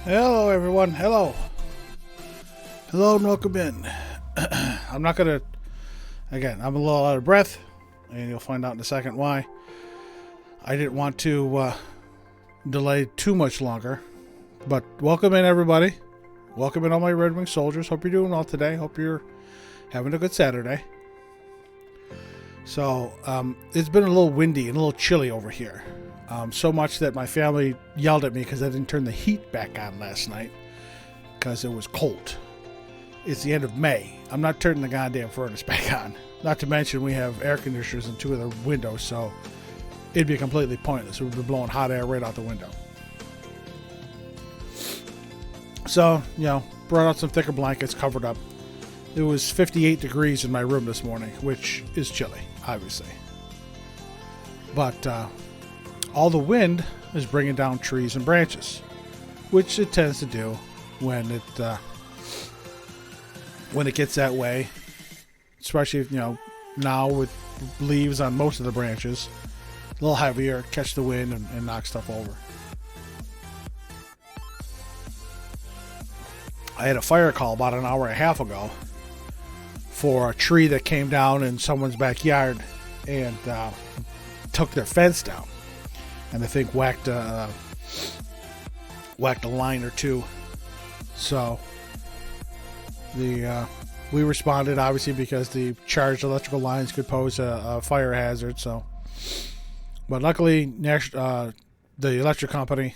Hello, everyone. Hello. Hello and welcome in. I'm not going to... Again, I'm a little out of breath, and you'll find out in a second why. I didn't want to delay too much longer. But welcome in, everybody. Welcome in all my Red Wing soldiers. Hope you're doing well today. Hope you're having a good Saturday. So, it's been a little windy and a little chilly over here. So much that my family yelled at me because I didn't turn the heat back on last night because it was cold. It's the end of May. I'm not turning the goddamn furnace back on. Not to mention we have air conditioners in two of the windows, so it'd be completely pointless. It would be blowing hot air right out the window. So, brought out some thicker blankets, covered up. It was 58 degrees in my room this morning, which is chilly, obviously. But all the wind is bringing down trees and branches, which it tends to do when it gets that way. Especially if, now with leaves on most of the branches, a little heavier, catch the wind and knock stuff over. I had a fire call about an hour and a half ago for a tree that came down in someone's backyard and took their fence down. And I think whacked a line or two. So we responded, obviously, because the charged electrical lines could pose a fire hazard. So, but luckily, the electric company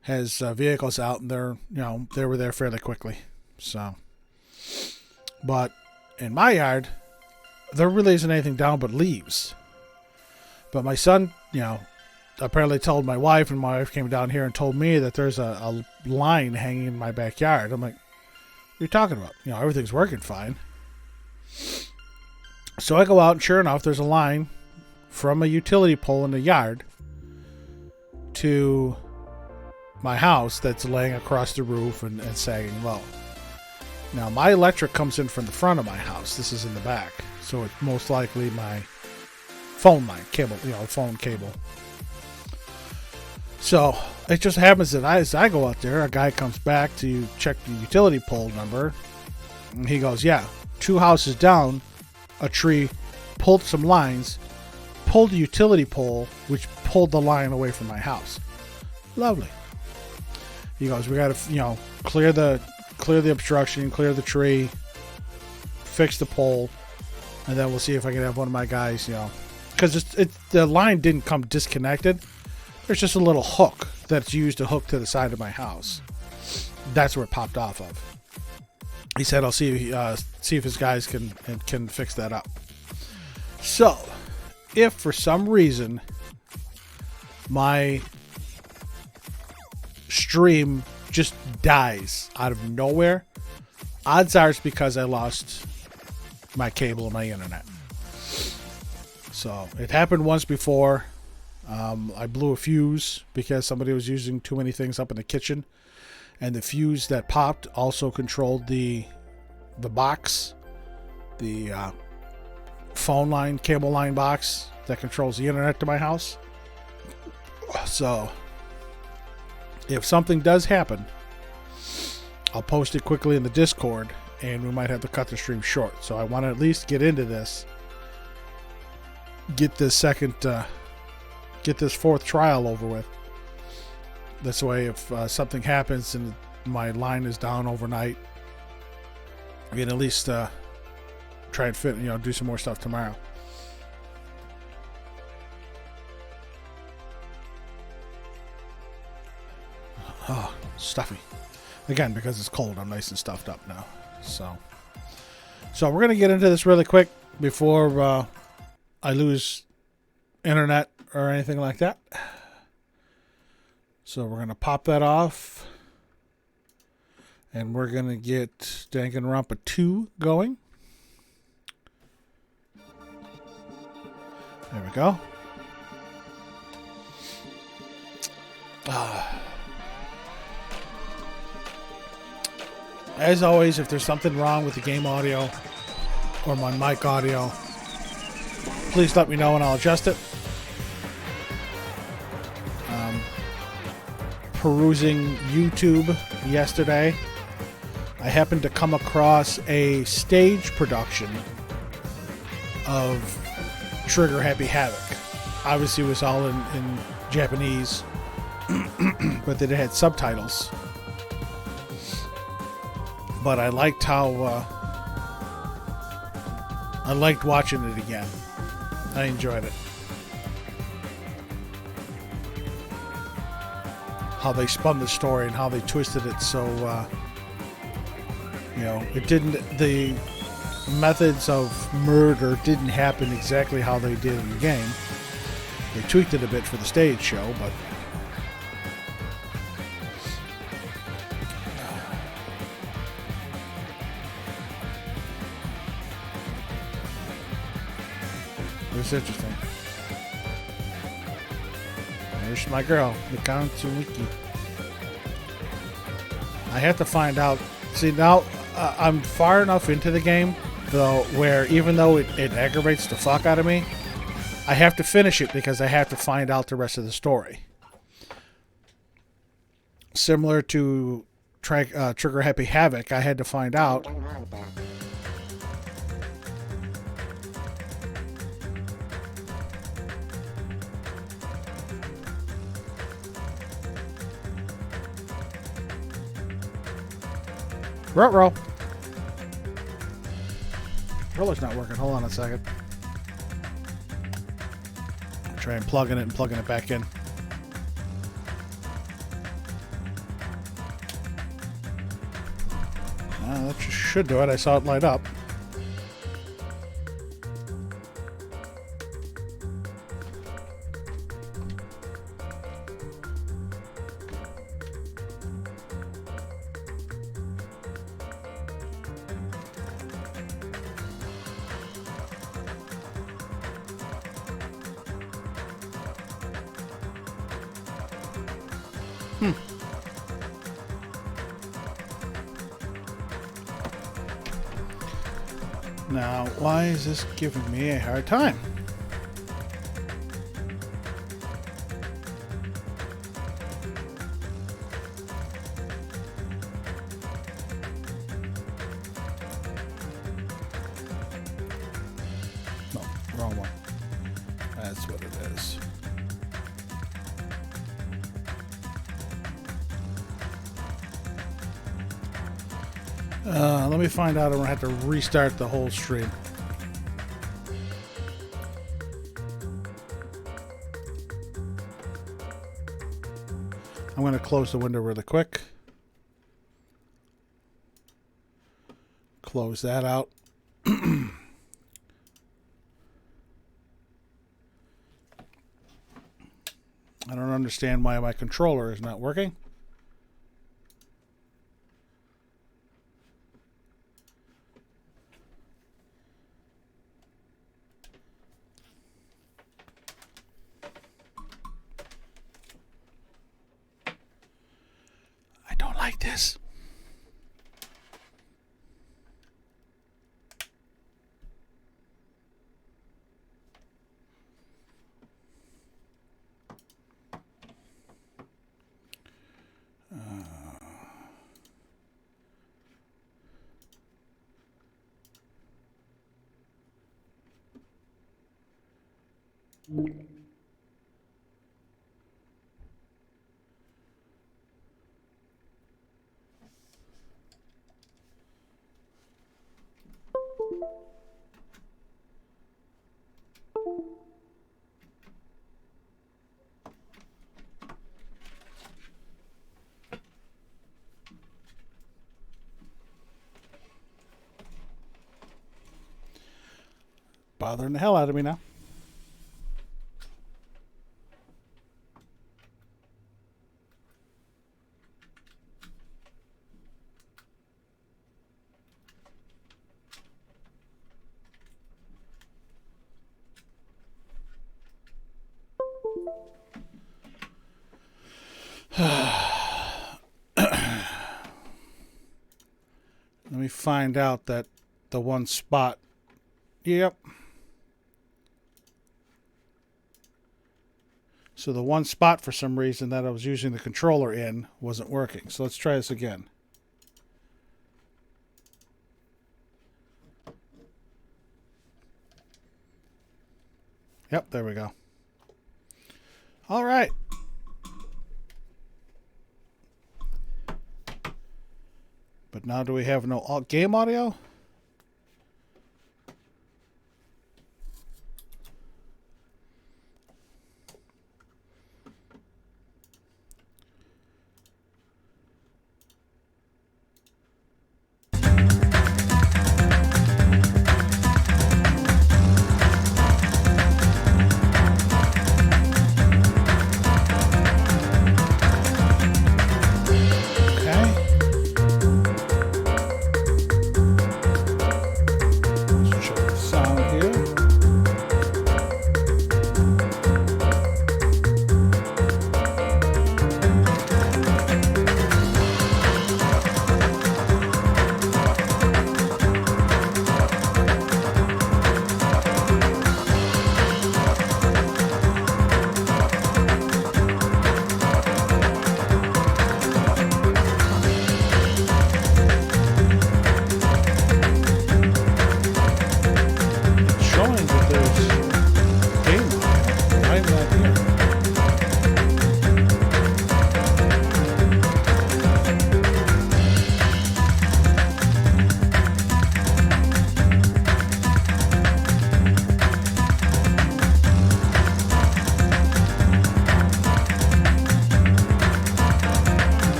has vehicles out, and they were there fairly quickly. So, but in my yard, there really isn't anything down but leaves. But my son, apparently told my wife, and my wife came down here and told me that there's a line hanging in my backyard. I'm like, what are you talking about? Everything's working fine. So I go out, and sure enough, there's a line from a utility pole in the yard to my house that's laying across the roof and sagging low. Now, my electric comes in from the front of my house. This is in the back. So it's most likely my phone line cable, phone cable. So it just happens that as I go out there, a guy comes back to check the utility pole number, and he goes, yeah, 2 houses down, a tree pulled some lines, pulled the utility pole, which pulled the line away from my house. Lovely. He goes, we got to, clear the obstruction, clear the tree, fix the pole, and then we'll see if I can have one of my guys, because the line didn't come disconnected. There's just a little hook that's used to hook to the side of my house. That's where it popped off of. He said, I'll see if his guys can fix that up. So, if for some reason my stream just dies out of nowhere, odds are it's because I lost my cable and my internet. So, it happened once before. I blew a fuse because somebody was using too many things up in the kitchen, and the fuse that popped also controlled the box, the phone line, cable line box that controls the internet to my house. So if something does happen, I'll post it quickly in the Discord, and we might have to cut the stream short. So I want to at least get into this, get this fourth trial over with. This way, if something happens and my line is down overnight, I can at least try and do some more stuff tomorrow. Oh, stuffy. Again, because it's cold, I'm nice and stuffed up now. So we're going to get into this really quick before I lose internet or anything like that. So we're going to pop that off, and we're going to get Danganronpa 2 going. There we go. As always, if there's something wrong with the game audio or my mic audio, please let me know and I'll adjust it. perusing YouTube yesterday, I happened to come across a stage production of Trigger Happy Havoc. Obviously, it was all in Japanese, but then it had subtitles. But I liked how I liked watching it again. I enjoyed it. How they spun the story and how they twisted it so, it didn't, the methods of murder didn't happen exactly how they did in the game. They tweaked it a bit for the stage show, but it was interesting. There's my girl, Mikantsuki. I have to find out. See, now I'm far enough into the game, though, where even though it aggravates the fuck out of me, I have to finish it because I have to find out the rest of the story. Similar to Trigger Happy Havoc, I had to find out. Ruh-roh. Controller's not working. Hold on a second. I'll try and plugging it back in. That should do it. I saw it light up. Now, why is this giving me a hard time? No, wrong one. That's what it is. Let me find out. I'm going to have to restart the whole stream. I'm going to close the window really quick. Close that out. I don't understand why my controller is not working. Like this. Bothering the hell out of me now. Let me find out that the one spot. Yep. So the one spot for some reason that I was using the controller in wasn't working. So let's try this again. Yep, there we go. All right. But now do we have no game audio?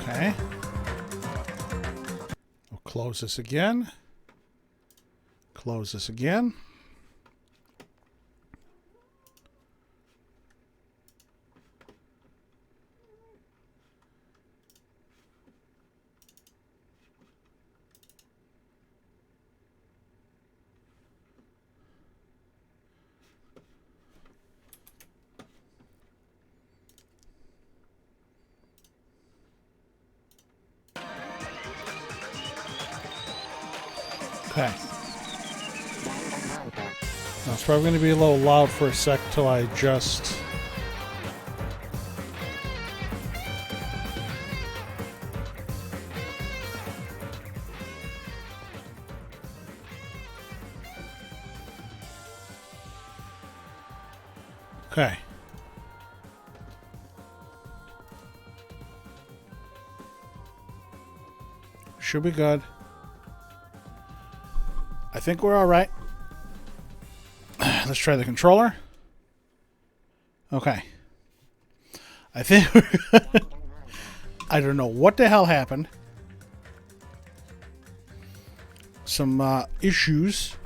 Okay. We'll close this again. Close this again. Okay. Now it's probably going to be a little loud for a sec till I adjust. Okay. Should be good. I think we're all right. Let's try the controller. Okay. I think we're good. I don't know what the hell happened. Some issues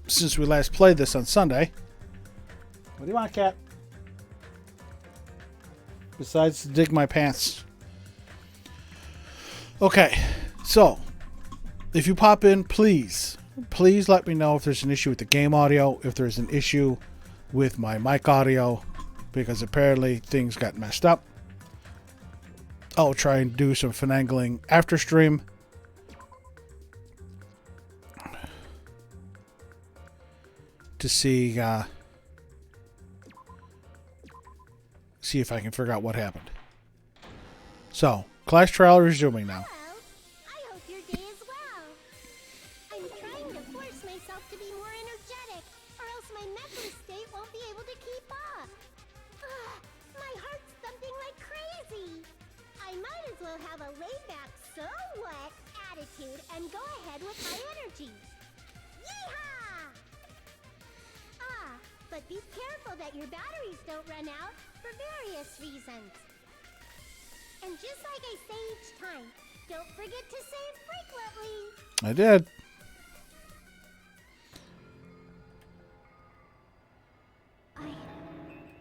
since we last played this on Sunday. What do you want, cat? Besides to dig my pants. Okay, so if you pop in, please let me know if there's an issue with the game audio, if there's an issue with my mic audio, because apparently things got messed up. I'll try and do some finagling after stream. To see if I can figure out what happened. So, class trial resuming now. And go ahead with high energy. Yeehaw! But be careful that your batteries don't run out for various reasons. And just like I say each time, don't forget to save frequently. I did.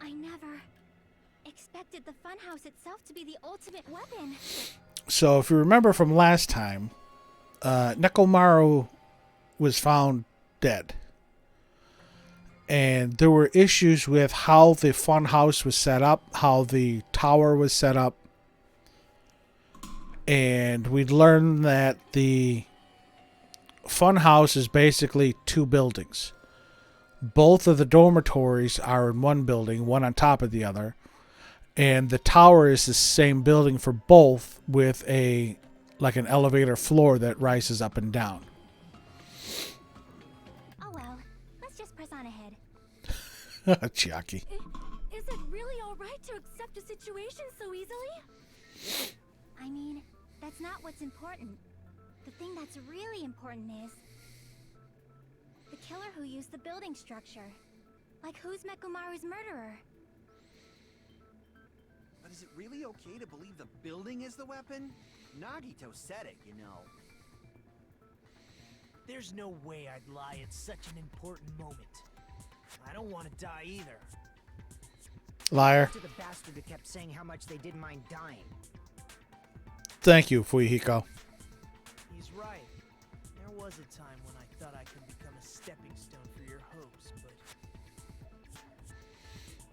I never expected the funhouse itself to be the ultimate weapon. So if you remember from last time, Nekomaru was found dead. And there were issues with how the fun house was set up, how the tower was set up. And we'd learned that the fun house is basically two buildings. Both of the dormitories are in one building, one on top of the other. And the tower is the same building for both with an elevator floor that rises up and down. Oh well, let's just press on ahead. Chiaki. Is it really alright to accept a situation so easily? I mean, that's not what's important. The thing that's really important is the killer who used the building structure. Like, who's Mekomaru's murderer? But is it really okay to believe the building is the weapon? Nagito said it, you know. There's no way I'd lie at such an important moment. I don't want to die either. Liar. To the bastard who kept saying how much they didn't mind dying. Thank you, Fuyuhiko. He's right. There was a time when I thought I could become a stepping stone for your hopes, but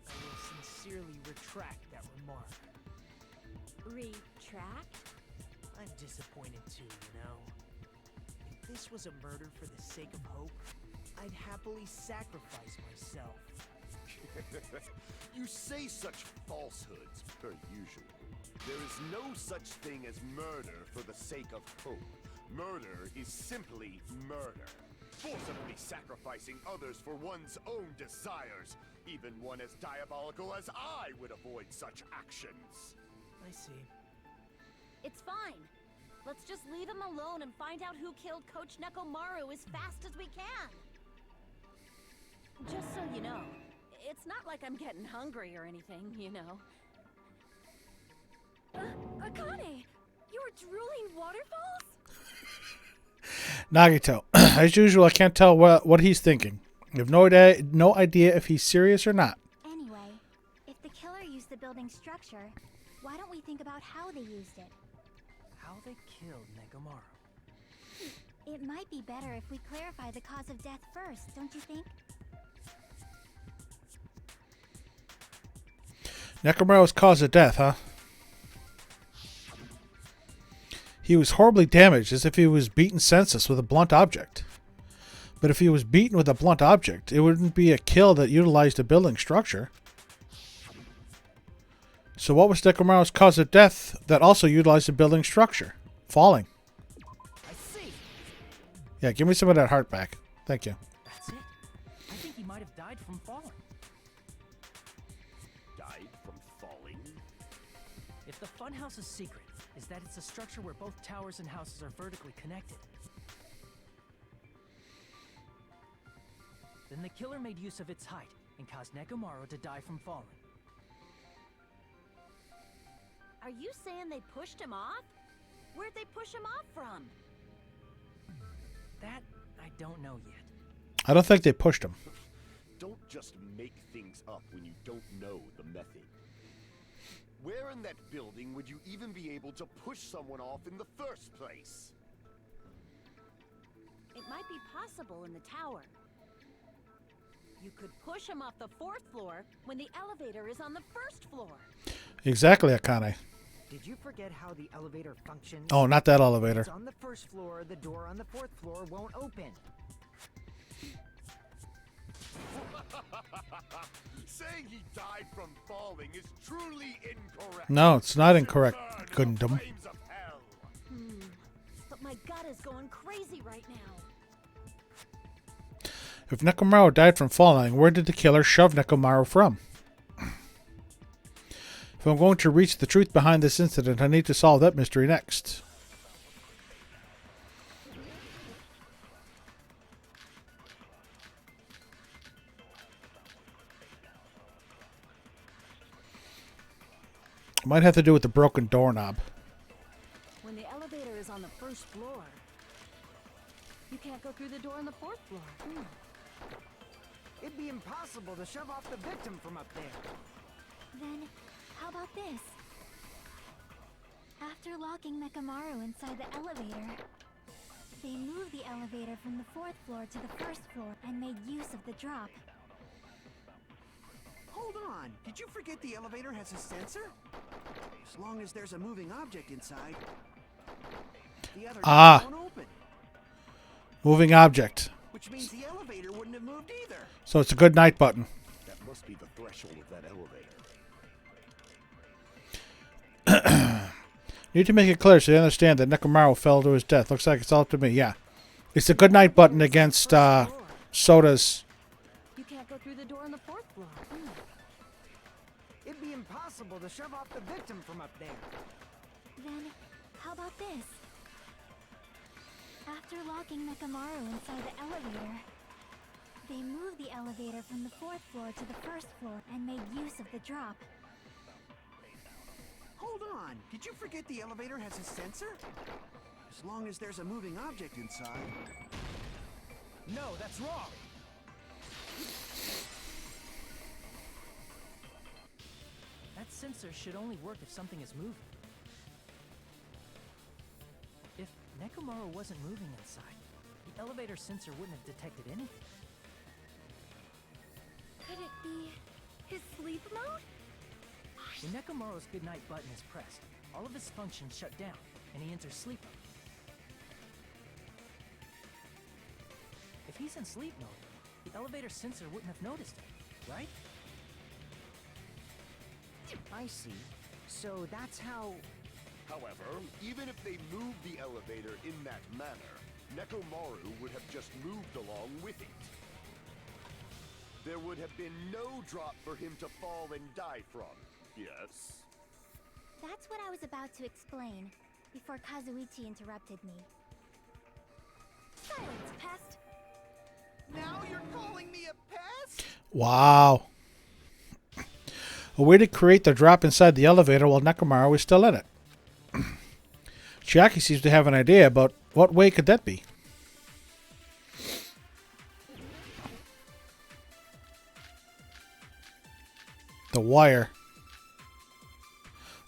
I will sincerely retract that remark. Retract? I'm disappointed too, you know. If this was a murder for the sake of hope, I'd happily sacrifice myself. You say such falsehoods, per usual. There is no such thing as murder for the sake of hope. Murder is simply murder. Forcibly sacrificing others for one's own desires. Even one as diabolical as I would avoid such actions. I see. It's fine. Let's just leave him alone and find out who killed Coach Nekomaru as fast as we can. Just so you know, it's not like I'm getting hungry or anything, you know. Akane! You were drooling waterfalls? Nagito. As usual, I can't tell what he's thinking. I have no idea if he's serious or not. Anyway, if the killer used the building structure, why don't we think about how they used it? How they killed Nekomaru. It might be better if we clarify the cause of death first, don't you think? Nekomaru's cause of death, huh? He was horribly damaged, as if he was beaten senseless with a blunt object. But if he was beaten with a blunt object, it wouldn't be a kill that utilized a building structure. So what was Nekomaru's cause of death that also utilized a building structure? Falling. I see. Yeah, give me some of that heart back. Thank you. That's it. I think he might have died from falling. Died from falling? If the funhouse's secret is that it's a structure where both towers and houses are vertically connected, then the killer made use of its height and caused Nekomaru to die from falling. Are you saying they pushed him off? Where'd they push him off from? That I don't know yet. I don't think they pushed him. Don't just make things up when you don't know the method. Where in that building would you even be able to push someone off in the first place? It might be possible in the tower. You could push him off the 4th floor when the elevator is on the 1st floor. Exactly, Akane. Did you forget how the elevator functions? Oh, not that elevator. It's on the 1st floor, the door on the 4th floor won't open. Saying he died from falling is truly incorrect. No, it's not incorrect, Burn in the Gundam. flames of hell. But my gut is going crazy right now. If Nekomaru died from falling, where did the killer shove Nekomaru from? If I'm going to reach the truth behind this incident, I need to solve that mystery next. Might have to do with the broken doorknob. When the elevator is on the 1st floor, you can't go through the door on the 4th floor. It'd be impossible to shove off the victim from up there. Then, how about this? After locking Nekomaru inside the elevator, they moved the elevator from the 4th floor to the 1st floor and made use of the drop. Did you forget the elevator has a sensor? As long as there's a moving object inside, the other door won't open. Moving object. Which means the elevator wouldn't have moved either. So it's a good night button. That must be the threshold of that elevator. Need to make it clear so they understand that Nekomaru fell to his death. Looks like it's all up to me. Yeah. It's the good night button against Soda's. You can't go through the door on the 4th floor. It'd be impossible to shove off the victim from up there. Then, how about this? After locking Nekomaru inside the elevator, they moved the elevator from the 4th floor to the 1st floor and made use of the drop. Hold on. Did you forget the elevator has a sensor? As long as there's a moving object inside. No, that's wrong. That sensor should only work if something is moving. If Nekomaru wasn't moving inside, the elevator sensor wouldn't have detected anything. Could it be his sleep mode? When Nekomaru's goodnight button is pressed, all of his functions shut down, and he enters sleep mode. If he's in sleep mode, the elevator sensor wouldn't have noticed him, right? I see. So that's how... However, even if they moved the elevator in that manner, Nekomaru would have just moved along with it. There would have been no drop for him to fall and die from. Yes? That's what I was about to explain, before Kazuichi interrupted me. Silence, pest! Now you're calling me a pest? Wow. A way to create the drop inside the elevator while Nekomaru is still in it. Chiaki seems to have an idea, but what way could that be? The wire.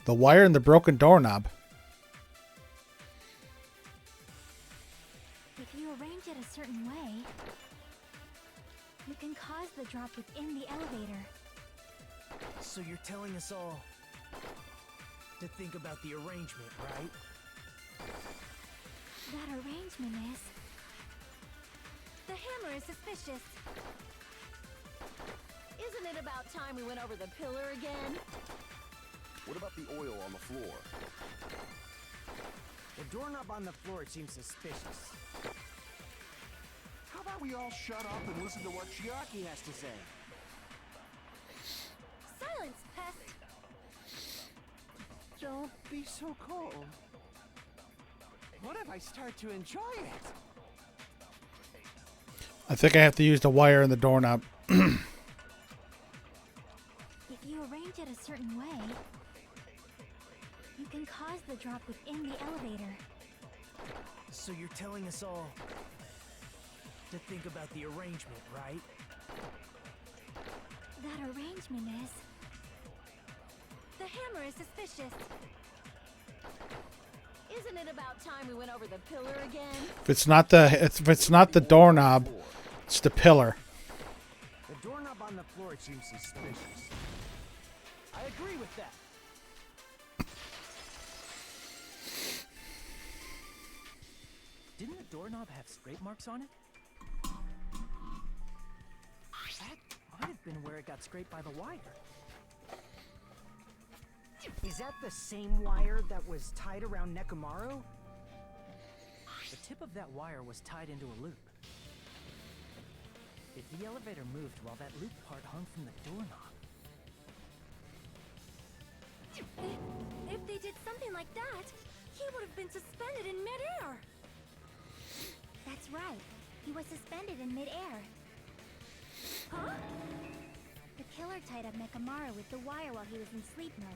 The wire and the broken doorknob. If you arrange it a certain way, you can cause the drop within the elevator. So you're telling us all to think about the arrangement, right? That arrangement is... The hammer is suspicious. Isn't it about time we went over the pillar again? What about the oil on the floor? The doorknob on the floor seems suspicious. How about we all shut up and listen to what Chiaki has to say? Silence, pest! Don't be so cold. What if I start to enjoy it? I think I have to use the wire and the doorknob. If you arrange it a certain way, you can cause the drop within the elevator. So you're telling us all to think about the arrangement, right? That arrangement is... The hammer is suspicious. Isn't it about time we went over the pillar again? If it's not the doorknob, it's the pillar. The doorknob on the floor seems suspicious. I agree with that. Didn't the doorknob have scrape marks on it? That might have been where it got scraped by the wire. Is that the same wire that was tied around Nekomaru? The tip of that wire was tied into a loop. If the elevator moved while that loop part hung from the doorknob, If they did something like that, he would have been suspended in midair. That's right. He was suspended in midair. Huh? The killer tied up Nekomaru with the wire while he was in sleep mode.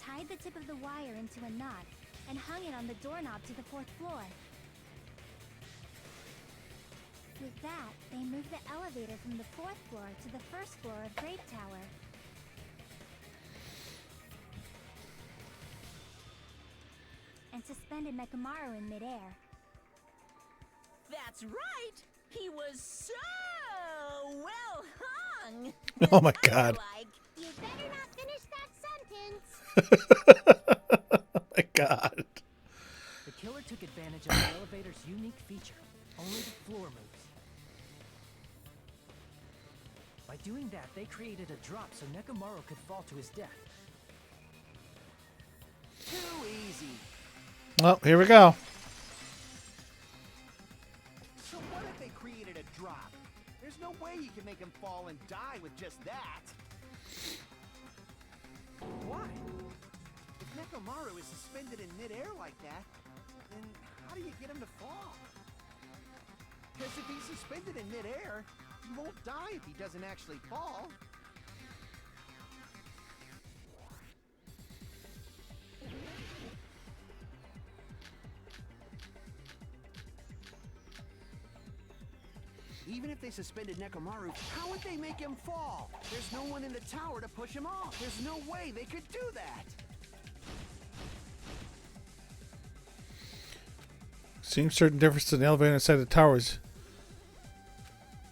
Tied the tip of the wire into a knot and hung it on the doorknob to the 4th floor. With that, they moved the elevator from the 4th floor to the 1st floor of Grape Tower. And suspended Nekomaru in midair. That's right! He was so well hung! Oh my god. Like, you better not finish that sentence. Oh my god. The killer took advantage of the elevator's unique feature. Only the floor moves. By doing that, they created a drop so Nekomaru could fall to his death. Too easy. Well, here we go. So what if they created a drop? There's no way you can make him fall and die with just that. Why? If Nekomaru is suspended in midair like that, then how do you get him to fall? Because if he's suspended in midair, he won't die if he doesn't actually fall. Even if they suspended Nekomaru, how would they make him fall? There's no one in the tower to push him off. There's no way they could do that. Seems certain difference in the elevator inside the towers.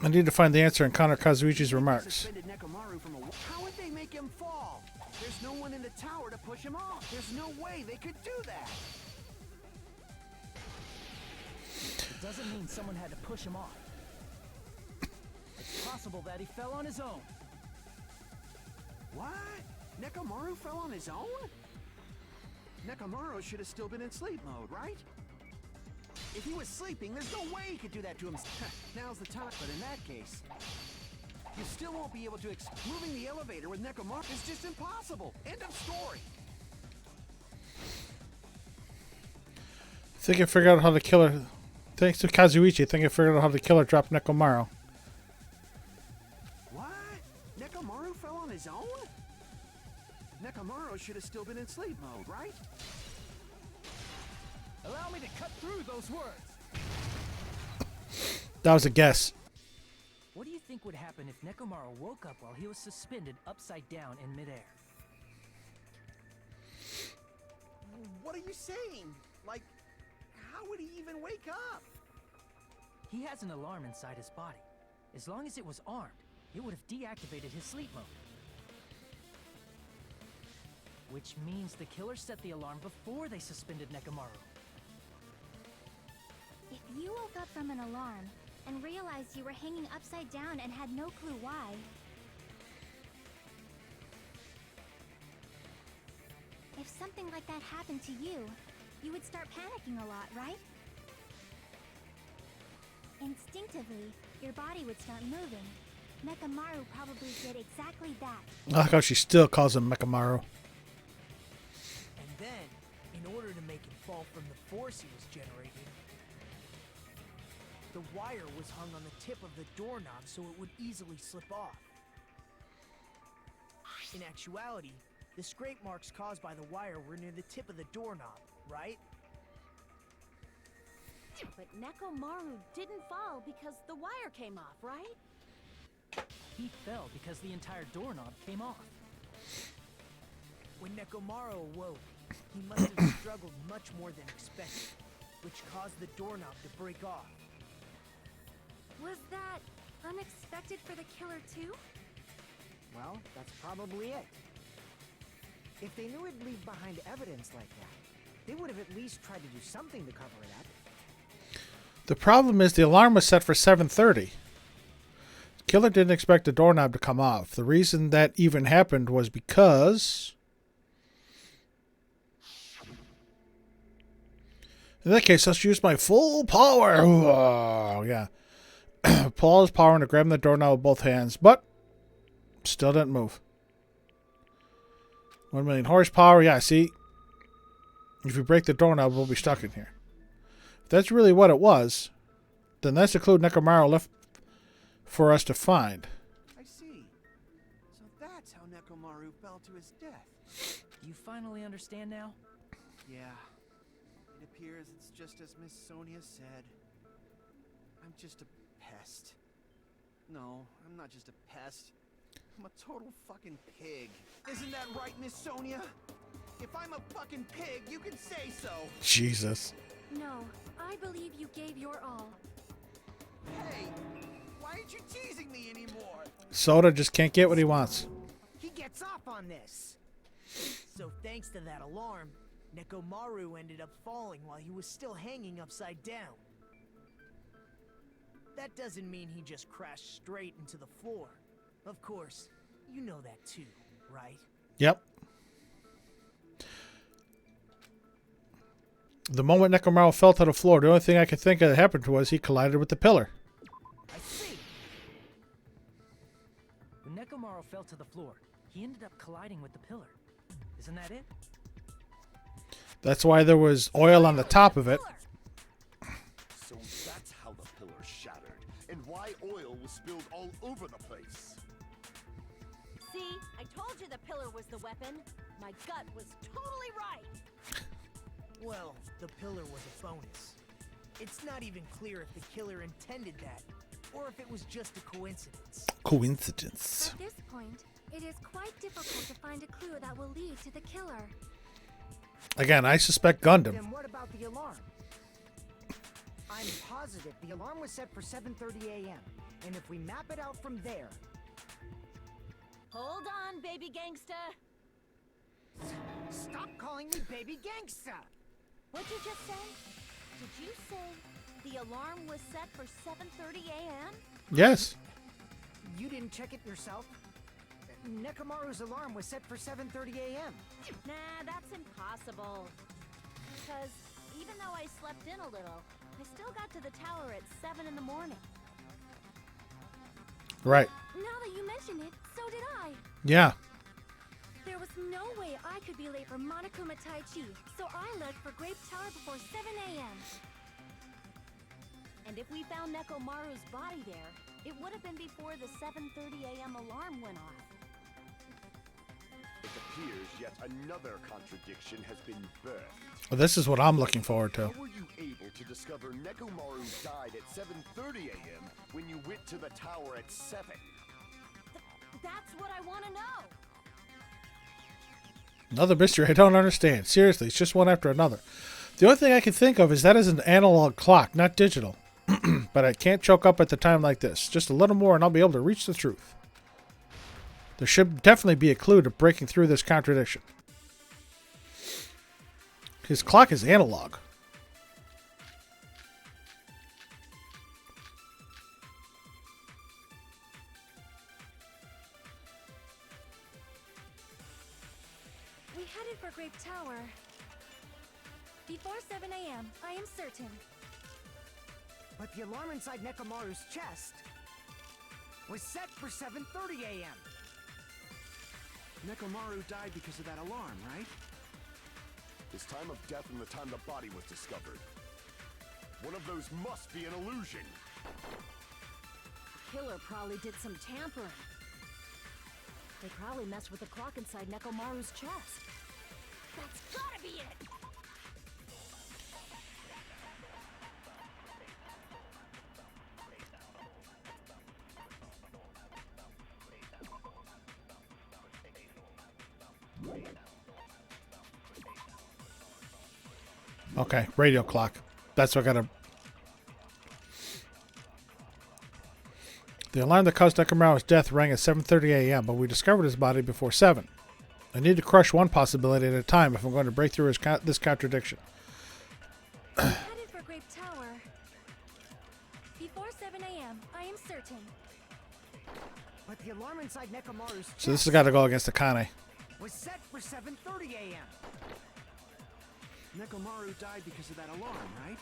I need to find the answer in Connor Kazuichi's remarks. Suspended Nekomaru from a... How would they make him fall? There's no one in the tower to push him off. There's no way they could do that. It doesn't mean someone had to push him off. It's possible that he fell on his own. What? Nekomaru fell on his own? Nekomaru should have still been in sleep mode, right? If he was sleeping, there's no way he could do that to himself. Now's the time, but in that case, you still won't be able to moving the elevator with Nekomaru is just impossible. End of story. I think I figured out how the killer... Thanks to Kazuichi, I think I figured out how the killer dropped Nekomaru. What? Nekomaru fell on his own? Nekomaru should have still been in sleep mode, right? Allow me to cut through those words. That was a guess. What do you think would happen if Nekomaru woke up while he was suspended upside down in midair? What are you saying? Like, how would he even wake up? He has an alarm inside his body. As long as it was armed, it would have deactivated his sleep mode. Which means the killer set the alarm before they suspended Nekomaru. If you woke up from an alarm and realized you were hanging upside down and had no clue why, if something like that happened to you, you would start panicking a lot, right? Instinctively, your body would start moving. Nekomaru probably did exactly that. I like how she still calls him Nekomaru. And then, in order to make him fall from the force he was generating, the wire was hung on the tip of the doorknob so it would easily slip off. In actuality, the scrape marks caused by the wire were near the tip of the doorknob, right? But Nekomaru didn't fall because the wire came off, right? He fell because the entire doorknob came off. When Nekomaru awoke, he must have struggled much more than expected, which caused the doorknob to break off. Was that unexpected for the killer too? Well, that's probably it. If they knew it'd leave behind evidence like that, they would have at least tried to do something to cover it up. The problem is the alarm was set for 7:30. Killer didn't expect the doorknob to come off. The reason that even happened was because... In that case, let's use my full power. Oh, yeah. Pull his power into grabbing the doorknob with both hands, but still didn't move. 1 million horsepower. Yeah, see? If you break the doorknob, we'll be stuck in here. If that's really what it was, then that's the clue Nekomaru left for us to find. I see. So that's how Nekomaru fell to his death. You finally understand now? Yeah. It appears it's just as Miss Sonia said. I'm just a pest. No, I'm not just a pest. I'm a total fucking pig. Isn't that right, Miss Sonia? If I'm a fucking pig, you can say so. Jesus. No, I believe you gave your all. Hey, why aren't you teasing me anymore? Soda just can't get what he wants. He gets off on this. So thanks to that alarm, Nekomaru ended up falling while he was still hanging upside down. That doesn't mean he just crashed straight into the floor. Of course, you know that too, right? Yep. The moment Nekomaru fell to the floor, the only thing I could think of that happened was he collided with the pillar. I see. When Nekomaru fell to the floor, he ended up colliding with the pillar. Isn't that it? That's why there was oil on the top of it. So that's how the pillar shattered, and why oil was spilled all over the place. See, I told you the pillar was the weapon. My gut was totally right. Well, the pillar was a bonus. It's not even clear if the killer intended that, or if it was just a coincidence. Coincidence. At this point, it is quite difficult to find a clue that will lead to the killer. Again, I suspect Gundam. Then what about the alarm? I'm positive the alarm was set for 7:30 a.m. And if we map it out from there... Hold on, baby gangsta. Stop calling me baby gangsta! What'd you just say? Did you say the alarm was set for 7:30 a.m.? Yes. You didn't check it yourself? Nekomaru's alarm was set for 7:30 a.m. Nah, that's impossible. Because even though I slept in a little, I still got to the tower at 7 in the morning. Right. Now that you mention it, so did I. Yeah. There was no way I could be late for Monokuma Tai Chi, so I left for Grape Tower before 7 a.m. And if we found Nekomaru's body there, it would have been before the 7:30 a.m. alarm went off. It appears yet another contradiction has been birthed. Well, this is what I'm looking forward to. How were you able to discover Nekomaru died at 7:30 a.m. when you went to the tower at 7? That's what I want to know. Another mystery I don't understand. Seriously, it's just one after another. The only thing I can think of is that is an analog clock, not digital. But I can't choke up at the time like this. Just a little more and I'll be able to reach the truth. There should definitely be a clue to breaking through this contradiction. His clock is analog. We headed for Grape Tower before 7 a.m., I am certain. But the alarm inside Nekomaru's chest was set for 7:30 a.m. Nekomaru died because of that alarm, right? His time of death and the time the body was discovered. One of those must be an illusion. The killer probably did some tampering. They probably messed with the clock inside Nekomaru's chest. That's gotta be it! Okay, radio clock. That's what I gotta... The alarm that caused Nekomaru's death rang at 7:30 a.m., but we discovered his body before 7. I need to crush one possibility at a time if I'm going to break through this contradiction. Headed for Grape Tower before 7 a.m., I am certain. But the alarm inside Nekomaru's So this chest has got to go against Akane. was set for 7:30 a.m. Nekomaru died because of that alarm, right?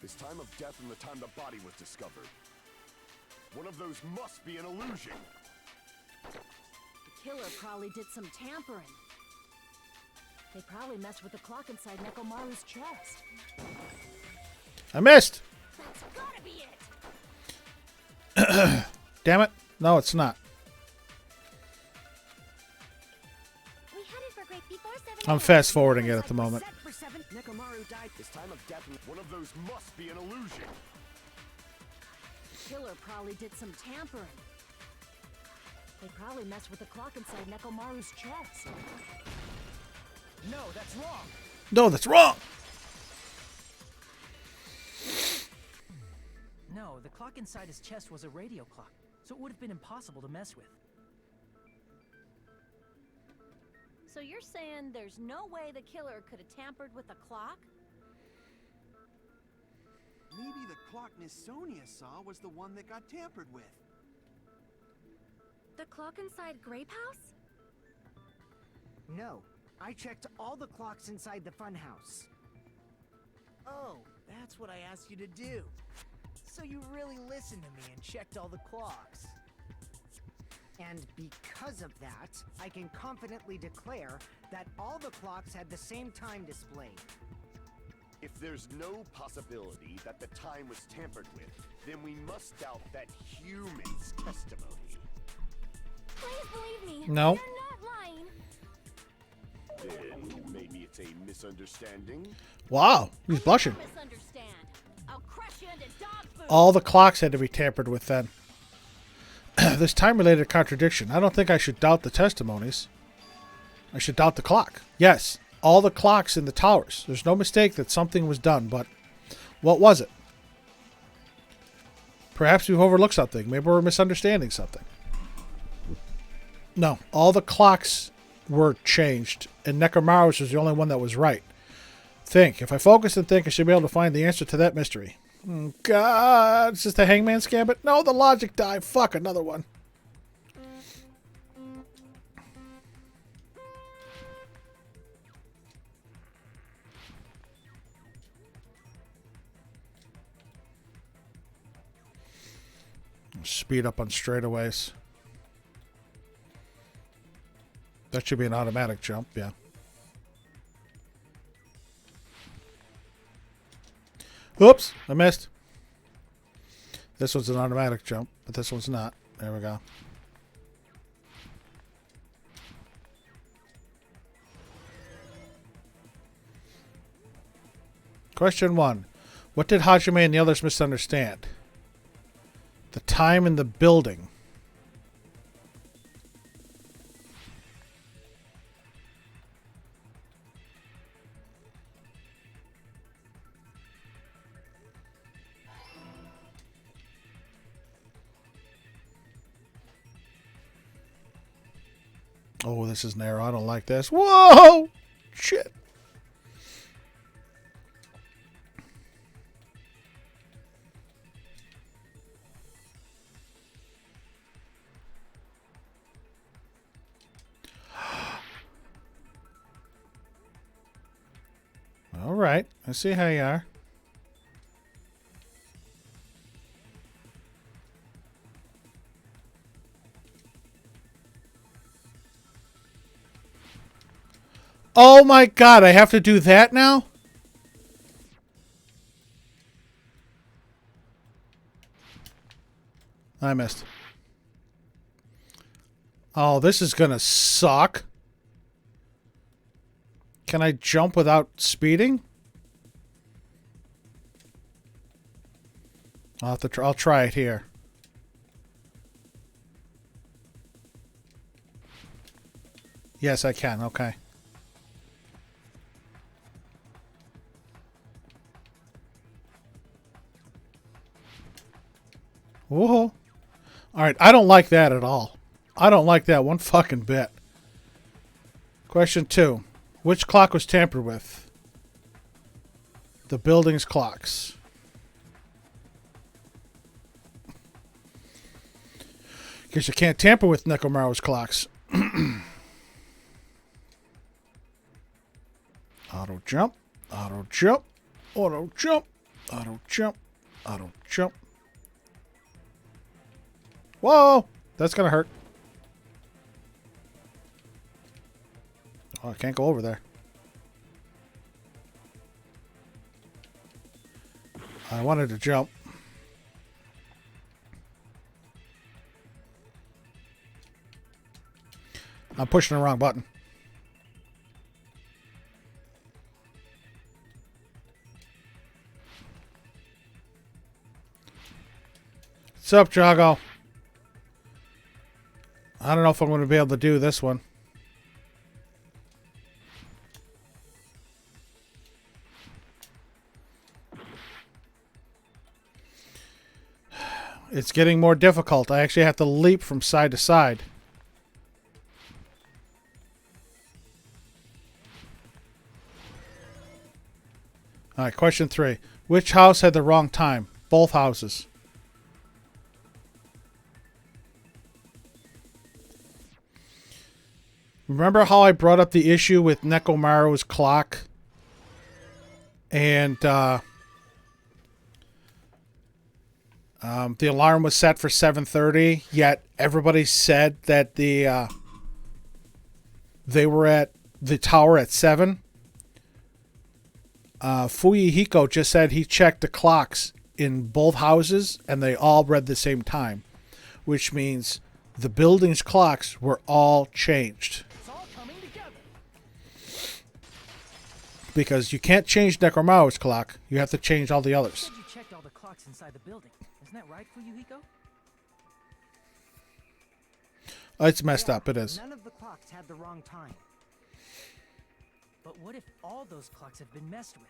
His time of death and the time the body was discovered. One of those must be an illusion. The killer probably did some tampering. They probably messed with the clock inside Nekomaru's chest. I missed! That's gotta be it! Damn it. No, it's not. We headed for Grape before 7 I'm fast forwarding it at the moment. Set for 7. Nekomaru died. His time of death and one of those must be an illusion. The killer probably did some tampering. They probably messed with the clock inside Nekomaru's chest. No, that's wrong. No, that's wrong! No, the clock inside his chest was a radio clock. so it would have been impossible to mess with. So you're saying there's no way the killer could have tampered with the clock? Maybe the clock Miss Sonia saw was the one that got tampered with. The clock inside Grape House? No, I checked all the clocks inside the funhouse. Oh, that's what I asked you to do. So you really listened to me and checked all the clocks. And because of that, I can confidently declare that all the clocks had the same time displayed. If there's no possibility that the time was tampered with, then we must doubt that human's testimony. Please believe me. No. You're not lying. Then maybe it's a misunderstanding? Wow, he's blushing. Misunderstand. I'll crush you into dog food. All the clocks had to be tampered with then. This time-related contradiction. I don't think I should doubt the testimonies. I should doubt the clock. Yes, all the clocks in the towers. There's no mistake that something was done, but what was it? Perhaps we've overlooked something. Maybe we're misunderstanding something. No, all the clocks were changed, and Nekomaru's was the only one that was right. Think. If I focus and think, I should be able to find the answer to that mystery. God, is this the Hangman's Gambit? No, the logic die. Fuck, another one. Speed up on straightaways. That should be an automatic jump, yeah. Oops, I missed. This one's an automatic jump, but this one's not. There we go. Question 1. What did Hajime and the others misunderstand? The time in the building. Oh, this is narrow. I don't like this. Whoa! Shit. All right. I see how you are. Oh my god, I have to do that now? I missed. Oh, this is gonna suck. Can I jump without speeding? I'll have to I'll try it here. Yes, I can. Okay. Whoa. Alright, I don't like that at all. I don't like that one fucking bit. Question 2. Which clock was tampered with? The building's clocks. Guess you can't tamper with Nekomaru's clocks. Auto jump. Auto jump. Auto jump. Auto jump. Auto jump. Whoa! That's gonna hurt. Oh, I can't go over there. I wanted to jump. I'm pushing the wrong button. What's up, Jago? I don't know if I'm going to be able to do this one. It's getting more difficult. I actually have to leap from side to side. All right, question 3. Which house had the wrong time? Both houses. Remember how I brought up the issue with Nekomaru's clock? And the alarm was set for 7:30, yet everybody said that they were at the tower at 7. Fuyuhiko just said he checked the clocks in both houses and they all read the same time, which means the building's clocks were all changed. It's all coming together. Because you can't change Nekomaru's clock, you have to change all the You others. said you checked all the clocks inside the building. Isn't that right, Fuyuhiko? It's messed Yeah, up, it is. None of the clocks had the wrong time. But what if all those clocks have been messed with?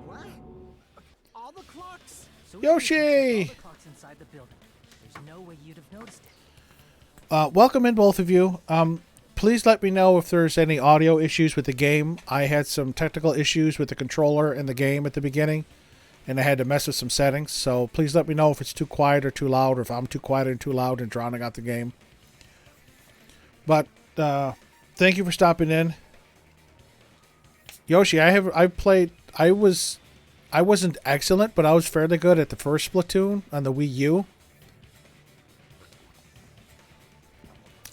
What? All the clocks? So Yoshi! even if you checked all the clocks inside the building, there's no way you'd have noticed it. Welcome in, both of you. Please let me know if there's any audio issues with the game. I had some technical issues with the controller and the game at the beginning, and I had to mess with some settings. So please let me know if it's too quiet or too loud, or if I'm too quiet and too loud and drowning out the game. But thank you for stopping in, Yoshi. I wasn't excellent, but I was fairly good at the first Splatoon on the Wii U.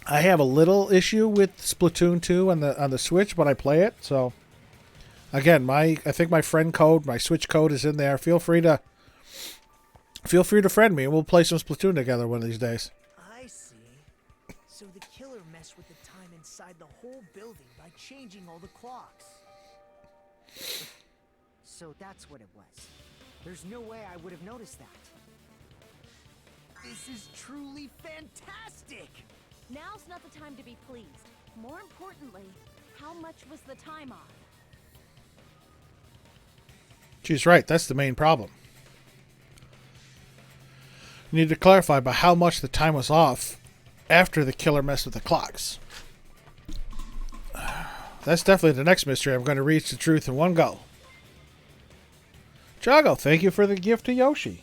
I have a little issue with Splatoon 2 on the Switch, but I play it. So again, I think my friend code, my Switch code is in there. Feel free to friend me and we'll play some Splatoon together one of these days. I see. So the killer messed with the time inside the whole building by changing all the clocks. So that's what it was. There's no way I would have noticed that. This is truly fantastic! Now's not the time to be pleased. More importantly, how much was the time off? She's right. That's the main problem. You need to clarify by how much the time was off after the killer messed with the clocks. That's definitely the next mystery. I'm going to reach the truth in one go. Jago, thank you for the gift to Yoshi.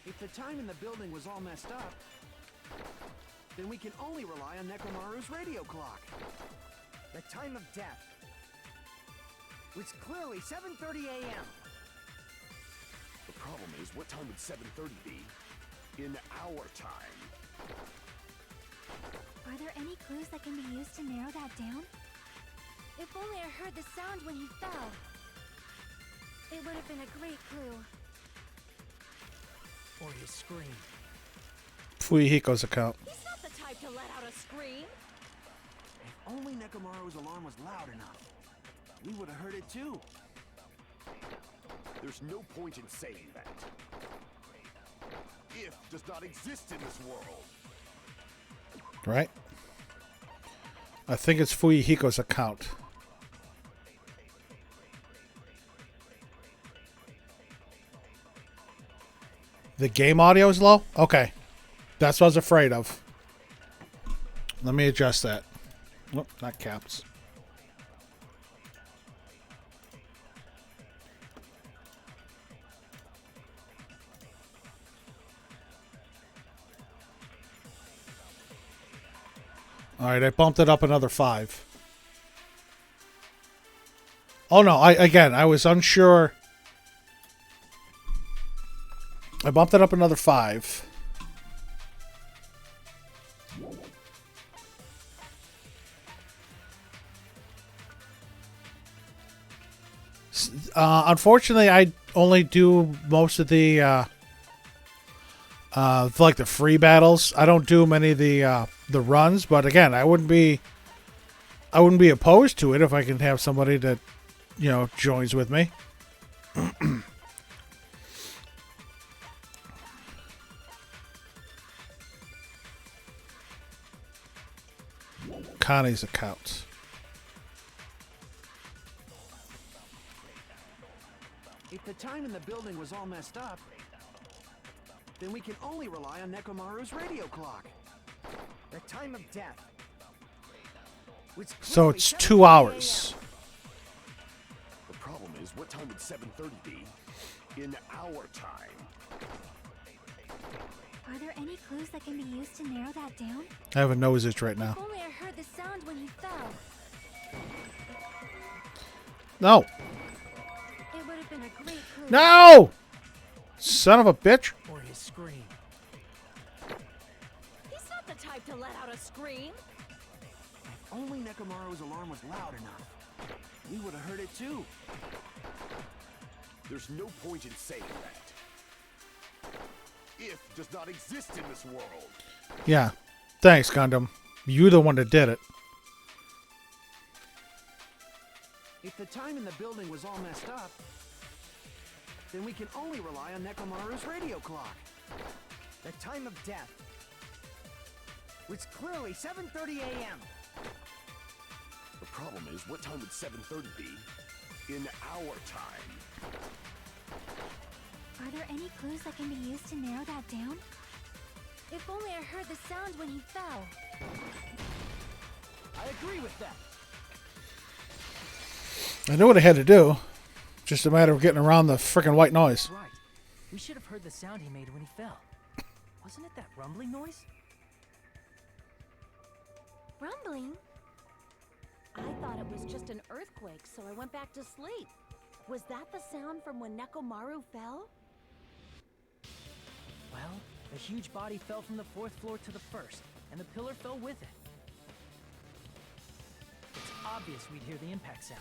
If the time in the building was all messed up, then we can only rely on Nekomaru's radio clock. The time of death was clearly 7:30 a.m. The problem is, what time would 7:30 be in our time? Are there any clues that can be used to narrow that down? If only I heard the sound when he fell. It would have been a great clue. Or his scream. Fuyuhiko's account. He's not the type to let out a scream. If only Nekomaru's alarm was loud enough, we would have heard it too. There's no point in saying that. If does not exist in this world. Right? I think it's Fuyuhiko's account. The game audio is low? Okay. That's what I was afraid of. Let me adjust that. Nope, not caps. Alright, I bumped it up another 5. Oh no, I was unsure. I bumped it up another 5. Unfortunately, I only do most of the like the free battles. I don't do many of the runs, but again, I wouldn't be opposed to it if I can have somebody that, you know, joins with me. Connie's account. If the time in the building was all messed up, then we can only rely on Nekomaru's radio clock. The time of death. Which So clearly it's 7:30 2 hours. The problem is, what time would 7:30 be in our time? Are there any clues that can be used to narrow that down? I have a nose itch right now. If only I heard the sound when he fell. No. It would have been a great clue. No! Son of a bitch. Or his scream. He's not the type to let out a scream. If only Nekomaru's alarm was loud enough, we would have heard it too. There's no point in saying that. If does not exist in this world. Yeah. Thanks, Gundam. You're the one that did it. If the time in the building was all messed up, then we can only rely on Nekomaru's radio clock. The time of death. Which clearly 7:30 a.m. The problem is, what time would 7:30 be in our time? Are there any clues that can be used to narrow that down? If only I heard the sound when he fell. I agree with that. I knew what I had to do. Just a matter of getting around the frickin' white noise. Right. We should have heard the sound he made when he fell. Wasn't it that rumbling noise? Rumbling? I thought it was just an earthquake, so I went back to sleep. Was that the sound from when Nekomaru fell? Well, the huge body fell from the 4th floor to the 1st, and the pillar fell with it. It's obvious we'd hear the impact sound.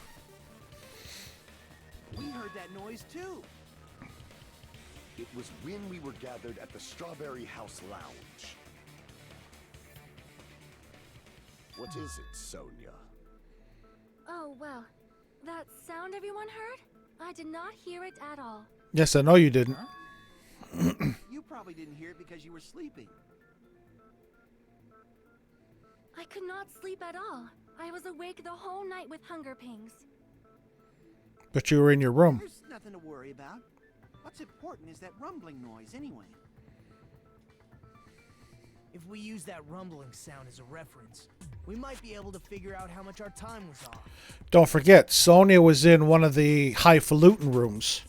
We heard that noise too. It was when we were gathered at the Strawberry House Lounge. What is it, Sonia? Oh, well. That sound everyone heard? I did not hear it at all. Yes, I know you didn't. You probably didn't hear it because you were sleeping. I could not sleep at all. I was awake the whole night with hunger pangs. But you were in your room. There's nothing to worry about. What's important is that rumbling noise anyway. If we use that rumbling sound as a reference, we might be able to figure out how much our time was off. Don't forget, Sonia was in one of the highfalutin rooms.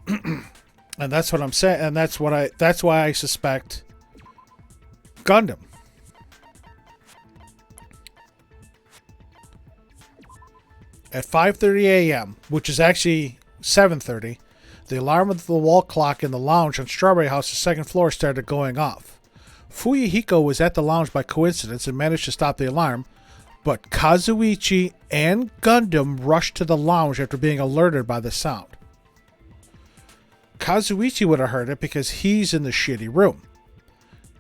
And that's what I'm saying, and that's why I suspect Gundam. At 5:30 a.m., which is actually 7:30, the alarm of the wall clock in the lounge on Strawberry House's 2nd floor started going off. Fuyuhiko was at the lounge by coincidence and managed to stop the alarm, but Kazuichi and Gundam rushed to the lounge after being alerted by the sound. Kazuichi would have heard it because he's in the shitty room.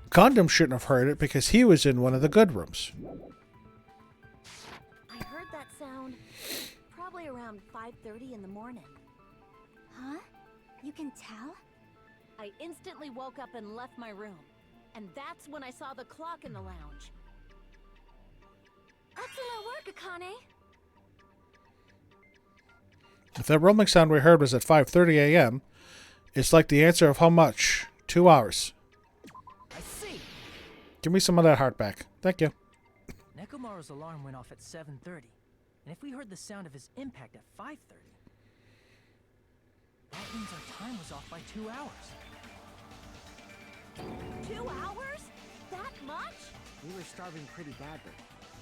Gundam shouldn't have heard it because he was in one of the good rooms. I heard that sound probably around 5:30 in the morning. Huh? You can tell? I instantly woke up and left my room. And that's when I saw the clock in the lounge. Excellent work, Akane. If that rumbling sound we heard was at 5:30 a.m., it's like the answer of how much? 2 hours. I see. Give me some of that heart back. Thank you. Nekomaru's alarm went off at 7:30, and if we heard the sound of his impact at 5:30, that means our time was off by 2 hours. 2 hours? That much? We were starving pretty badly.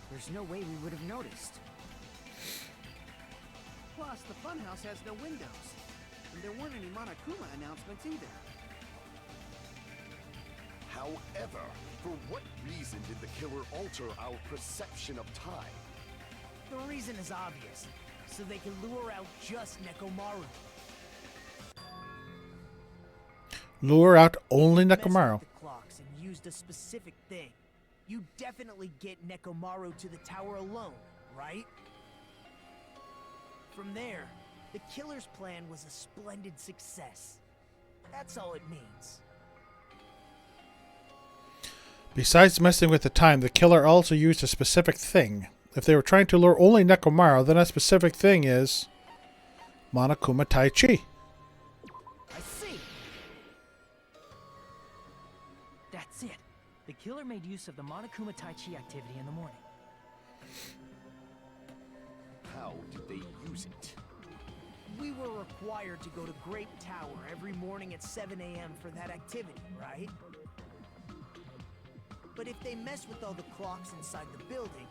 There's no way we would have noticed. Plus, the funhouse has no windows. And there weren't any Monokuma announcements either. However, for what reason did the killer alter our perception of time? The reason is obvious. So they can lure out just Nekomaru. Lure out only Messed with Nekomaru. the clocks and used a specific thing. You definitely get Nekomaru to the tower alone, right? From there, the killer's plan was a splendid success. That's all it means. Besides messing with the time, the killer also used a specific thing. If they were trying to lure only Nekomaru, then that specific thing is Monokuma Tai Chi. I see. That's it. The killer made use of the Monokuma Tai Chi activity in the morning. How did they use it? We were required to go to Grape Tower every morning at 7 a.m. for that activity, right? But if they mess with all the clocks inside the building,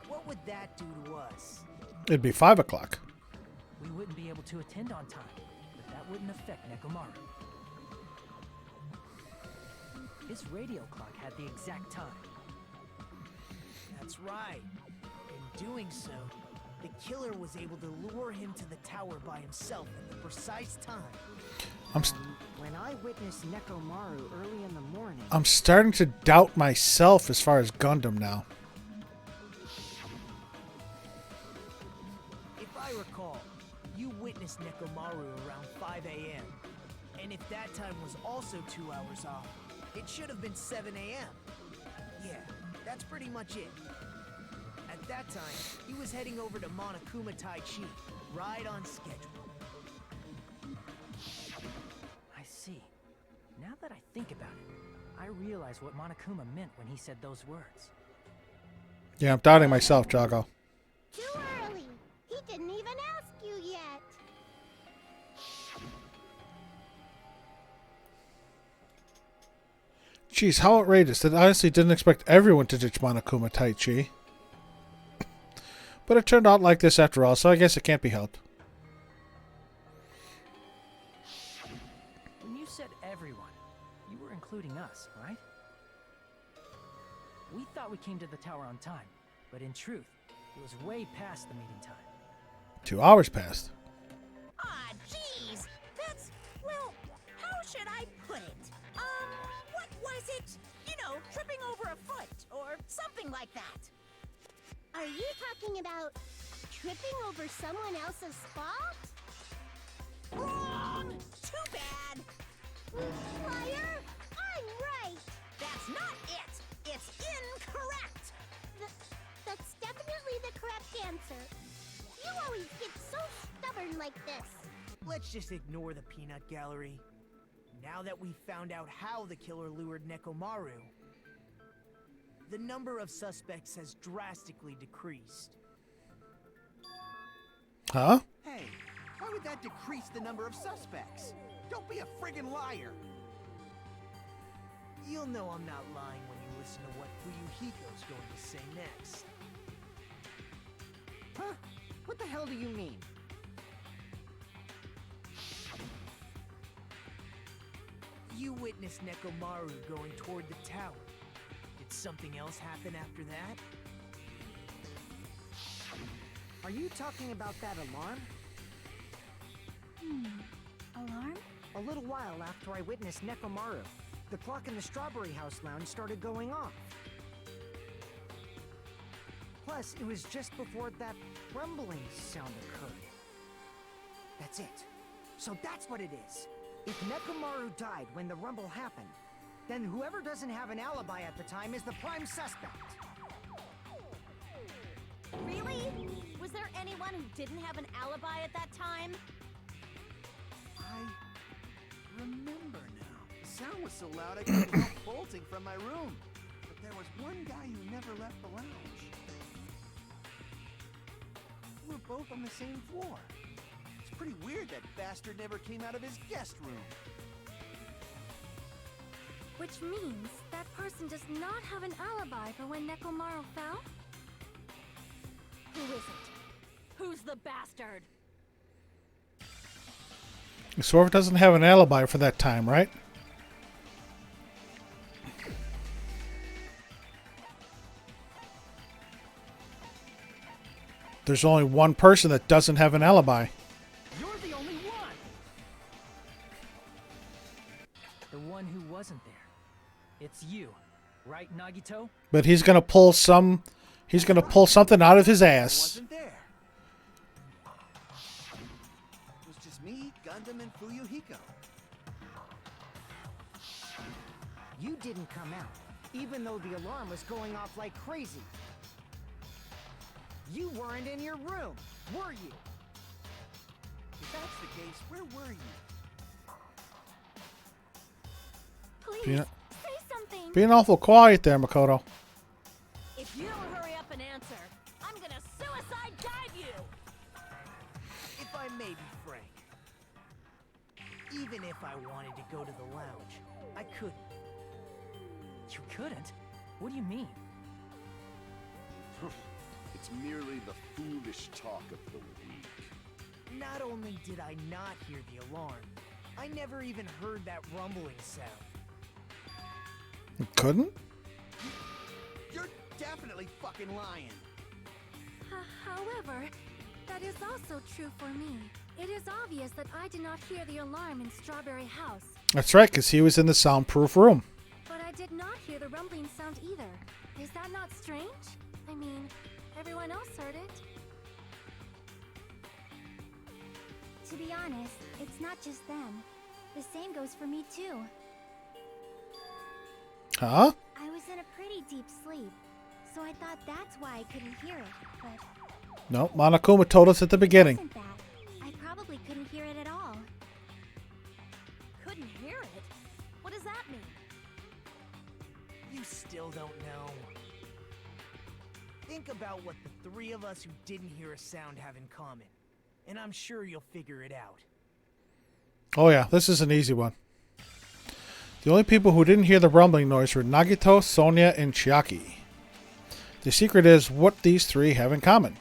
what would that do to us? It'd be 5 o'clock. We wouldn't be able to attend on time, but that wouldn't affect Nekomaru. His radio clock had the exact time. That's right. In doing so, the killer was able to lure him to the tower by himself at the precise time. When I witnessed Nekomaru early in the morning... I'm starting to doubt myself as far as Gundam now. If I recall, you witnessed Nekomaru around 5 a.m. And if that time was also 2 hours off, it should have been 7 a.m. Yeah, that's pretty much it. At that time, he was heading over to Monokuma Tai Chi, right on schedule. I see. Now that I think about it, I realize what Monokuma meant when he said those words. Yeah, I'm doubting myself, Jago. Too early. He didn't even ask you yet. Jeez, how outrageous. I honestly didn't expect everyone to ditch Monokuma Tai Chi. But it turned out like this after all, so I guess it can't be helped. When you said everyone, you were including us, right? We thought we came to the tower on time, but in truth, it was way past the meeting time. 2 hours passed. Ah, jeez. That's, well, how should I put it? What was it? You know, tripping over a foot or something like that. Are you talking about tripping over someone else's fault? Wrong! Too bad! Liar! I'm right! That's not it! It's incorrect! That's definitely the correct answer. You always get so stubborn like this. Let's just ignore the peanut gallery. Now that we've found out how the killer lured Nekomaru, the number of suspects has drastically decreased. Huh? Hey, why would that decrease the number of suspects? Don't be a friggin' liar! You'll know I'm not lying when you listen to what Fuyuhiko's going to say next. Huh? What the hell do you mean? You witnessed Nekomaru going toward the tower. Did something else happen after that? Are you talking about that alarm? Alarm? A little while after I witnessed Nekomaru, the clock in the Strawberry House lounge started going off. Plus, it was just before that rumbling sound occurred. That's it. So that's what it is. If Nekomaru died when the rumble happened, then whoever doesn't have an alibi at the time is the prime suspect. Really? Was there anyone who didn't have an alibi at that time? I remember now. The sound was so loud I couldn't help bolting from my room. But there was one guy who never left the lounge. We were both on the same floor. It's pretty weird that bastard never came out of his guest room. Which means that person does not have an alibi for when Nekomaru fell? Who is it? Who's the bastard? Swerve doesn't have an alibi for that time, right? There's only one person that doesn't have an alibi. You're the only one! The one who wasn't there. It's you, right, Nagito? But he's gonna pull something out of his I ass. wasn't there. It was just me, Gundam, and Fuyuhiko. You didn't come out, even though the alarm was going off like crazy. You weren't in your room, were you? If that's the case, where were you? Please, Being, say something. being awful quiet there, Makoto. If you don't hurry up and answer, I'm gonna suicide dive you! If I may be frank, even if I wanted to go to the lounge, I couldn't. You couldn't? What do you mean? It's merely the foolish talk of the weak. Not only did I not hear the alarm, I never even heard that rumbling sound. You couldn't? You're definitely fucking lying. However, that is also true for me. It is obvious that I did not hear the alarm in Strawberry House, That's right, because he was in the soundproof room. but I did not hear the rumbling sound either. Is that not strange? I mean, everyone else heard it. To be honest, it's not just them. The same goes for me too. Huh? I was in a pretty deep sleep, so I thought that's why I couldn't hear it, but No, Monokuma told us at the beginning. wasn't that. I probably couldn't hear it at all. Couldn't hear it? What does that mean? You still don't know. Think about what the three of us who didn't hear a sound have in common, and I'm sure you'll figure it out. Oh yeah, this is an easy one. The only people who didn't hear the rumbling noise were Nagito, Sonia, and Chiaki. The secret is what these three have in common.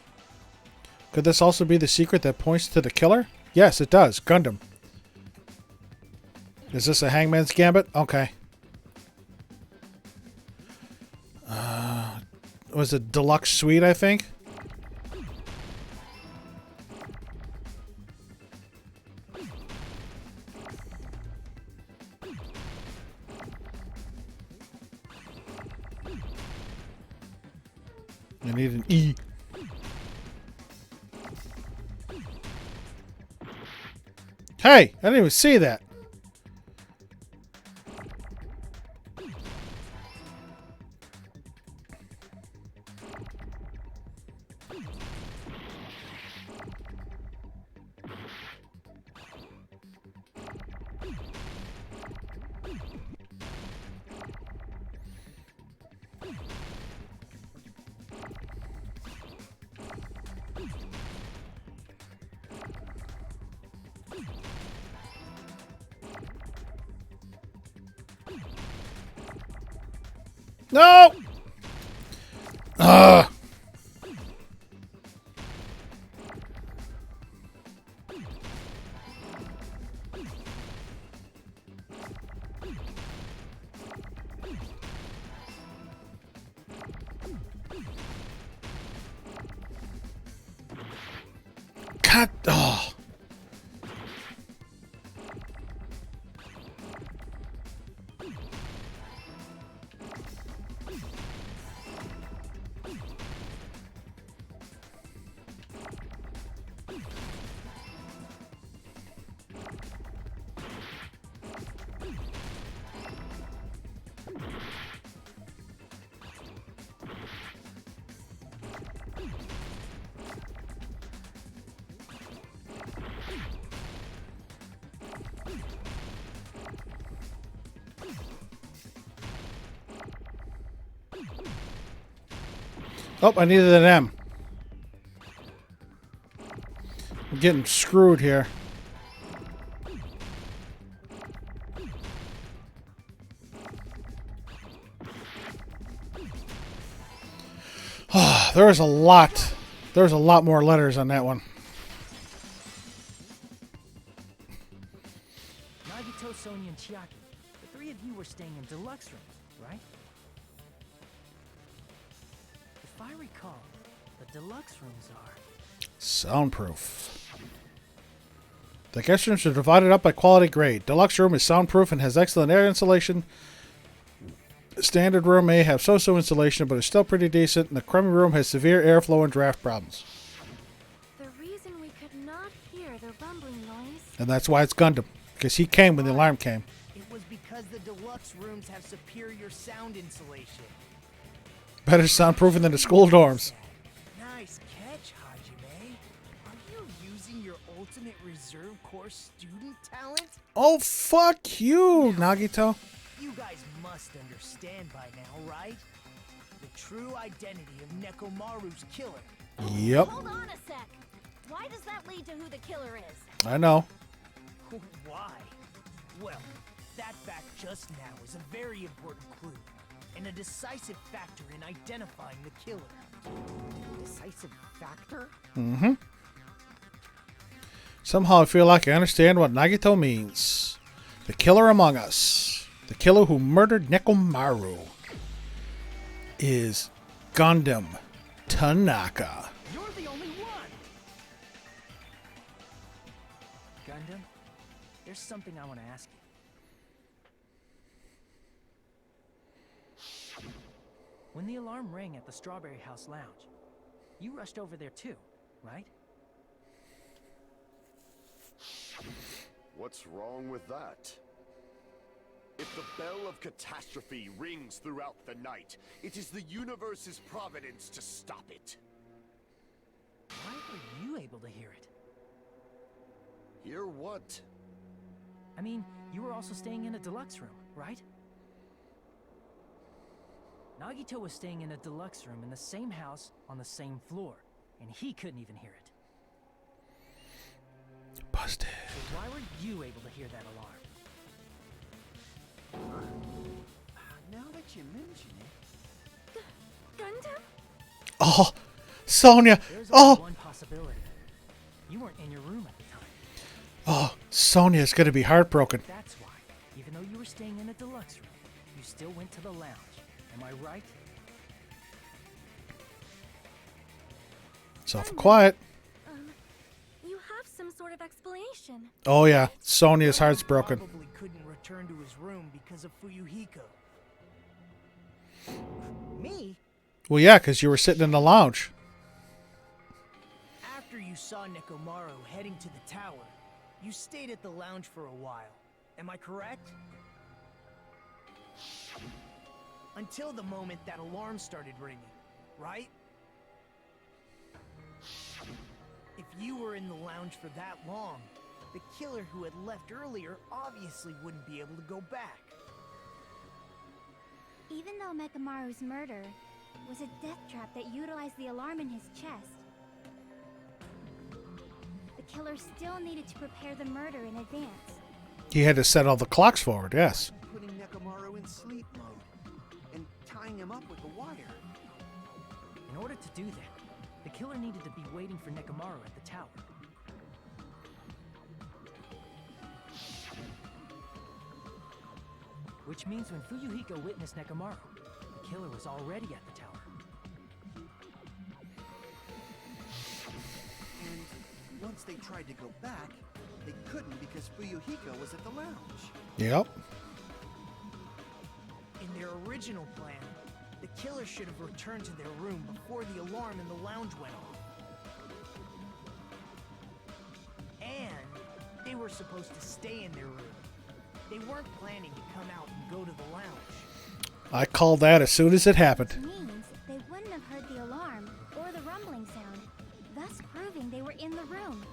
Could this also be the secret that points to the killer? Yes, it does. Gundam. Is this a Hangman's Gambit? Okay. Was it Deluxe Suite, I think? I need an E. Hey, I didn't even see that. No! Ugh. God. Oh. Oh, I needed an M. I'm getting screwed here. Oh, there's a lot. There's a lot more letters on that one. Nagito, Sonia, and Chiaki. The three of you were staying in deluxe rooms, right? If I recall, the deluxe rooms are... Soundproof. The guest rooms are divided up by quality grade. Deluxe room is soundproof and has excellent air insulation. The standard room may have so-so insulation, but is still pretty decent. And the crummy room has severe airflow and draft problems. The reason we could not hear the rumbling noise. And that's why it's Gundam. Because he came when the alarm came. It was because Because the deluxe rooms have superior sound insulation. Better soundproofing than the school dorms. Nice catch, Hajime. Are you using your ultimate reserve corps student talent? Oh, fuck you, Nagito. You guys must understand by now, right? The true identity of Nekomaru's killer. Yep. Hold on a sec. Why does that lead to who the killer is? I know. Why? Well, that fact just now is a very important clue and a decisive factor in identifying the killer. Decisive factor? Mm-hmm. Somehow I feel like I understand what Nagito means. The killer among us. The killer who murdered Nekomaru is Gundam Tanaka. You're the only one! Gundam, there's something I want to ask you. When the alarm rang at the Strawberry House Lounge, you rushed over there too, right? What's wrong with that? If the bell of catastrophe rings throughout the night, it is the universe's providence to stop it. Why were you able to hear it? Hear what? I mean, you were also staying in a deluxe room, right? Nagito was staying in a deluxe room in the same house on the same floor, and he couldn't even hear it. Busted. So why were you able to hear that alarm? Now that you mention it, Gundam? Oh, Sonya. There's only Oh, one possibility. You weren't in your room at the time. oh, Sonya's gonna be heartbroken. That's why, even though you were staying in a deluxe room, you still went to the lounge. Am I right? It's awful quiet. You have some sort of explanation. Oh yeah, Sonya's heart's broken. Probably couldn't return to his room because of Fuyuhiko. Me? Well, yeah, because you were sitting in the lounge. After you saw Nekomaru heading to the tower, you stayed at the lounge for a while. Am I correct? Until the moment that alarm started ringing, right? If you were in the lounge for that long, the killer who had left earlier obviously wouldn't be able to go back. Even though Mekamaru's murder was a death trap that utilized the alarm in his chest, the killer still needed to prepare the murder in advance. He had to set all the clocks forward, yes. putting Nekomaru in sleep mode and tying him up with the wire. In order to do that, the killer needed to be waiting for Nekomaru at the tower. Which means when Fuyuhiko witnessed Nekomaru, the killer was already at the tower. And once they tried to go back, they couldn't because Fuyuhiko was at the lounge. Yep. In their original plan, the killer should have returned to their room before the alarm in the lounge went off. And they were supposed to stay in their room. They weren't planning to come out and go to the lounge. I called that as soon as it happened. Which means they wouldn't have heard the alarm or the rumbling sound, thus proving they were in the room.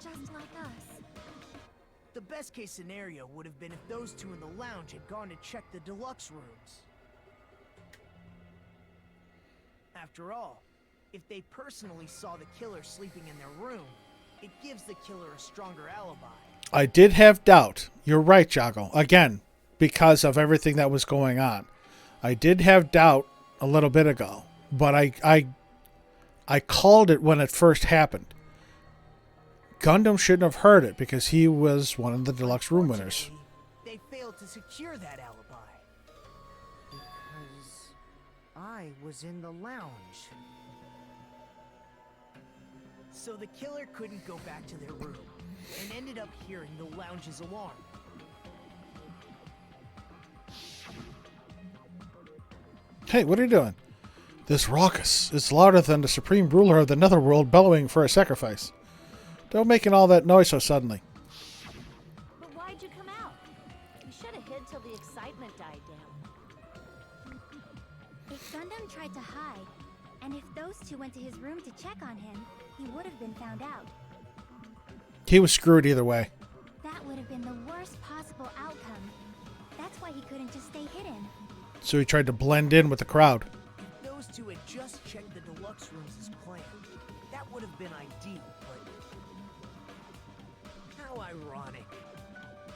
Just like us. The best case scenario would have been if those two in the lounge had gone to check the deluxe rooms. After all, if they personally saw the killer sleeping in their room, it gives the killer a stronger alibi. I did have doubt. You're right, Jago. Again, because of everything that was going on. I did have doubt a little bit ago, but I called it when it first happened. Gundam shouldn't have heard it because he was one of the deluxe room winners. They failed to secure that alibi. Because I was in the lounge. So the killer couldn't go back to their room and ended up hearing the lounge's alarm. Hey, what are you doing? This raucous is louder than the supreme ruler of the netherworld bellowing for a sacrifice. Don't making all that noise so suddenly. But why'd you come out? Gundam tried to hide, and if those two went to his room to check on him, he would have been found out. He was screwed either way. That would have been the worst possible outcome. That's why he couldn't just stay hidden. So he tried to blend in with the crowd. If those two had just checked the deluxe rooms as planned, that would have been ideal, but... How ironic.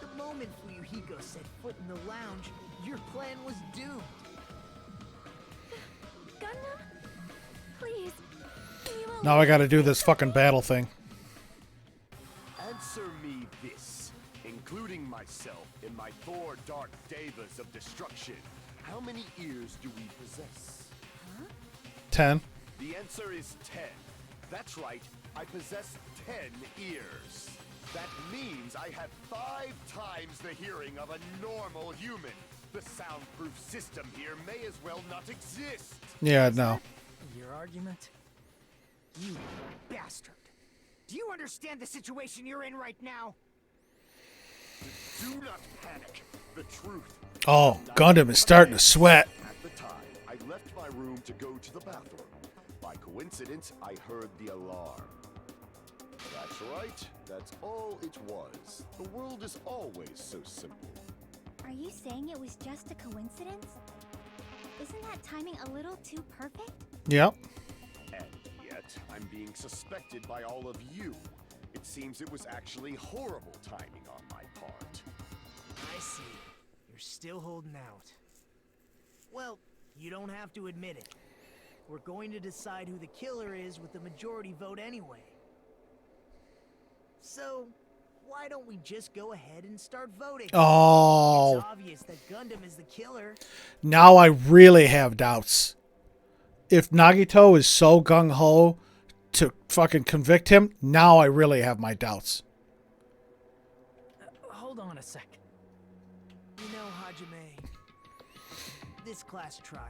The moment Fuyuhiko set foot in the lounge, your plan was doomed. Gundam? Please. Can you Now I gotta do this fucking battle thing. Answer me this, including myself in my Thor Dark Devas of Destruction. How many ears do we possess? 10. The answer is 10. That's right, I possess 10 ears. That means I have 5 times the hearing of a normal human. The soundproof system here may as well not exist. Yeah, no. Your argument? You bastard. Do you understand the situation you're in right now? Do not panic. The truth. Oh, Gundam is starting to sweat. At the time, I left my room to go to the bathroom. By coincidence, I heard the alarm. That's right. That's all it was. The world is always so simple. Are you saying it was just a coincidence? Isn't that timing a little too perfect? Yep. And yet, I'm being suspected by all of you. It seems it was actually horrible timing on my part. I see. You're still holding out. Well, you don't have to admit it. We're going to decide who the killer is with the majority vote anyway. So, why don't we just go ahead and start voting? Oh, It's obvious that Gundam is the killer. now I really have doubts. If Nagito is so gung-ho to fucking convict him, now I really have my doubts. Hold on a sec. You know, Hajime, this class trial,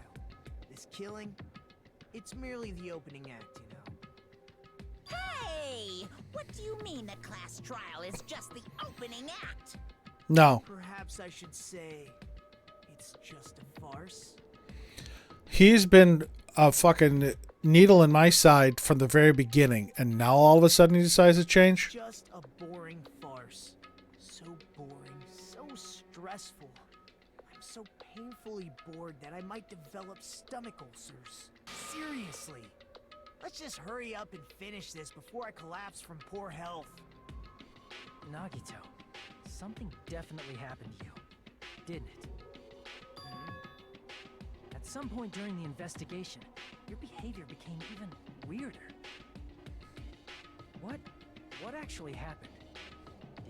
this killing, it's merely the opening act, you know? Hey! What do you mean the class trial is just the opening act? No. Perhaps I should say it's just a farce? He's been a fucking needle in my side from the very beginning, and now all of a sudden he decides to change? Just a boring farce. So boring, so stressful. I'm so painfully bored that I might develop stomach ulcers. Seriously. Let's just hurry up and finish this before I collapse from poor health. Nagito, something definitely happened to you, didn't it? At some point during the investigation, your behavior became even weirder. What actually happened?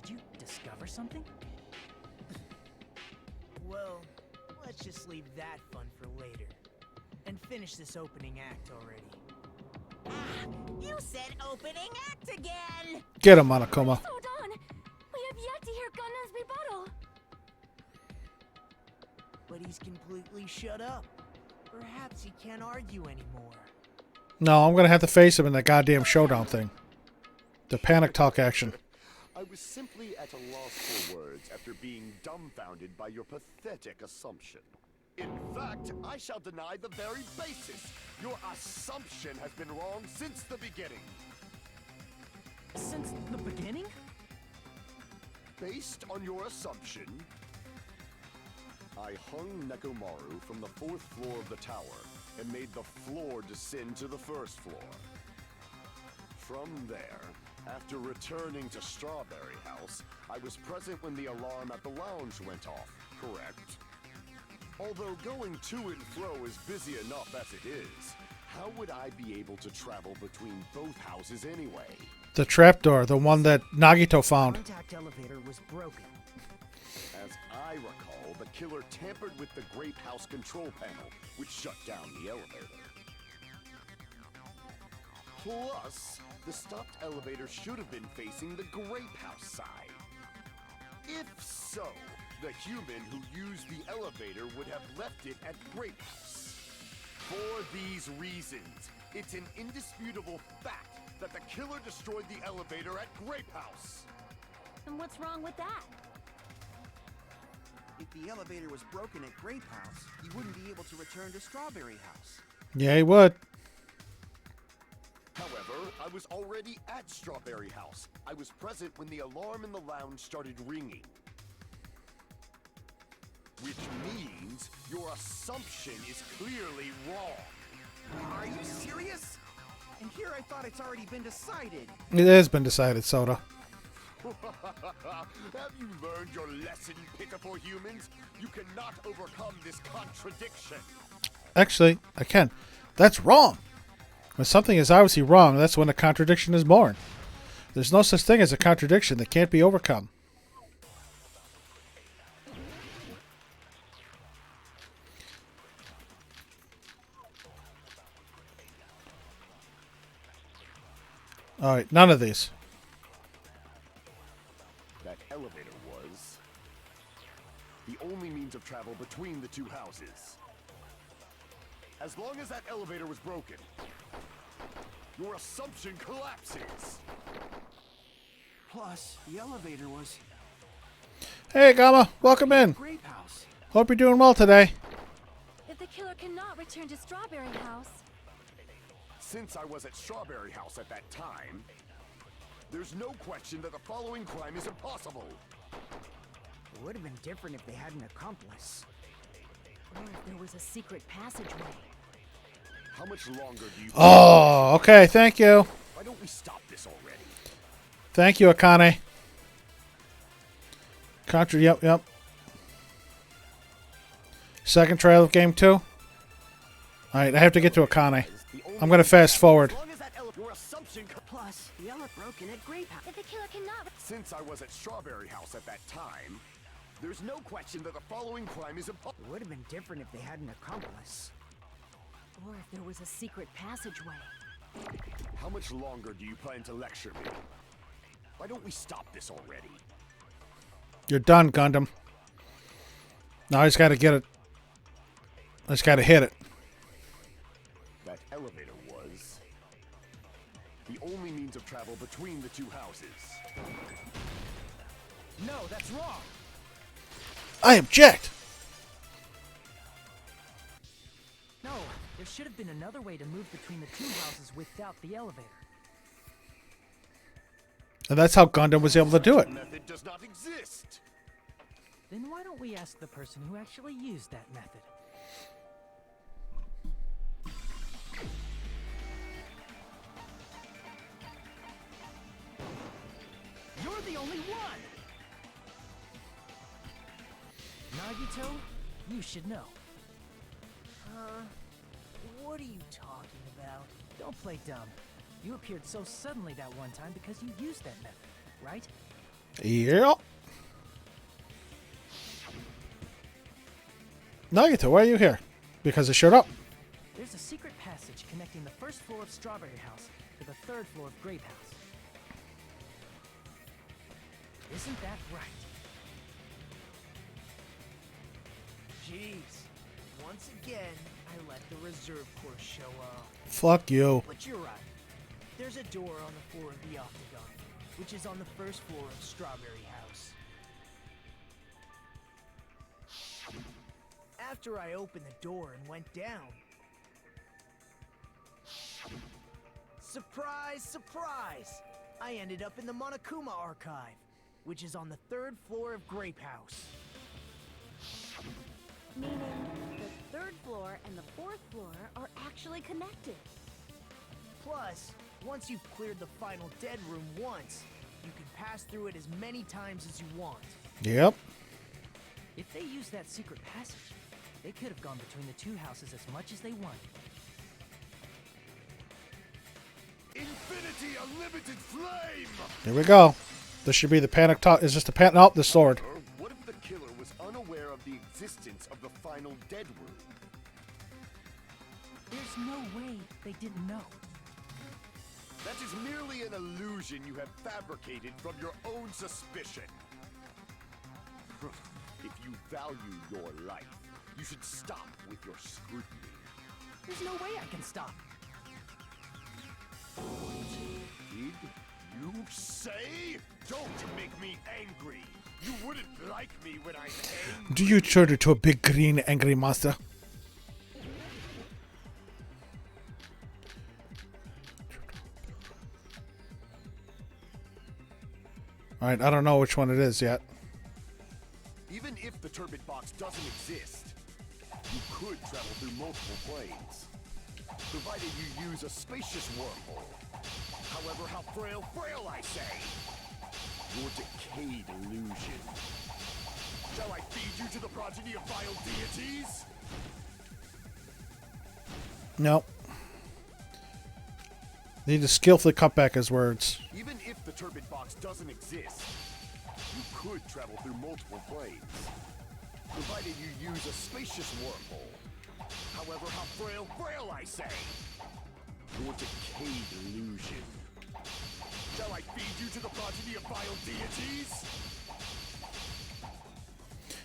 Did you discover something? Well, let's just leave that fun for later. And finish this opening act already. Ah, you said opening act again! Get him, Monokuma. Hold on! We have yet to hear Gundam's rebuttal! But he's completely shut up. Perhaps he can't argue anymore. No, I'm going to have to face him in that goddamn showdown thing. The panic talk action. I was simply at a loss for words after being dumbfounded by your pathetic assumption. In fact, I shall deny the very basis. Your assumption has been wrong since the beginning. Since the beginning? Based on your assumption, I hung Nekomaru from the 4th floor of the tower and made the floor descend to the 1st floor. From there, after returning to Strawberry House, I was present when the alarm at the lounge went off, correct? Although going to and fro is busy enough as it is, how would I be able to travel between both houses anyway? The trapdoor, the one that Nagito found. Contact elevator was broken. As I recall, the killer tampered with the Grape House control panel, which shut down the elevator. Plus, the stopped elevator should have been facing the Grape House side. If so, the human who used the elevator would have left it at Grape House. For these reasons, it's an indisputable fact that the killer destroyed the elevator at Grape House. And what's wrong with that? If the elevator was broken at Grape House, you wouldn't be able to return to Strawberry House. Yeah, he would. However, I was already at Strawberry House. I was present when the alarm in the lounge started ringing. Which means your assumption is clearly wrong. Are you serious? And here I thought it's already been decided. It has been decided, Soda. Have you learned your lesson, pitiful humans? You cannot overcome this contradiction. Actually, I can. That's wrong. When something is obviously wrong, that's when a contradiction is born. There's no such thing as a contradiction that can't be overcome. Alright, none of these. That elevator was the only means of travel between the two houses. As long as that elevator was broken, your assumption collapses. Plus, the elevator was Hey, Gamma, welcome in. Grape House. Hope you're doing well today. If the killer cannot return to Strawberry House, Since I was at Strawberry House at that time, there's no question that the following crime is impossible. It would have been different if they had an accomplice. Or if there was a secret passageway. How much longer do you... Oh, okay, thank you. Why don't we stop this already? Thank you, Akane. Yep. Second trial of game 2. Alright, I have to get to Akane. I'm going to fast forward. As long as that your assumption... Plus, the elevator broken at Grape House. if the killer cannot Since I was at Strawberry House at that time, there's no question that the following crime is impossible. It would have been different if they had an accomplice. Or if there was a secret passageway. How much longer do you plan to lecture me? Why don't we stop this already? You're done, Gundam. Now I just got to get it. I just got to hit it. That elevator was the only means of travel between the two houses. No, that's wrong. I object. No, there should have been another way to move between the two houses without the elevator. And that's how Gundam was able to do it. Method does not exist. Then why don't we ask the person who actually used that method? You're the only one. Nagito, you should know. What are you talking about? Don't play dumb. You appeared so suddenly that one time because you used that method, right? Yep. Nagito, why are you here? Because I showed up. There's a secret passage connecting the first floor of Strawberry House to the third floor of Grape House. Isn't that right? Jeez. Once again, I let the reserve course show up. Fuck you. But you're right. There's a door on the floor of the Octagon, which is on the first floor of Strawberry House. After I opened the door and went down... Surprise, surprise! I ended up in the Monokuma Archive, which is on the third floor of Grape House. meaning the third floor and the fourth floor are actually connected. Plus, once you've cleared the final dead room once, you can pass through it as many times as you want. Yep. If they used that secret passage, they could have gone between the two houses as much as they wanted. Infinity Unlimited Flame! Here we go. This should be the panic talk. Is this the panic? Oh, the sword. Or what if the killer was unaware of the existence of the final dead room? There's no way they didn't know. That is merely an illusion you have fabricated from your own suspicion. If you value your life, you should stop with your scrutiny. There's no way I can stop. Did you say? Don't make me angry! You wouldn't like me when I'm angry. Do you turn into a big green angry monster? Alright, I don't know which one it is yet. Even if the turbid box doesn't exist, you could travel through multiple planes, provided you use a spacious wormhole. However, how frail I say. Your decayed illusion. Shall I feed you to the progeny of vile deities? No. Need to skillfully cut back his words. Even if the turbid box doesn't exist, you could travel through multiple planes, provided you use a spacious wormhole. However, how frail I say. Your decayed illusion. Shall I feed you to the progeny of vile deities?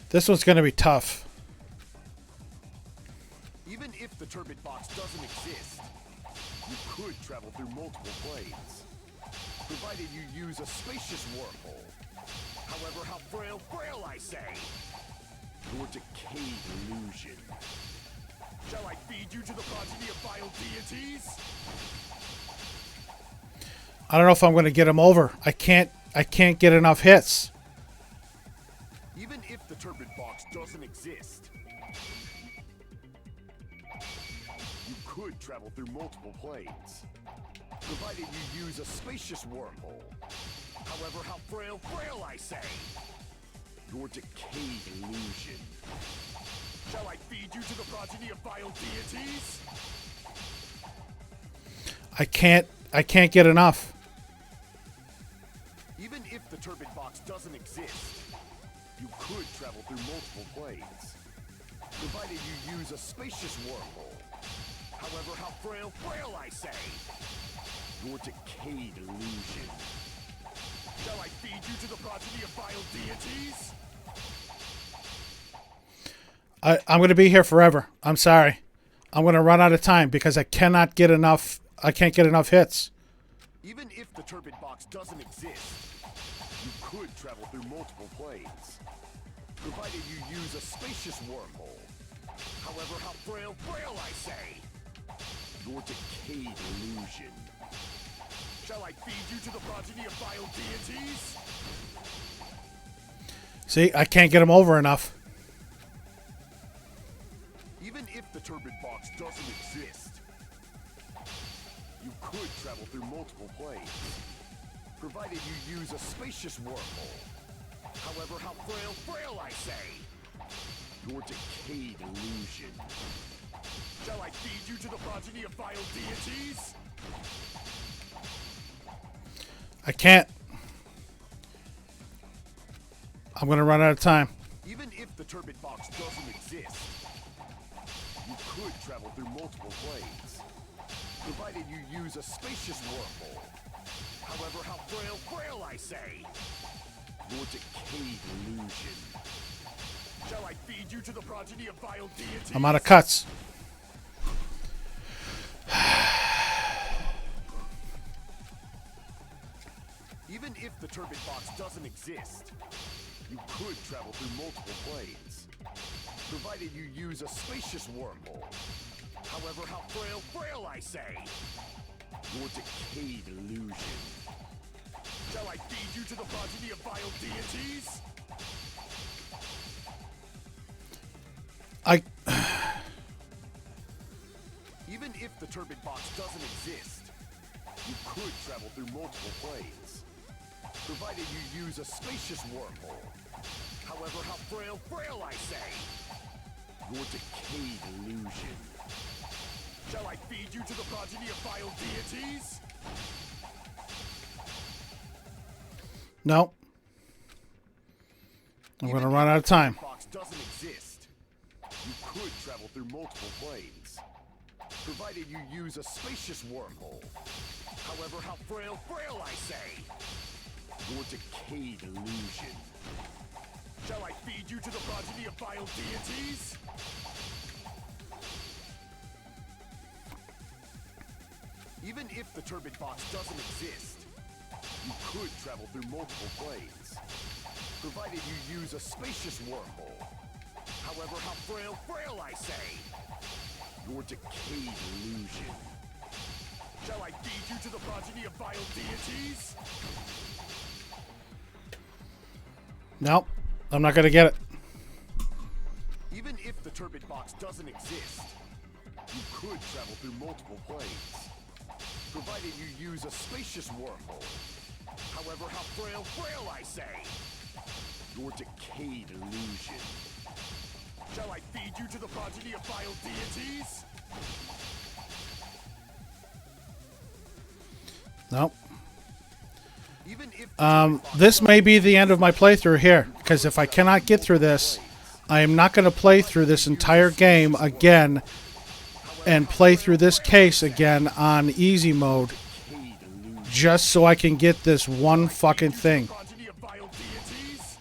This one's going to be tough. Even if the turbid box doesn't exist, you could travel through multiple planes, provided you use a spacious wormhole. However, how frail I say. Your decayed illusion. Shall I feed you to the progeny of vile deities? I don't know if I'm going to get him over. I can't get enough hits. Even if the turbid box doesn't exist, you could travel through multiple planes, provided you use a spacious wormhole. However, how frail I say. Your decayed illusion. Shall I feed you to the progeny of vile deities? I can't get enough. Even if the turbid box doesn't exist, you could travel through multiple planes, provided you use a spacious wormhole. However, how frail I say. Your decayed illusion. Shall I feed you to the progeny of vile deities? I'm going to be here forever. I'm sorry. I'm going to run out of time because I cannot get enough. I can't get enough hits. Even if the turbid box doesn't exist, you could travel through multiple planes, provided you use a spacious wormhole. However, how frail I say. Your decayed illusion. Shall I feed you to the progeny of vile deities? See, I can't get him over enough. Even if the turbid box doesn't exist, you could travel through multiple planes, provided you use a spacious wormhole. However, how frail I say. Your decayed illusion. Shall I feed you to the progeny of vile deities? I can't. I'm going to run out of time. Even if the turbid box doesn't exist, you could travel through multiple planes, provided you use a spacious wormhole. However, how frail I say. Your decayed illusion. Shall I feed you to the progeny of vile deities? I'm out of cuts. Even if the turbid box doesn't exist, you could travel through multiple planes, provided you use a spacious wormhole. However, how frail I say. Your decayed illusion. Shall I feed you to the progeny of vile deities? Even if the turbid box doesn't exist, you could travel through multiple planes, provided you use a spacious wormhole. However, how frail I say. Your decayed illusion. Shall I feed you to the progeny of vile deities? No. I'm going to run out of time. If the box doesn't exist, you could travel through multiple planes, provided you use a spacious wormhole. However, how frail I say. Your decayed illusion. Shall I feed you to the progeny of vile deities? Even if the turbid box doesn't exist, you could travel through multiple planes, Provided you use a spacious wormhole. However, how frail I say. Your decayed illusion. Shall I feed you to the progeny of vile deities? Nope. I'm not gonna get it. Even if the turbid box doesn't exist, you could travel through multiple planes. Provided you use a spacious wormhole. However, how frail I say. Your decayed illusion. Shall I feed you to the progeny of vile deities? Nope. Even if This may be the end of my playthrough here, because if I cannot get through this, I am not going to play through this entire game again and play through this case again on easy mode just so I can get this one fucking thing. progeny of vile deities?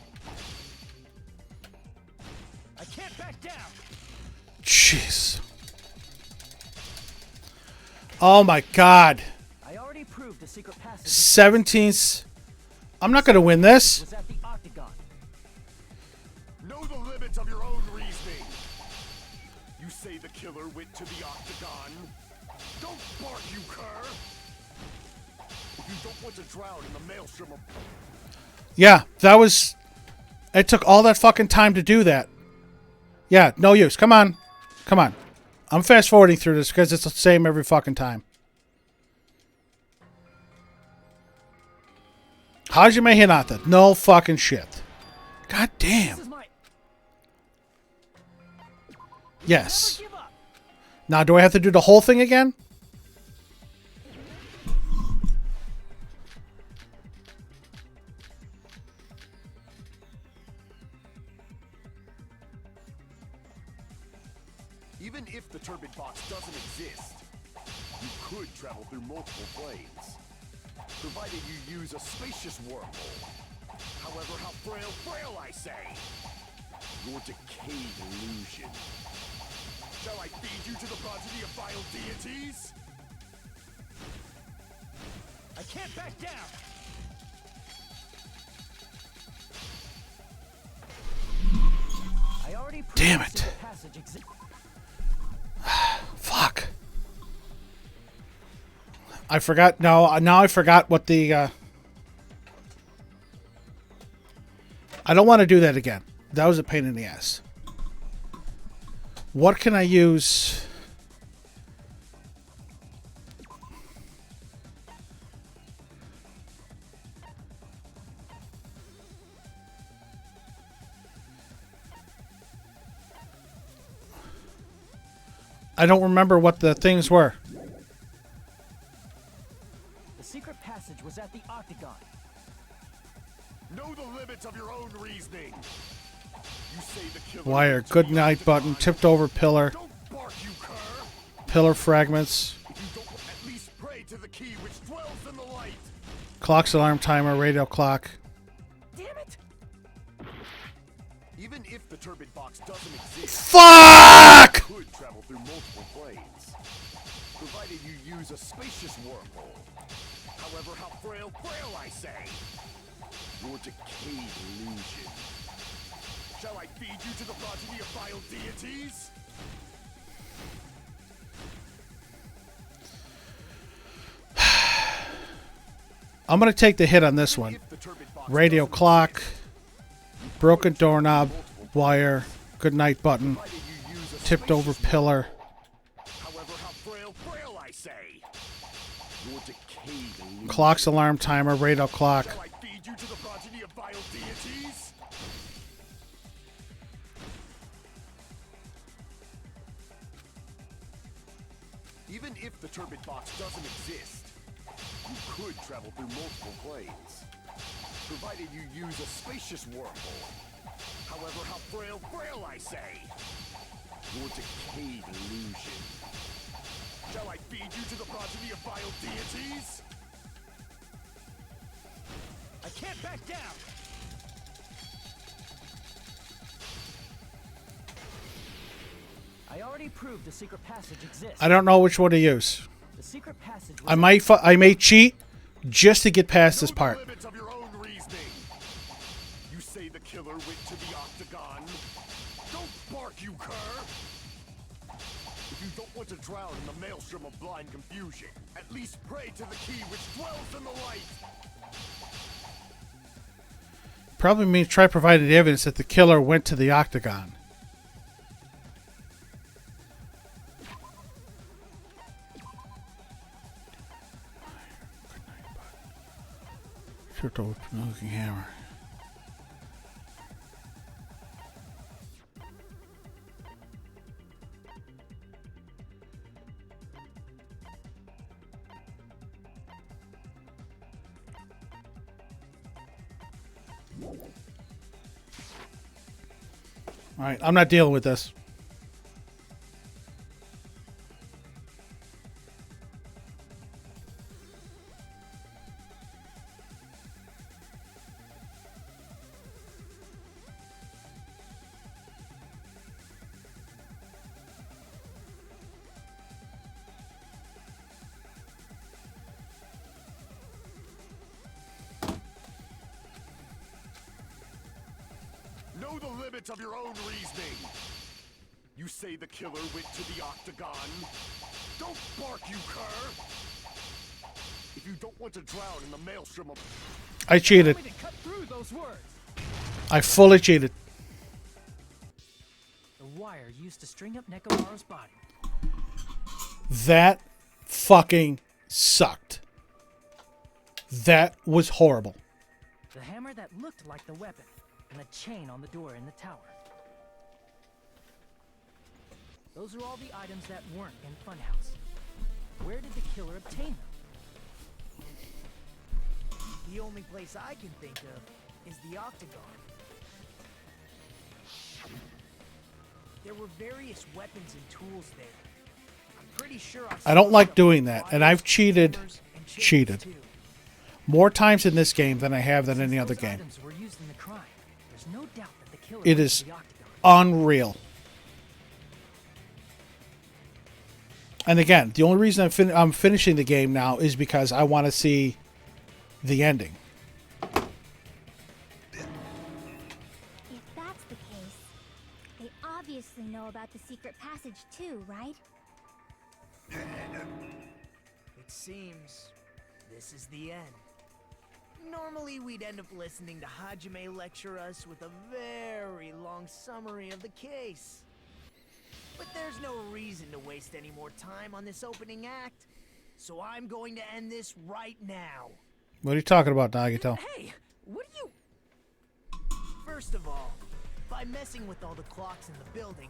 I can't back down. Jeez. Oh my god. I already proved the secret passage 17th. I'm not going to win this. was at the Octagon. Know the limits of your own reasoning. You say the killer went to the Octagon. Don't bark, you cur. If you don't want to drown in the maelstrom of... Yeah, that was... It took all that fucking time to do that. Yeah, no use. Come on. Come on. I'm fast forwarding through this because it's the same every fucking time. Hajime Hinata. No fucking shit. God damn. This is my Yes. give up. Now, do I have to do the whole thing again? Even if the turbid box doesn't exist, you could travel through multiple planes. Provided you use a spacious wormhole. However, how frail I say. Your decayed illusion. Shall I feed you to the progeny of vile deities? I can't back down. I already proved Damn the it. secret passage exists. Fuck. I forgot. No, now I forgot what the... I don't want to do that again. That was a pain in the ass. What can I use? I don't remember what the things were. The secret passage was at the Octagon. Know the limits of your own reasoning. You say the killer Wire. went to Good the night button. Octagon. Tipped over pillar. Don't bark, you cur. Pillar fragments. If you don't at least pray to the key which dwells in the light. Clock's alarm timer. Radio clock. Damn it! Even if the turbid box doesn't exist, Fuck! you could travel through multiple planes. Provided you use a spacious wormhole. However, how frail I say. Your decayed illusion. Shall I feed you to the progeny of vile deities? I'm going to take the hit on this one. If the turbid box Radio doesn't clock. exist, Broken doorknob. Wire. Good night button. provided you use a Tipped over spacious pillar. However, how frail I say. Your decayed illusion. Clock's alarm timer. Radio clock. Shall I feed you to the progeny of vile deities? Even if the turbid box doesn't exist, you could travel through multiple planes. Provided you use a spacious wormhole. However, how frail I say. Your decayed illusion. Shall I feed you to the progeny of vile deities? I can't back down. I already proved the secret passage exists. I don't know which one to use. The secret passage was I may cheat just to get past this Know the part. limits of your own reasoning. You say the killer went to the octagon. Don't bark, you cur! If you don't want to drown in the maelstrom of blind confusion, at least pray to the key which dwells in the light. Probably means try providing evidence that the killer went to the octagon. Turtle smoking hammer. All right, I'm not dealing with this. Know the limits of your own reasoning. You say the killer went to the octagon. Don't bark, you cur! If you don't want to drown in the maelstrom of... I cheated. I fully cheated. The wire used to string up Nekomaru's body. That fucking sucked. That was horrible. The hammer that looked like the weapon, and the chain on the door in the tower. Those are all the items that weren't in Funhouse. Where did the killer obtain them? The only place I can think of is the octagon. There were various weapons and tools there. I'm pretty sure I don't like doing that, and I've cheated. More times in this game than I have than any other game. Items were used in the crime. There's no doubt that the killer It went is to the octagon. unreal. And again, the only reason I'm finishing the game now is because I want to see the ending. If that's the case, they obviously know about the secret passage too, right? It seems this is the end. Normally we'd end up listening to Hajime lecture us with a very long summary of the case. But there's no reason to waste any more time on this opening act, so I'm going to end this right now. What are you talking about, Nagito? Hey, what are you... First of all, by messing with all the clocks in the building,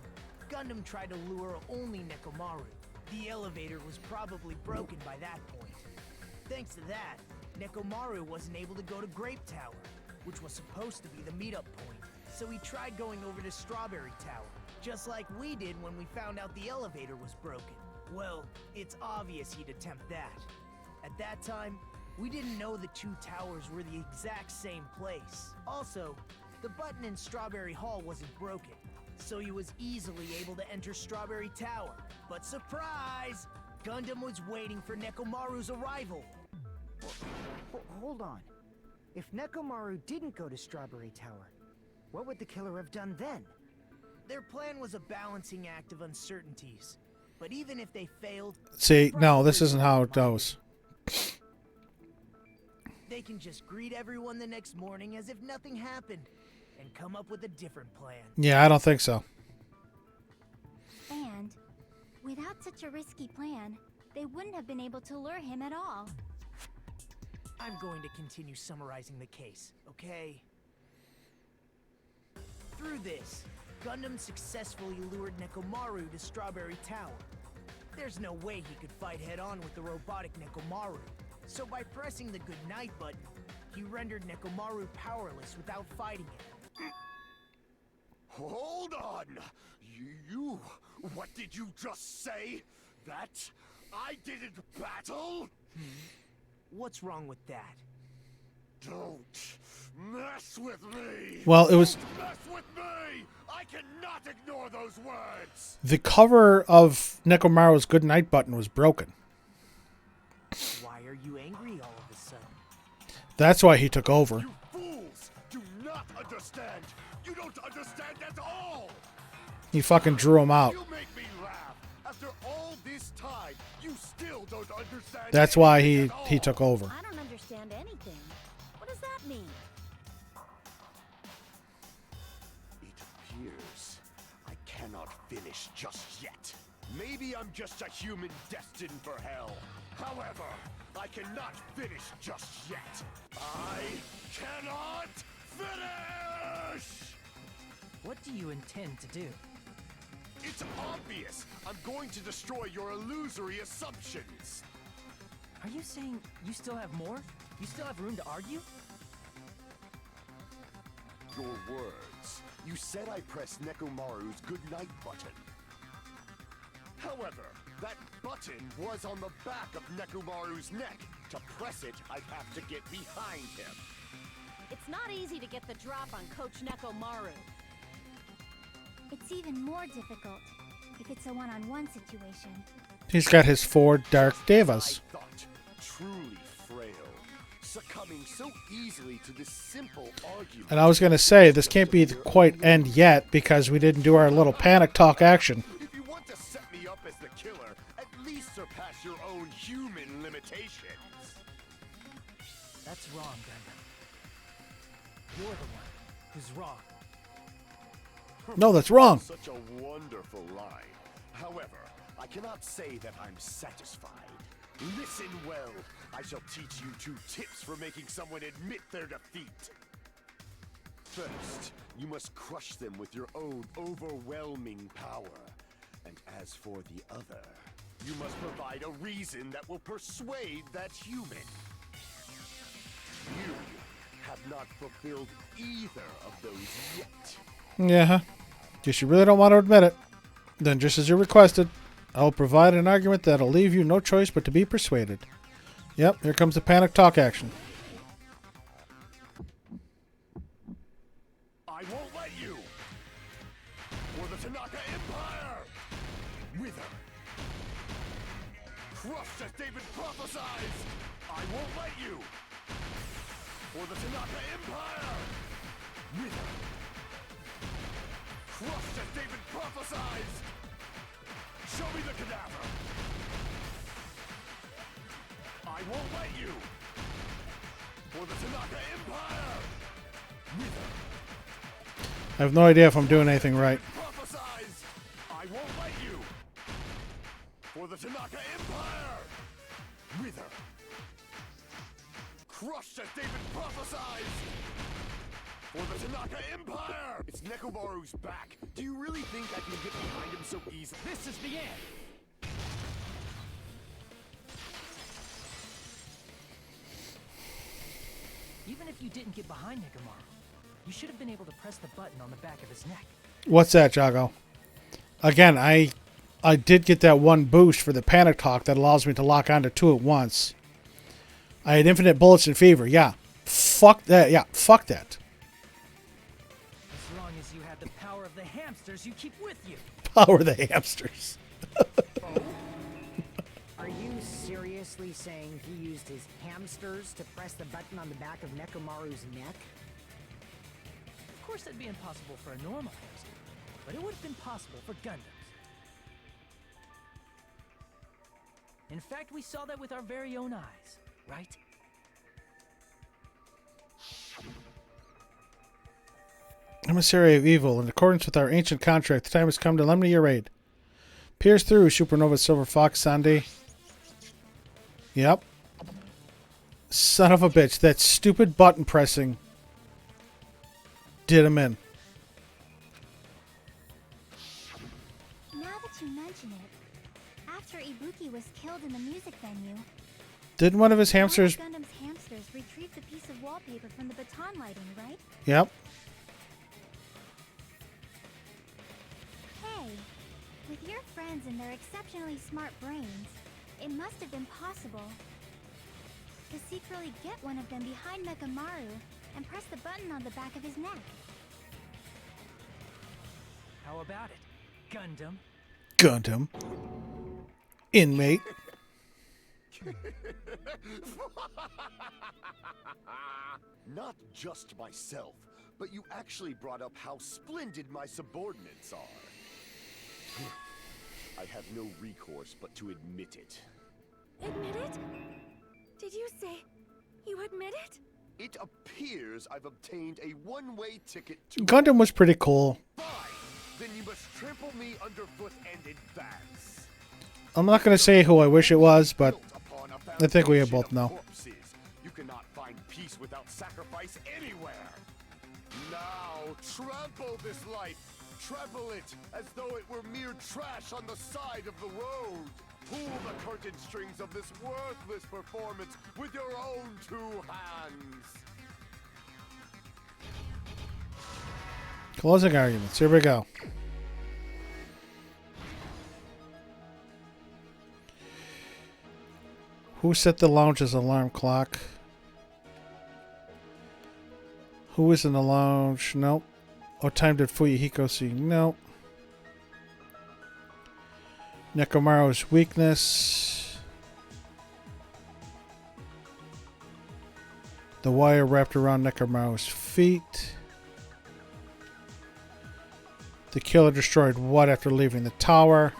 Gundam tried to lure only Nekomaru. The elevator was probably broken by that point. Thanks to that, Nekomaru wasn't able to go to Grape Tower, which was supposed to be the meetup point. So he tried going over to Strawberry Tower, just like we did when we found out the elevator was broken. Well, it's obvious he'd attempt that. At that time, we didn't know the two towers were the exact same place. Also, the button in Strawberry Hall wasn't broken, so he was easily able to enter Strawberry Tower. But surprise! Gundam was waiting for Nekomaru's arrival. Hold on. If Nekomaru didn't go to Strawberry Tower, what would the killer have done then? Their plan was a balancing act of uncertainties. But even if they failed... See, no, this isn't how it goes. They can just greet everyone the next morning as if nothing happened and come up with a different plan. Yeah, I don't think so. And without such a risky plan, they wouldn't have been able to lure him at all. I'm going to continue summarizing the case, okay? Through this, Gundam successfully lured Nekomaru to Strawberry Tower. There's no way he could fight head-on with the robotic Nekomaru, so by pressing the goodnight button, he rendered Nekomaru powerless without fighting it. Hold on! You... What did you just say? That I didn't battle? What's wrong with that? Don't mess with me! Well, it was... Don't mess with me! I cannot ignore those words! The cover of Nekomaru's Goodnight button was broken. Why are you angry all of a sudden? That's why he took over. You fools do not understand He fucking drew him out. You make me laugh. After all this time, you still don't understand. That's why anything at he all. took over. I don't understand anything. What does that mean? It appears I cannot finish just yet. Maybe I'm just a human destined for hell. However, I cannot finish just yet. I cannot finish! What do you intend to do? It's obvious. I'm going to destroy your illusory assumptions. Are you saying you still have more? You still have room to argue? Your words. You said I pressed Nekomaru's goodnight button. However, that button was on the back of Nekomaru's neck. To press it, I'd have to get behind him. It's not easy to get the drop on Coach Nekomaru. It's even more difficult if it's a one-on-one situation. He's got his 4 Dark Devas. I thought, truly frail, succumbing so easily to this simple argument. And I was going to say, this can't be the quite end yet because we didn't do our little panic talk action. If you want to set me up as the killer, at least surpass your own human limitations. That's wrong, Gundam. You're the one who's wrong. No, that's wrong. Such a wonderful line. However, I cannot say that I'm satisfied. Listen well. I shall teach you 2 tips for making someone admit their defeat. First, you must crush them with your own overwhelming power. And as for the other, you must provide a reason that will persuade that human. You have not fulfilled either of those yet. Yeah. Guess you really don't want to admit it. Then just as you requested, I'll provide an argument that'll leave you no choice but to be persuaded. Yep, here comes the panic talk action. I won't let you! For the Tanaka Empire! Wither! Crushed as David prophesies! I won't let you! For the Tanaka Empire! Wither! Crushed as David prophesies! Show me the cadaver! I won't let you! For the Tanaka Empire! Wither! I have no idea if I'm doing anything right. Prophesies! I won't let you! For the Tanaka Empire! Wither! Crushed as David prophesies! For the Tanaka Empire! It's Nekomaru's back. Do you really think I can get behind him so easily? This is the end! Even if you didn't get behind Nekomaru, you should have been able to press the button on the back of his neck. What's that, Jago? Again, I did get that 1 boost for the panic talk that allows me to lock onto 2 at once. I had infinite bullets and fever. Yeah. Fuck that. Yeah, fuck that. As long as you have the power of the hamsters you keep with you. Power of the hamsters. Are you seriously saying he used his hamsters to press the button on the back of Nekomaru's neck? Of course that'd be impossible for a normal hamster, but it would have been possible for Gundams. In fact, we saw that with our very own eyes, right? Emissary of Evil, in accordance with our ancient contract, the time has come to lend me your aid. Pierce through, Supernova Silver Fox Sandy. Yep. Son of a bitch, that stupid button pressing did him in. Now that you mention it, after Ibuki was killed in the music venue, Didn't one of his hamsters... one of Gundam's hamsters retrieved a piece of wallpaper from the baton lighting, right? Yep. Hey, with your friends and their exceptionally smart brains, it must have been possible to secretly get one of them behind Nekomaru and press the button on the back of his neck. How about it, Gundam? Gundam. Inmate. Not just myself, but you actually brought up how splendid my subordinates are. I have no recourse but to admit it. Admit it? Did you say you admit it? It appears I've obtained a one-way ticket to... Gundam was pretty cool. Fine! Then you must trample me underfoot and advance. I'm not going to say who I wish it was, but Built upon a I think we foundation both of know. corpses. You cannot find peace without sacrifice anywhere. Now, trample this life. Trample it as though it were mere trash on the side of the road. Pull the curtain strings of this worthless performance with your own two hands. Closing arguments. Here we go. Who set the lounge's alarm clock? Who was in the lounge? Nope. What time did Fuyuhiko see? Nope. Nekomaru's weakness. The wire wrapped around Nekomaru's feet. The killer destroyed what after leaving the tower?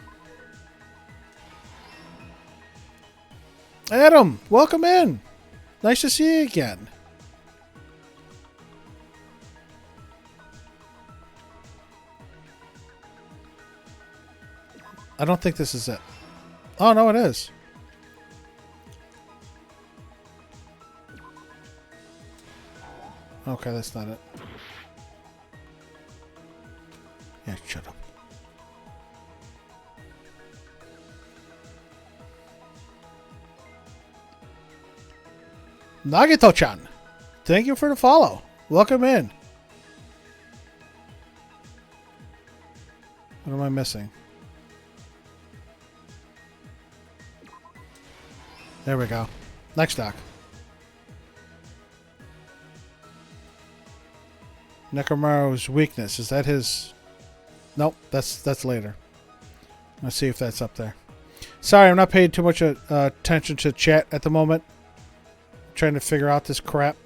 Adam, welcome in. Nice to see you again. I don't think this is it. Oh, no, it is. Okay, that's not it. Yeah, shut up. Nagito-chan, thank you for the follow. Welcome in. What am I missing? There we go. Next doc. Nekomaru's weakness. Is that his... Nope, that's later. Let's see if that's up there. Sorry, I'm not paying too much attention to chat at the moment. I'm trying to figure out this crap.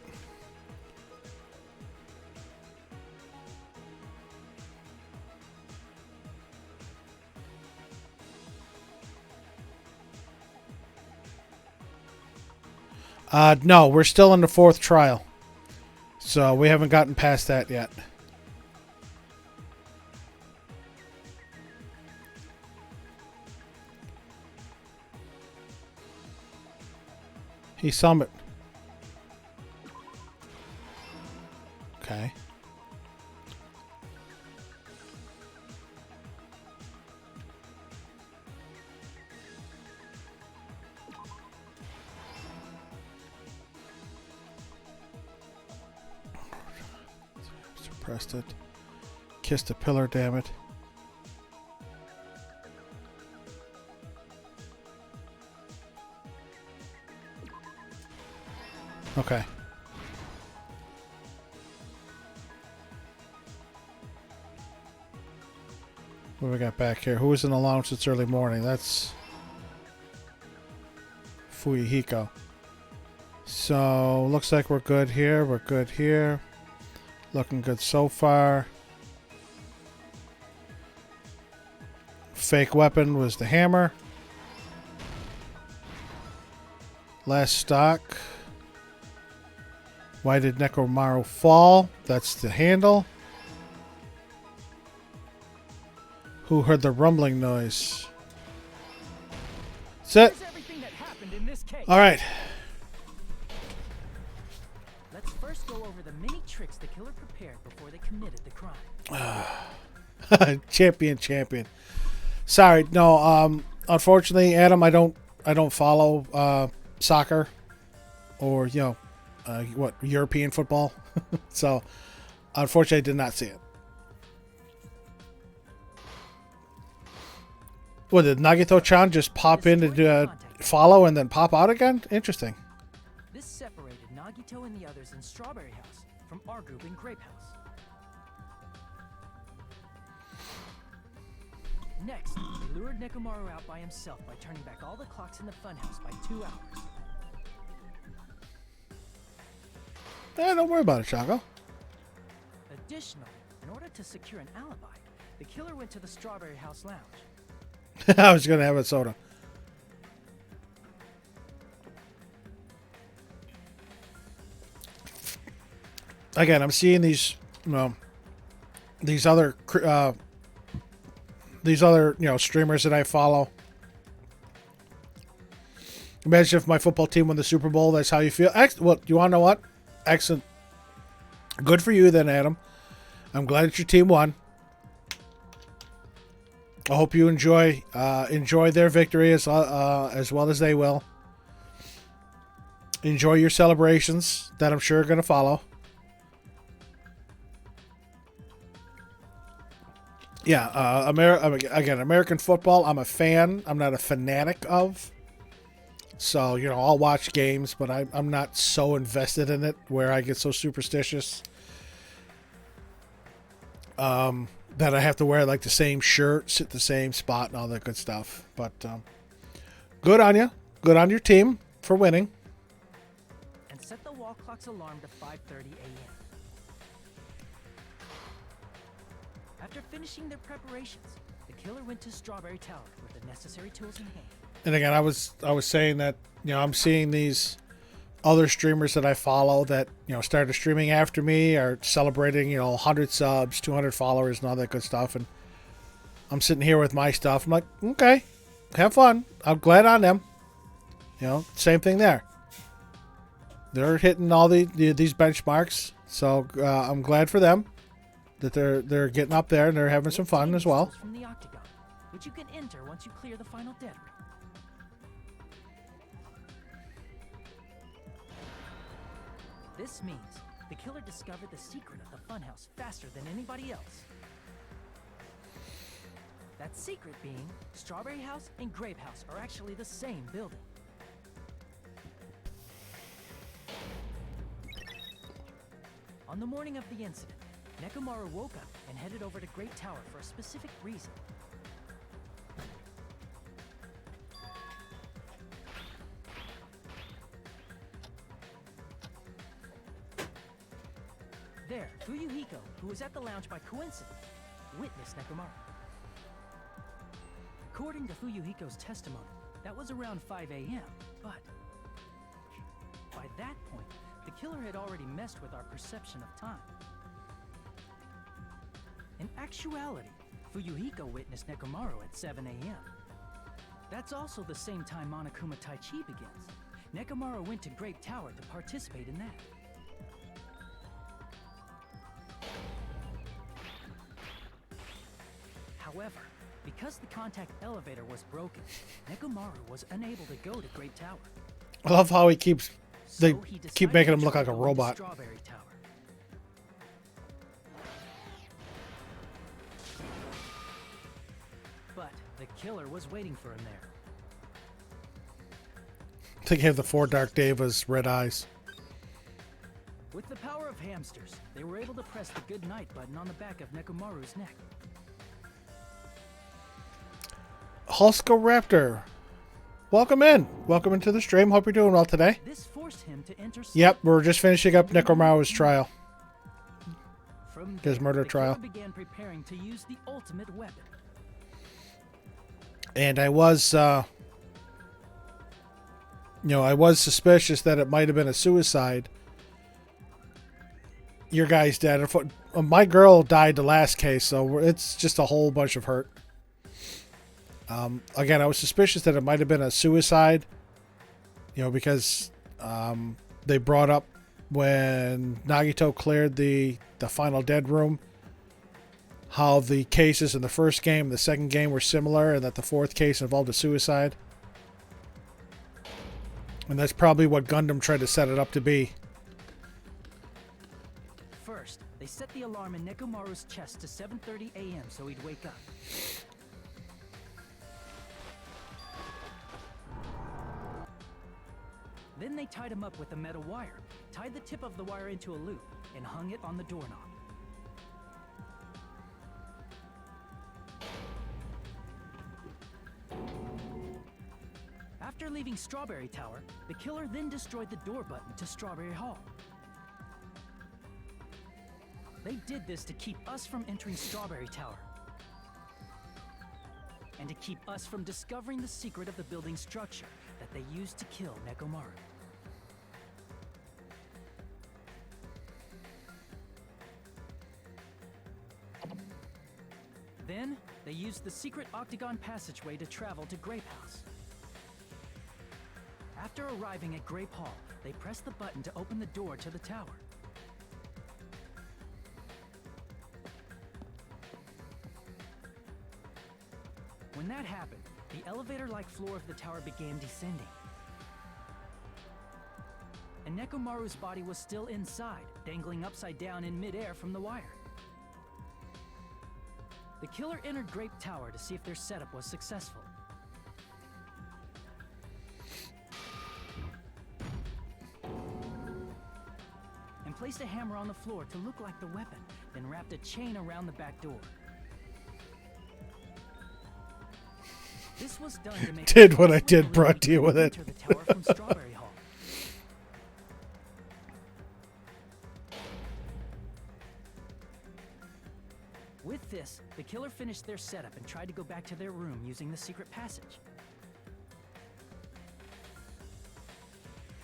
No, we're still in the 4th trial. So we haven't gotten past that yet. He summoned. Okay. Suppressed it. Kissed a pillar, damn it. Okay. What do we got back here? Who was in the lounge since early morning? That's Fuyuhiko. So, looks like we're good here. We're good here. Looking good so far. Fake weapon was the hammer. Last stock. Why did Nekomaru fall? That's the handle. Who heard the rumbling noise? That's it. All right. Let's first go over the many tricks the killer prepared before they committed the crime. Champion. Sorry, no. Unfortunately, Adam, I don't follow soccer or European football. So, unfortunately, I did not see it. What, did Nagito-chan just pop in to do follow and then pop out again? Interesting. This separated Nagito and the others in Strawberry House from our group in Grape House. Next, they lured Nekomaru out by himself by turning back all the clocks in the funhouse by 2 hours. Don't worry about it, Chaco. Additionally, in order to secure an alibi, the killer went to the Strawberry House Lounge. I was going to have a soda. Again, I'm seeing these, these other, streamers that I follow. Imagine if my football team won the Super Bowl. That's how you feel. Well, you want to know what? Excellent. Good for you then, Adam. I'm glad that your team won. I hope you enjoy their victory as well as they will. Enjoy your celebrations that I'm sure are going to follow. Yeah, American football, I'm a fan. I'm not a fanatic of. So, I'll watch games, but I'm not so invested in it where I get so superstitious that I have to wear like the same shirt, sit the same spot, and all that good stuff. But good on you. Good on your team for winning. And set the wall clock's alarm to 5:30 a.m. After finishing their preparations, the killer went to Strawberry Tower with the necessary tools in hand. And again, I was saying that, I'm seeing these other streamers that I follow that, started streaming after me are celebrating, 100 subs, 200 followers and all that good stuff. And I'm sitting here with my stuff. I'm like, okay, have fun. I'm glad on them. Same thing there. They're hitting all these benchmarks. So I'm glad for them that they're getting up there and they're having some fun as well. From the octagon, which you can enter once you clear the final dead ring. This means the killer discovered the secret of the funhouse faster than anybody else. That secret being Strawberry House and Grape House are actually the same building. On the morning of the incident, Nekomaru woke up and headed over to Great Tower for a specific reason. There, Fuyuhiko, who was at the lounge by coincidence, witnessed Nekomaru. According to Fuyuhiko's testimony, that was around 5 a.m., but by that point, the killer had already messed with our perception of time. In actuality, Fuyuhiko witnessed Nekomaru at 7 a.m. That's also the same time Monokuma Tai Chi begins. Nekomaru went to Grape Tower to participate in that. However, because the contact elevator was broken, Nekomaru was unable to go to Great Tower. I love how they keep So making him look like a robot. Strawberry Tower. But the killer was waiting for him there. They gave the 4 Dark Devas red eyes. With the power of hamsters, they were able to press the good night button on the back of Nekomaru's neck. Hulsko Raptor, welcome in. Welcome into the stream. Hope you're doing well today. This forced him to enter. Yep, we're just finishing up Nekomaru's trial. From His murder the trial. killer began preparing to use the ultimate weapon. And I was, I was suspicious that it might have been a suicide. Your guy's dead. My girl died the last case, so it's just a whole bunch of hurt. Again, I was suspicious that it might have been a suicide, because they brought up when Nagito cleared the final dead room, how the cases in the first game and the second game were similar, and that the fourth case involved a suicide. And that's probably what Gundam tried to set it up to be. First, they set the alarm in Nekomaru's chest to 7:30 a.m. so he'd wake up. Then they tied him up with a metal wire, tied the tip of the wire into a loop, and hung it on the doorknob. After leaving Strawberry Tower, the killer then destroyed the door button to Strawberry Hall. They did this to keep us from entering Strawberry Tower. and to keep us from discovering the secret of the building structure that they used to kill Nekomaru. Then, they used the secret octagon passageway to travel to Grape House. After arriving at Grape Hall, they pressed the button to open the door to the tower. When that happened, the elevator-like floor of the tower began descending. And Nekomaru's body was still inside, dangling upside down in midair from the wire. The killer entered Grape Tower to see if their setup was successful. And placed a hammer on the floor to look like the weapon, then wrapped a chain around the back door. This was done to make Did what I did, brought to you with it. enter the tower from Strawberry Hall. With this, the killer finished their setup and tried to go back to their room using the secret passage.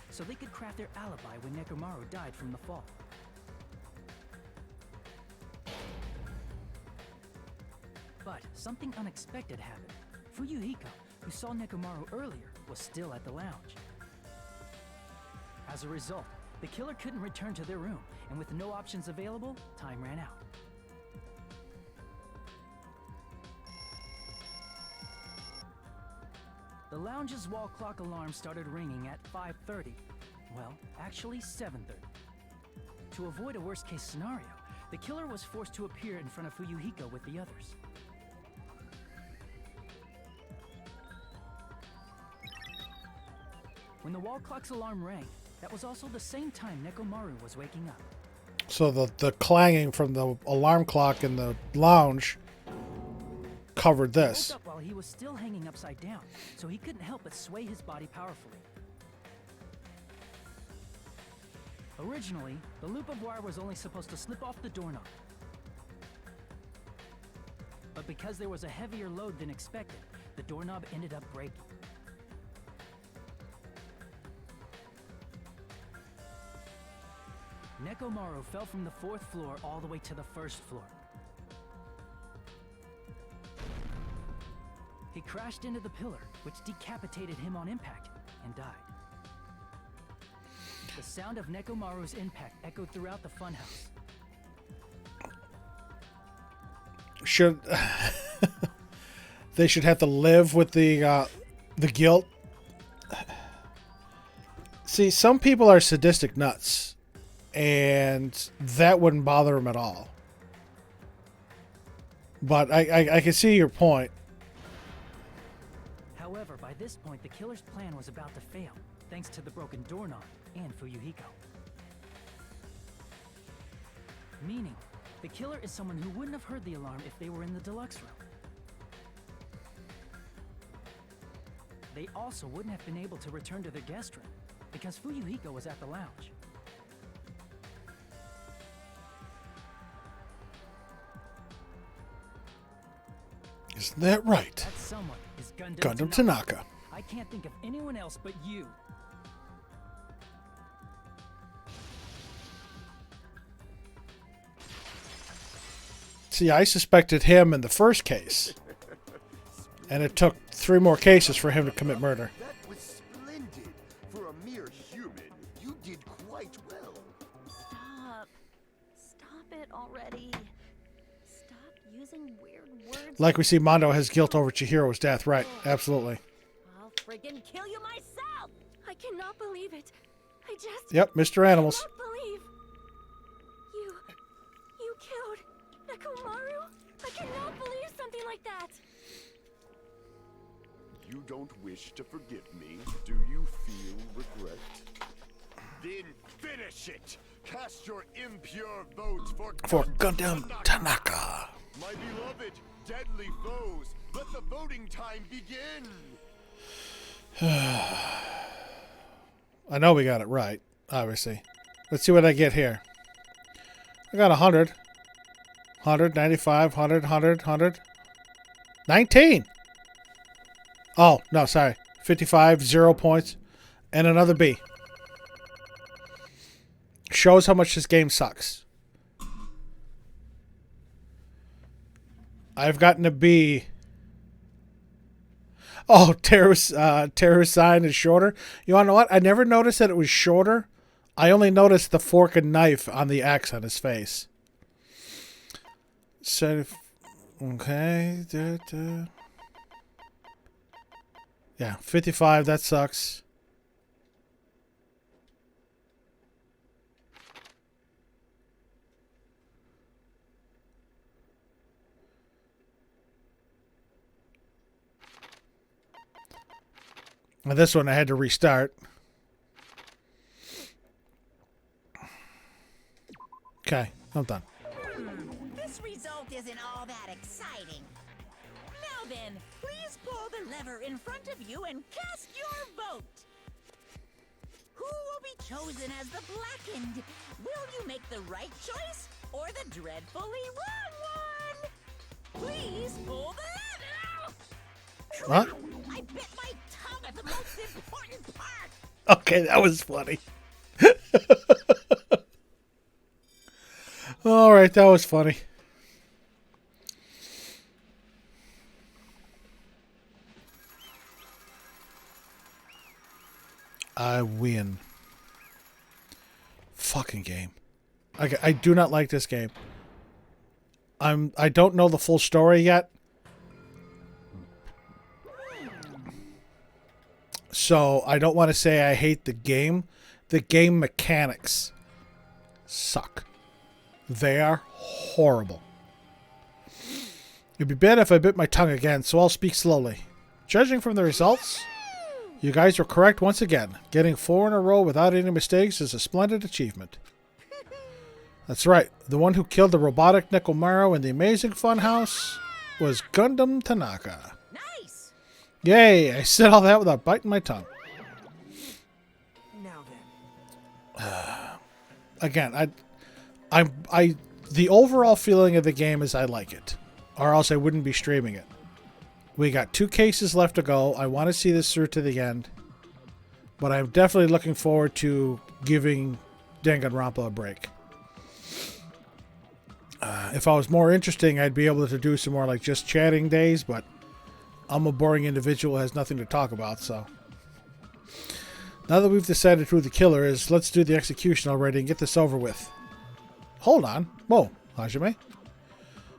So they could craft their alibi when Nekomaru died from the fall. But something unexpected happened. Fuyuhiko, who saw Nekomaru earlier, was still at the lounge. As a result, the killer couldn't return to their room, and with no options available, time ran out. The lounge's wall clock alarm started ringing at 5:30. Well, actually 7:30. To avoid a worst-case scenario, the killer was forced to appear in front of Fuyuhiko with the others. When the wall clock's alarm rang, that was also the same time Nekomaru was waking up. So the clanging from the alarm clock in the lounge covered He this. woke up while he was still hanging upside down, so he couldn't help but sway his body powerfully. Originally, the loop of wire was only supposed to slip off the doorknob. But because there was a heavier load than expected, the doorknob ended up breaking. Nekomaru fell from the 4th floor all the way to the 1st floor. He crashed into the pillar, which decapitated him on impact, and died. The sound of Nekomaru's impact echoed throughout the funhouse. Should they should have to live with the guilt? See, some people are sadistic nuts, and that wouldn't bother them at all. But I can see your point. However, by this point, the killer's plan was about to fail, thanks to the broken doorknob and Fuyuhiko. Meaning, the killer is someone who wouldn't have heard the alarm if they were in the deluxe room. They also wouldn't have been able to return to their guest room, because Fuyuhiko was at the lounge. Isn't that right? That someone is Gundam Tanaka. I can't think of anyone else but you. See, I suspected him in the first case, and it took 3 more cases for him to commit murder. That was splendid. For a mere human, you did quite well. Stop. Stop it already. Stop using weird words. Like we see, Mondo has guilt over Chihiro's death. Right, absolutely. I'll friggin' kill you myself! I cannot believe it. I just Yep, Mr. Animals. cannot believe. You killed Nekomaru? I cannot believe something like that. You don't wish to forgive me, do you feel regret? Then finish it! Cast your impure votes For Gundam Tanaka. My beloved, deadly foes, let the voting time begin! I know we got it right, obviously. Let's see what I get here. I got 100. 100, 95, 100, 100, 100. 19! Oh, no, sorry. 55, 0 points. And another B. Shows how much this game sucks. I've gotten a B. Oh, terror sign is shorter. You want to know what? I never noticed that it was shorter. I only noticed the fork and knife on the X on his face. So, okay. Yeah, 55, that sucks. And this one I had to restart. Okay, I'm done. This result isn't all that exciting. Now then, please pull the lever in front of you and cast your vote. Who will be chosen as the blackened? Will you make the right choice or the dreadfully wrong one? Please pull the lever! What? I bit my tongue at the most important part! Okay, that was funny. All right, that was funny. I win. Fucking game. I do not like this game. I don't know the full story yet. So I don't want to say I hate the game. The game mechanics suck. They are horrible. It'd be bad if I bit my tongue again, so I'll speak slowly. Judging from the results, you guys were correct once again. Getting 4 in a row without any mistakes is a splendid achievement. That's right. The one who killed the robotic Nekomaru in the amazing funhouse was Gundam Tanaka. Nice! Yay! I said all that without biting my tongue. Now then. Again, the overall feeling of the game is I like it, or else I wouldn't be streaming it. We got 2 cases left to go. I want to see this through to the end, but I'm definitely looking forward to giving Danganronpa a break. If I was more interesting, I'd be able to do some more like just chatting days, but I'm a boring individual who has nothing to talk about, so. Now that we've decided who the killer is, let's do the execution already and get this over with. Hold on. Whoa, Hajime.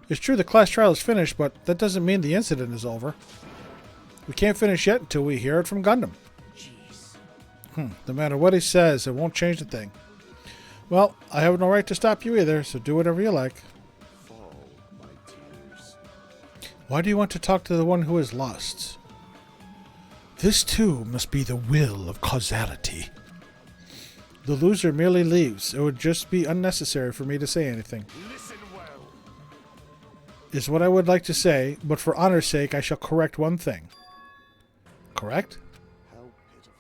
It's true the class trial is finished, but that doesn't mean the incident is over. We can't finish yet until we hear it from Gundam. Jeez. No matter what he says, it won't change a thing. Well, I have no right to stop you either, so do whatever you like. Fall, my tears. Why do you want to talk to the one who is lost? This too must be the will of causality. The loser merely leaves. It would just be unnecessary for me to say anything. Listen well. Is what I would like to say, but for honor's sake I shall correct one thing. Correct? How pitiful.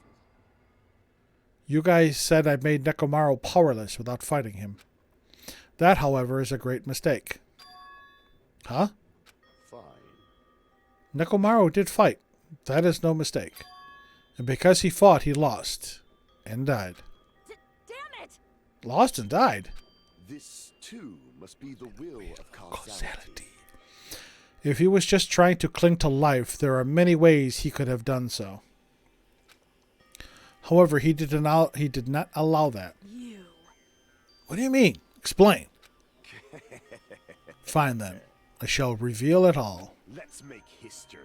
You guys said I made Nekomaru powerless without fighting him. That, however, is a great mistake. Huh? Fine. Nekomaru did fight. That is no mistake. And because he fought, he lost. And died. Damn it! Lost and died? This, too, must be the will of causality. If he was just trying to cling to life, there are many ways he could have done so. However, he did not allow that. You. What do you mean? Explain. Fine then. I shall reveal it all. Let's make history.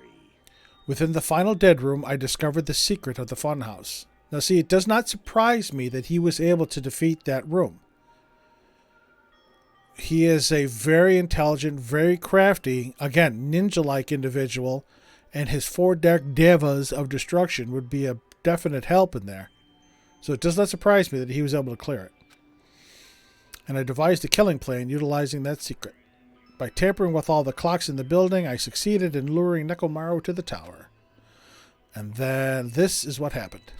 Within the final dead room, I discovered the secret of the funhouse. Now see, it does not surprise me that he was able to defeat that room. He is a very intelligent, very crafty, again, ninja-like individual, and his 4 dark devas of destruction would be a definite help in there. So it does not surprise me that he was able to clear it. And I devised a killing plan utilizing that secret. By tampering with all the clocks in the building, I succeeded in luring Nekomaru to the tower. And then this is what happened.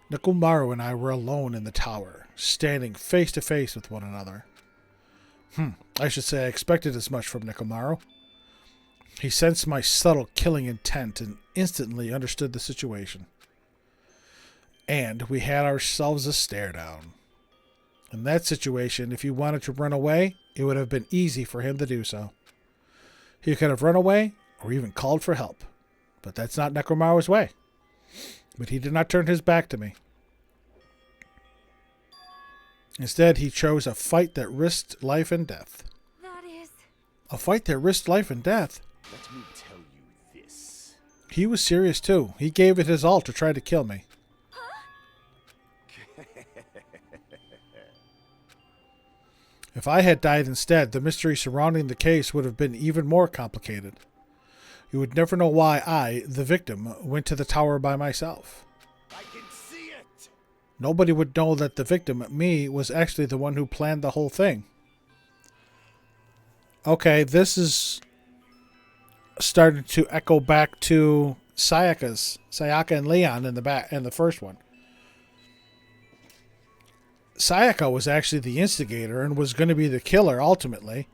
Nekomaru and I were alone in the tower, standing face to face with one another. I should say I expected as much from Nekomaru. He sensed my subtle killing intent and instantly understood the situation. And we had ourselves a stare down. In that situation, if he wanted to run away, it would have been easy for him to do so. He could have run away or even called for help. But that's not Nekomaru's way. But he did not turn his back to me. Instead, he chose a fight that risked life and death. That is... A fight that risked life and death? Let me tell you this. He was serious too. He gave it his all to try to kill me. If I had died instead, the mystery surrounding the case would have been even more complicated. You would never know why I, the victim, went to the tower by myself. I can see it! Nobody would know that the victim, me, was actually the one who planned the whole thing. Okay, this is starting to echo back to Sayaka and Leon in the first one. Sayaka was actually the instigator and was going to be the killer ultimately.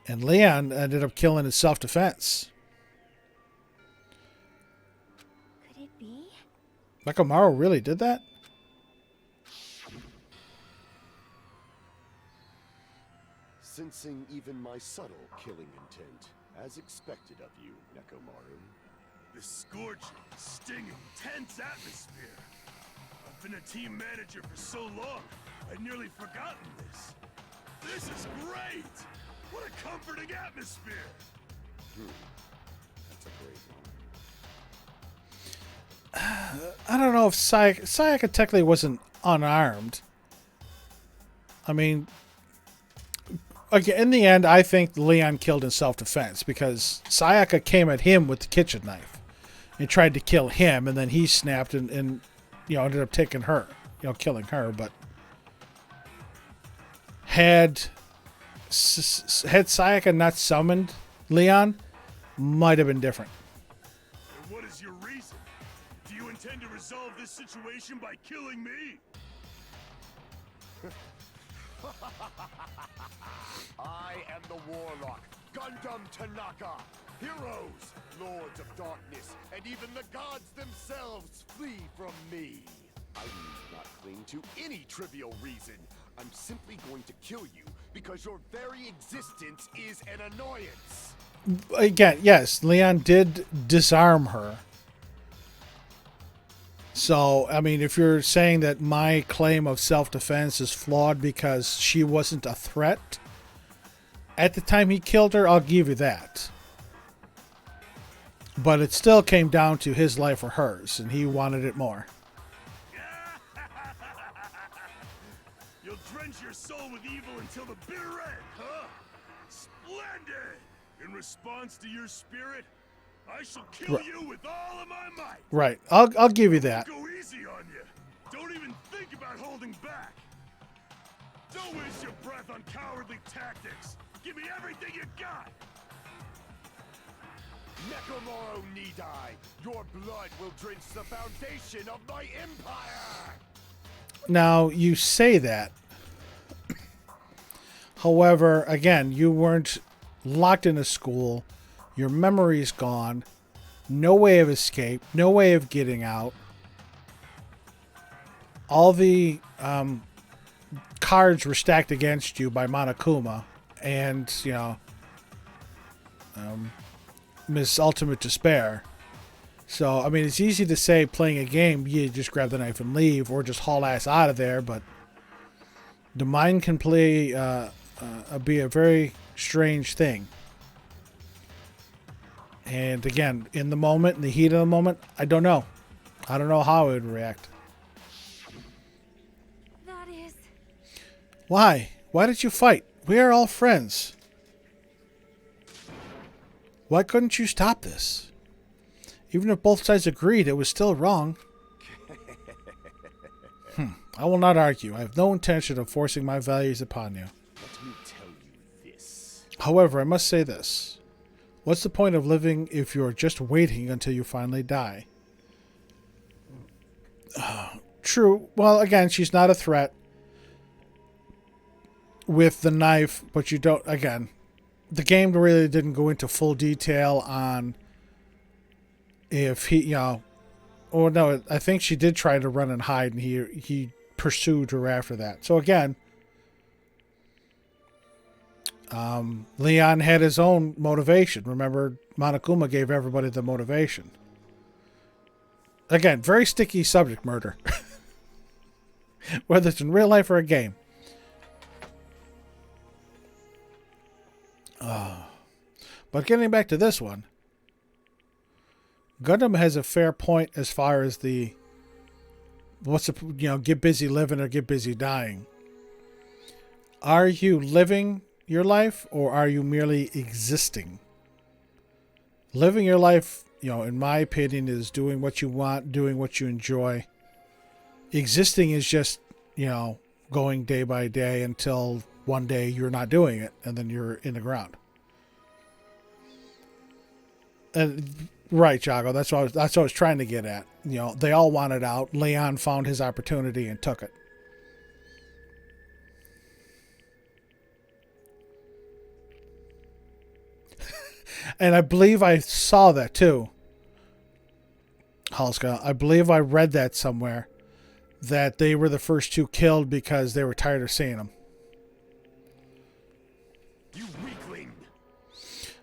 And Leon ended up killing in self-defense. Could it be? Nekomaru really did that? Sensing even my subtle killing intent, as expected of you, Nekomaru. The scorching, stinging, tense atmosphere. I've been a team manager for so long, I'd nearly forgotten this. This is great! What a comforting atmosphere! That's a great one. I don't know if Sayaka technically wasn't unarmed. I mean, again, in the end, I think Leon killed in self-defense because Sayaka came at him with the kitchen knife and tried to kill him, and then he snapped and ended up taking her, killing her. But had Sayaka not summoned Leon, might have been different. And what is your reason? Do you intend to resolve this situation by killing me? I am the Warlock, Gundam Tanaka. Heroes, Lords of Darkness, and even the gods themselves flee from me. I need not cling to any trivial reason. I'm simply going to kill you because your very existence is an annoyance. Again, yes, Leon did disarm her. So, I mean, if you're saying that my claim of self-defense is flawed because she wasn't a threat at the time he killed her, I'll give you that. But it still came down to his life or hers, and he wanted it more. You'll drench your soul with evil until the bitter end, huh? Splendid! In response to your spirit, I shall kill you with all of my might. Right. I'll give you that. Go easy on you. Don't even think about holding back. Don't waste your breath on cowardly tactics. Give me everything you got. Nekomaru need I. Your blood will drench the foundation of my empire. Now, you say that. However, again, you weren't locked in a school. Your memory's gone. No way of escape. No way of getting out. All the cards were stacked against you by Monokuma and, Miss Ultimate Despair. So, I mean, it's easy to say playing a game, you just grab the knife and leave, or just haul ass out of there, but the mind can be a very strange thing. And again, in the moment, in the heat of the moment, I don't know. I don't know how I would react. That is... Why? Why did you fight? We are all friends. Why couldn't you stop this? Even if both sides agreed, it was still wrong. I will not argue. I have no intention of forcing my values upon you. Let me tell you this. However, I must say this. What's the point of living if you're just waiting until you finally die? True. Well, again, she's not a threat. with the knife, but you don't. Again, the game really didn't go into full detail on if he, or no, I think she did try to run and hide, and he pursued her after that. So again, Leon had his own motivation. Remember, Monokuma gave everybody the motivation. Again, very sticky subject, murder. Whether it's in real life or a game. But getting back to this one, Gundam has a fair point as far as the get busy living or get busy dying. Are you living your life or are you merely existing? Living your life, in my opinion, is doing what you want, doing what you enjoy. Existing is just, going day by day until one day you're not doing it and then you're in the ground. And right, Jago, that's what I was trying to get at. They all wanted out. Leon found his opportunity and took it. And I believe I saw that too, Halska. I believe I read that somewhere, that they were the first two killed because they were tired of seeing them. You weakling!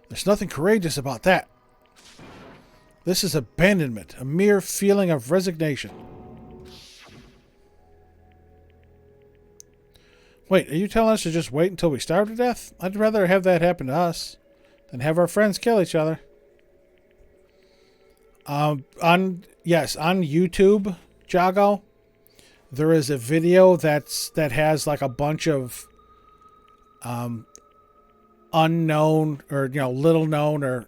There's nothing courageous about that. This is abandonment, a mere feeling of resignation. Wait, are you telling us to just wait until we starve to death? I'd rather have that happen to us than have our friends kill each other. On YouTube, Jago, there is a video that has like a bunch of unknown or little known or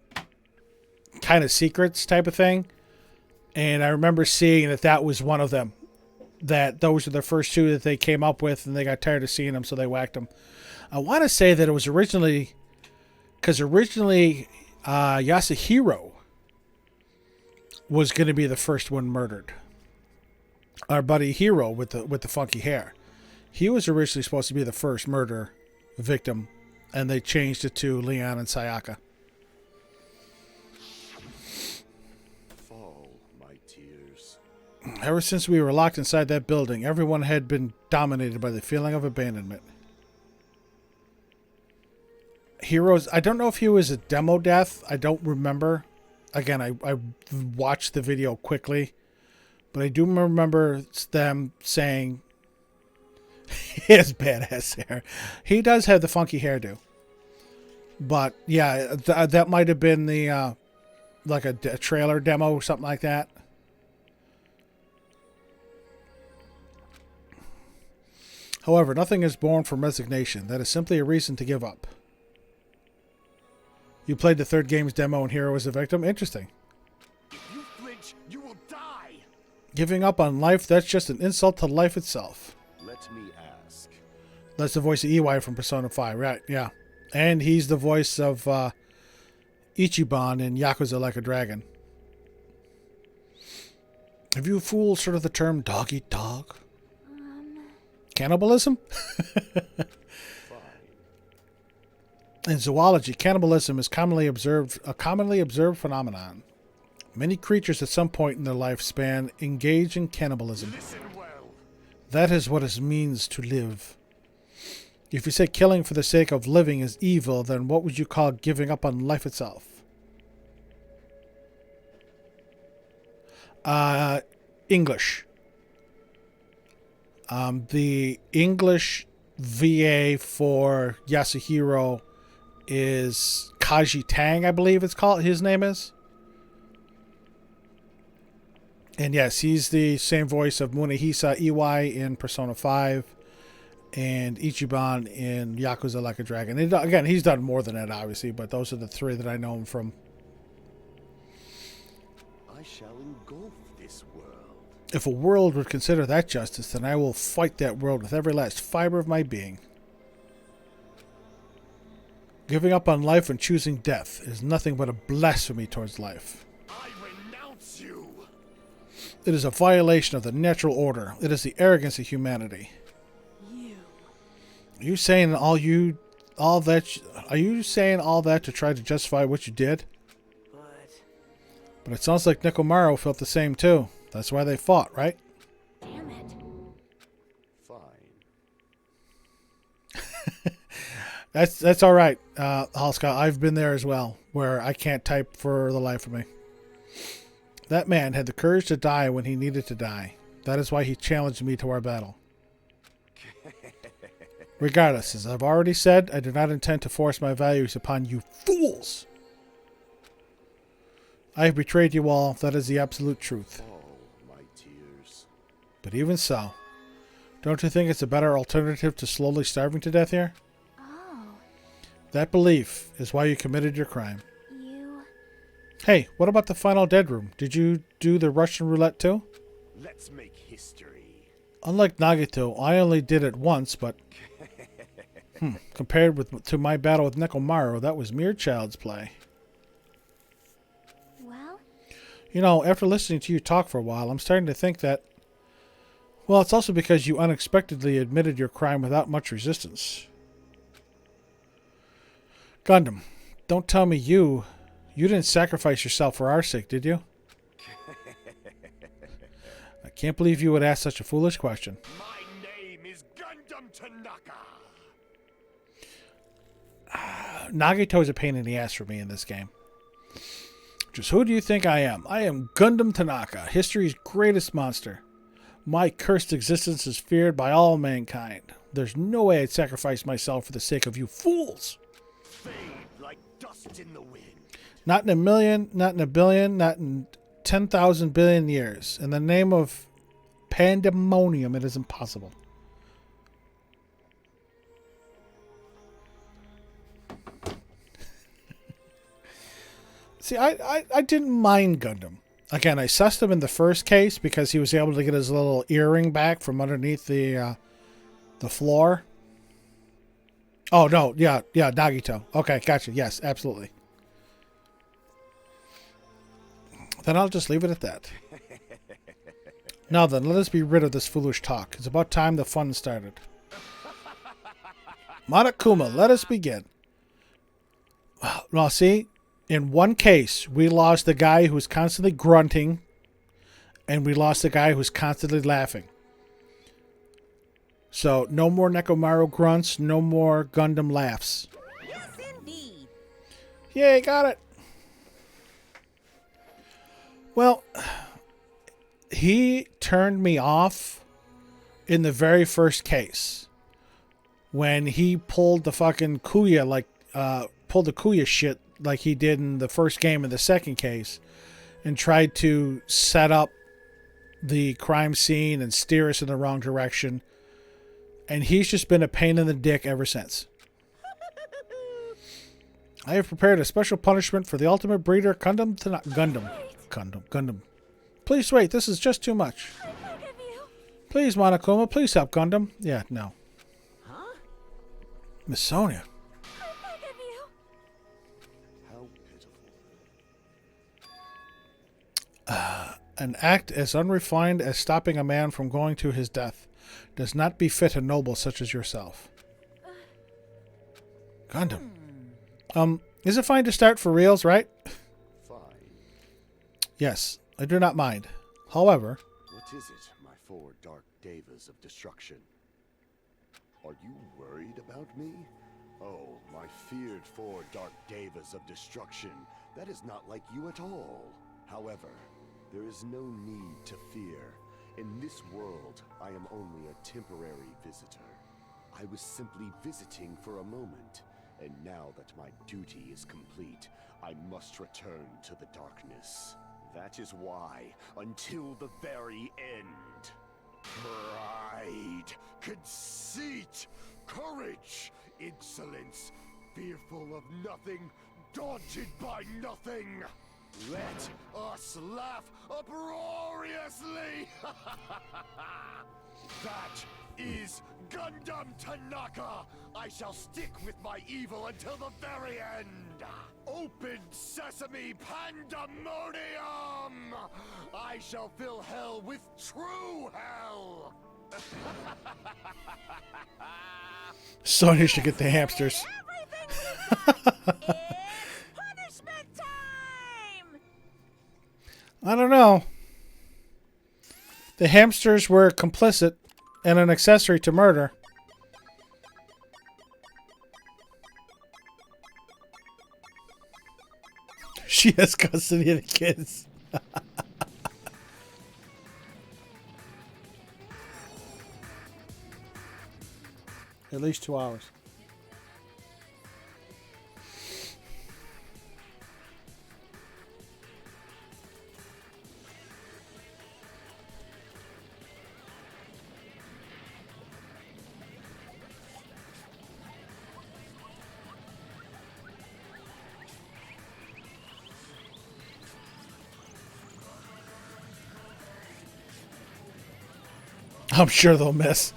kind of secrets type of thing, and I remember seeing that was one of them. That those are the first two that they came up with, and they got tired of seeing them, so they whacked them. I want to say that it was originally Yasuhiro was going to be the first one murdered. Our buddy Hiro with the funky hair. He was originally supposed to be the first murder victim, and they changed it to Leon and Sayaka. Fall, my tears. Ever since we were locked inside that building, everyone had been dominated by the feeling of abandonment. Heroes, I don't know if he was a demo death. I don't remember. Again, I watched the video quickly, but I do remember them saying he has badass hair. He does have the funky hairdo. But yeah, that might have been the like a trailer demo or something like that. However, nothing is born from resignation. That is simply a reason to give up. You played the third game's demo and Hero was a victim? Interesting. If you flinch, you will die! Giving up on life, that's just an insult to life itself. Let me ask. That's the voice of EY from Persona 5, right? Yeah. And he's the voice of Ichiban in Yakuza Like a Dragon. Have you fools heard of the term dog eat dog? Cannibalism? In zoology, cannibalism is a commonly observed phenomenon. Many creatures at some point in their lifespan engage in cannibalism. Listen well. That is what it means to live. If you say killing for the sake of living is evil, then what would you call giving up on life itself? English. The English VA for Yasuhiro is Kaji Tang, I believe it's called. His name is. And yes, he's the same voice of Munehisa Iwai in Persona 5 and Ichiban in Yakuza Like a Dragon. And again, he's done more than that, obviously, but those are the three that I know him from. I shall engulf this world. If a world would consider that justice, then I will fight that world with every last fiber of my being. Giving up on life and choosing death is nothing but a blasphemy towards life. I renounce you! It is a violation of the natural order. It is the arrogance of humanity. You. You saying all that? Are you saying all that to try to justify what you did? But it sounds like Nekomaru felt the same too. That's why they fought, right? Damn it. Fine. That's all right, Halska. I've been there as well, where I can't type for the life of me. That man had the courage to die when he needed to die. That is why he challenged me to our battle. Regardless, as I've already said, I do not intend to force my values upon you fools. I have betrayed you all. That is the absolute truth. Oh, my tears. But even so, don't you think it's a better alternative to slowly starving to death here? Oh, That belief is why you committed your crime. you... Hey, what about the final dead room? Did you do the Russian roulette too? Let's make history. Unlike Nagito, I only did it once, but compared to my battle with Nekomaru, that was mere child's play. Well, You know, after listening to you talk for a while, I'm starting to think that, well, it's also because you unexpectedly admitted your crime without much resistance. Gundam, don't tell me you didn't sacrifice yourself for our sake, did you? I can't believe you would ask such a foolish question. My name is Gundam Tanaka. Nagito's a pain in the ass for me in this game. Just who do you think I am? I am Gundam Tanaka, history's greatest monster. My cursed existence is feared by all mankind. There's no way I'd sacrifice myself for the sake of you fools. Fade like dust in the wind. Not in a million, not in a billion, not in 10,000 billion years. In the name of pandemonium, it is impossible. See, I didn't mind Gundam. Again, I sussed him in the first case because he was able to get his little earring back from underneath the floor. Oh, no. Yeah, Nagito. Okay, gotcha. Yes, absolutely. Then I'll just leave it at that. Now then, let us be rid of this foolish talk. It's about time the fun started. Monokuma, let us begin. Well, see, in one case, we lost the guy who was constantly grunting, and we lost the guy who was constantly laughing. So, no more Nekomaru grunts, no more Gundam laughs. Yes, indeed. Yay, got it. Well, he turned me off in the very first case. When he pulled the fucking Kuya, pulled the Kuya shit like he did in the first game in the second case, and tried to set up the crime scene and steer us in the wrong direction. And he's just been a pain in the dick ever since. I have prepared a special punishment for the ultimate breeder, Gundam. Please wait, this is just too much. I beg of you. Please, Monokuma, please help Gundam. Yeah, no. Huh? Miss Sonia. I beg of you. How pitiful. An act as unrefined as stopping a man from going to his death does not befit a noble such as yourself. Gundam. Is it fine to start for reals, right? Fine. Yes, I do not mind. However, What is it, my four dark devas of destruction? Are you worried about me? Oh, my feared four dark devas of destruction. That is not like you at all. However, there is no need to fear. In this world, I am only a temporary visitor. I was simply visiting for a moment, and now that my duty is complete, I must return to the darkness. That is why, until the very end, pride, conceit, courage, insolence, fearful of nothing, daunted by nothing. Let us laugh uproariously! That is Gundam Tanaka! I shall stick with my evil until the very end! Open sesame pandemonium! I shall fill hell with true hell! Sonya should get the hamsters. Punishment time! I don't know. The hamsters were complicit and an accessory to murder. She has custody of the kids. At least 2 hours. I'm sure they'll miss.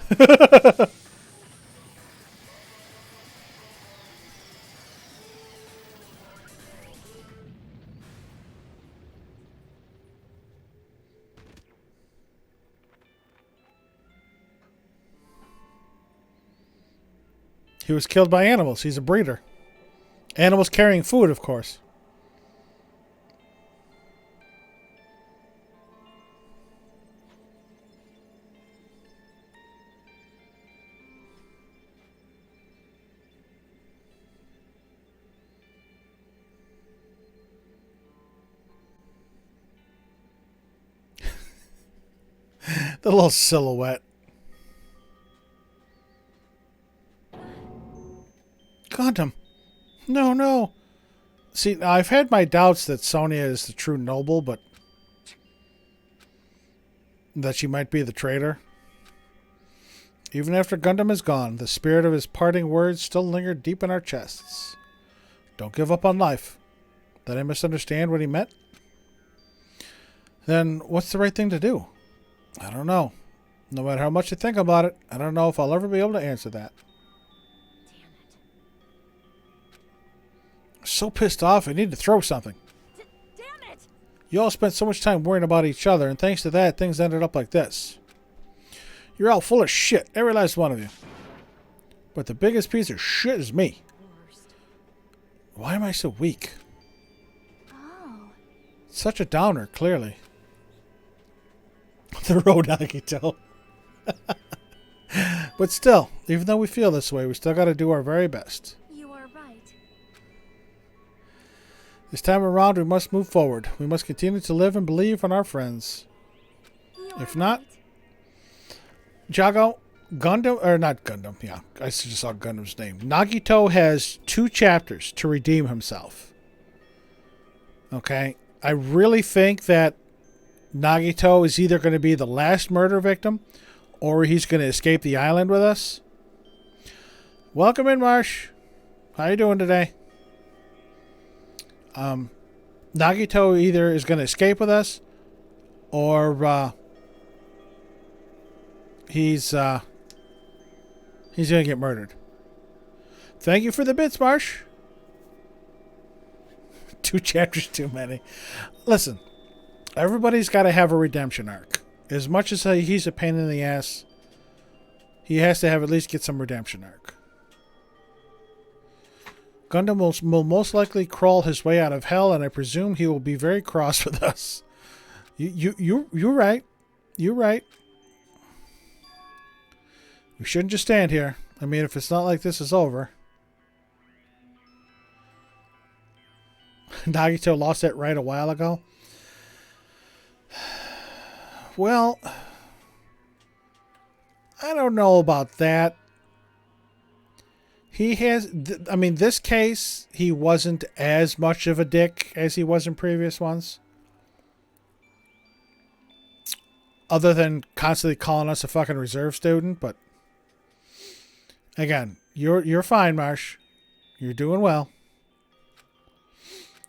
He was killed by animals. He's a breeder. Animals carrying food, of course. The little silhouette. Gundam. No, no. See, I've had my doubts that Sonya is the true noble, but that she might be the traitor. Even after Gundam is gone, the spirit of his parting words still lingered deep in our chests. Don't give up on life. Did I misunderstand what he meant? Then what's the right thing to do? I don't know. No matter how much I think about it, I don't know if I'll ever be able to answer that. So pissed off, I need to throw something. Damn it! You all spent so much time worrying about each other, and thanks to that, things ended up like this. You're all full of shit, every last one of you. But the biggest piece of shit is me. Why am I so weak? Oh. Such a downer, clearly. The road, Nagito. But still, even though we feel this way, we still got to do our very best. You are right. This time around, we must move forward. We must continue to live and believe in our friends. You If are not, right. Jago, Gundam, or not Gundam, yeah, I just saw Gundam's name. Nagito has 2 chapters to redeem himself. Okay? I really think that Nagito is either going to be the last murder victim or he's going to escape the island with us. Welcome in, Marsh. How you doing today? Nagito either is going to escape with us or he's going to get murdered. Thank you for the bits, Marsh. 2 chapters too many. Listen, everybody's got to have a redemption arc. As much as he's a pain in the ass, he has to have at least get some redemption arc. Gundam will most likely crawl his way out of hell, and I presume he will be very cross with us. You're right. You're right. We shouldn't just stand here. I mean, if it's not like this is over. Nagito lost that right a while ago. Well, I don't know about that. He has, I mean, this case, he wasn't as much of a dick as he was in previous ones. Other than constantly calling us a fucking reserve student, but again, you're fine, Marsh. You're doing well.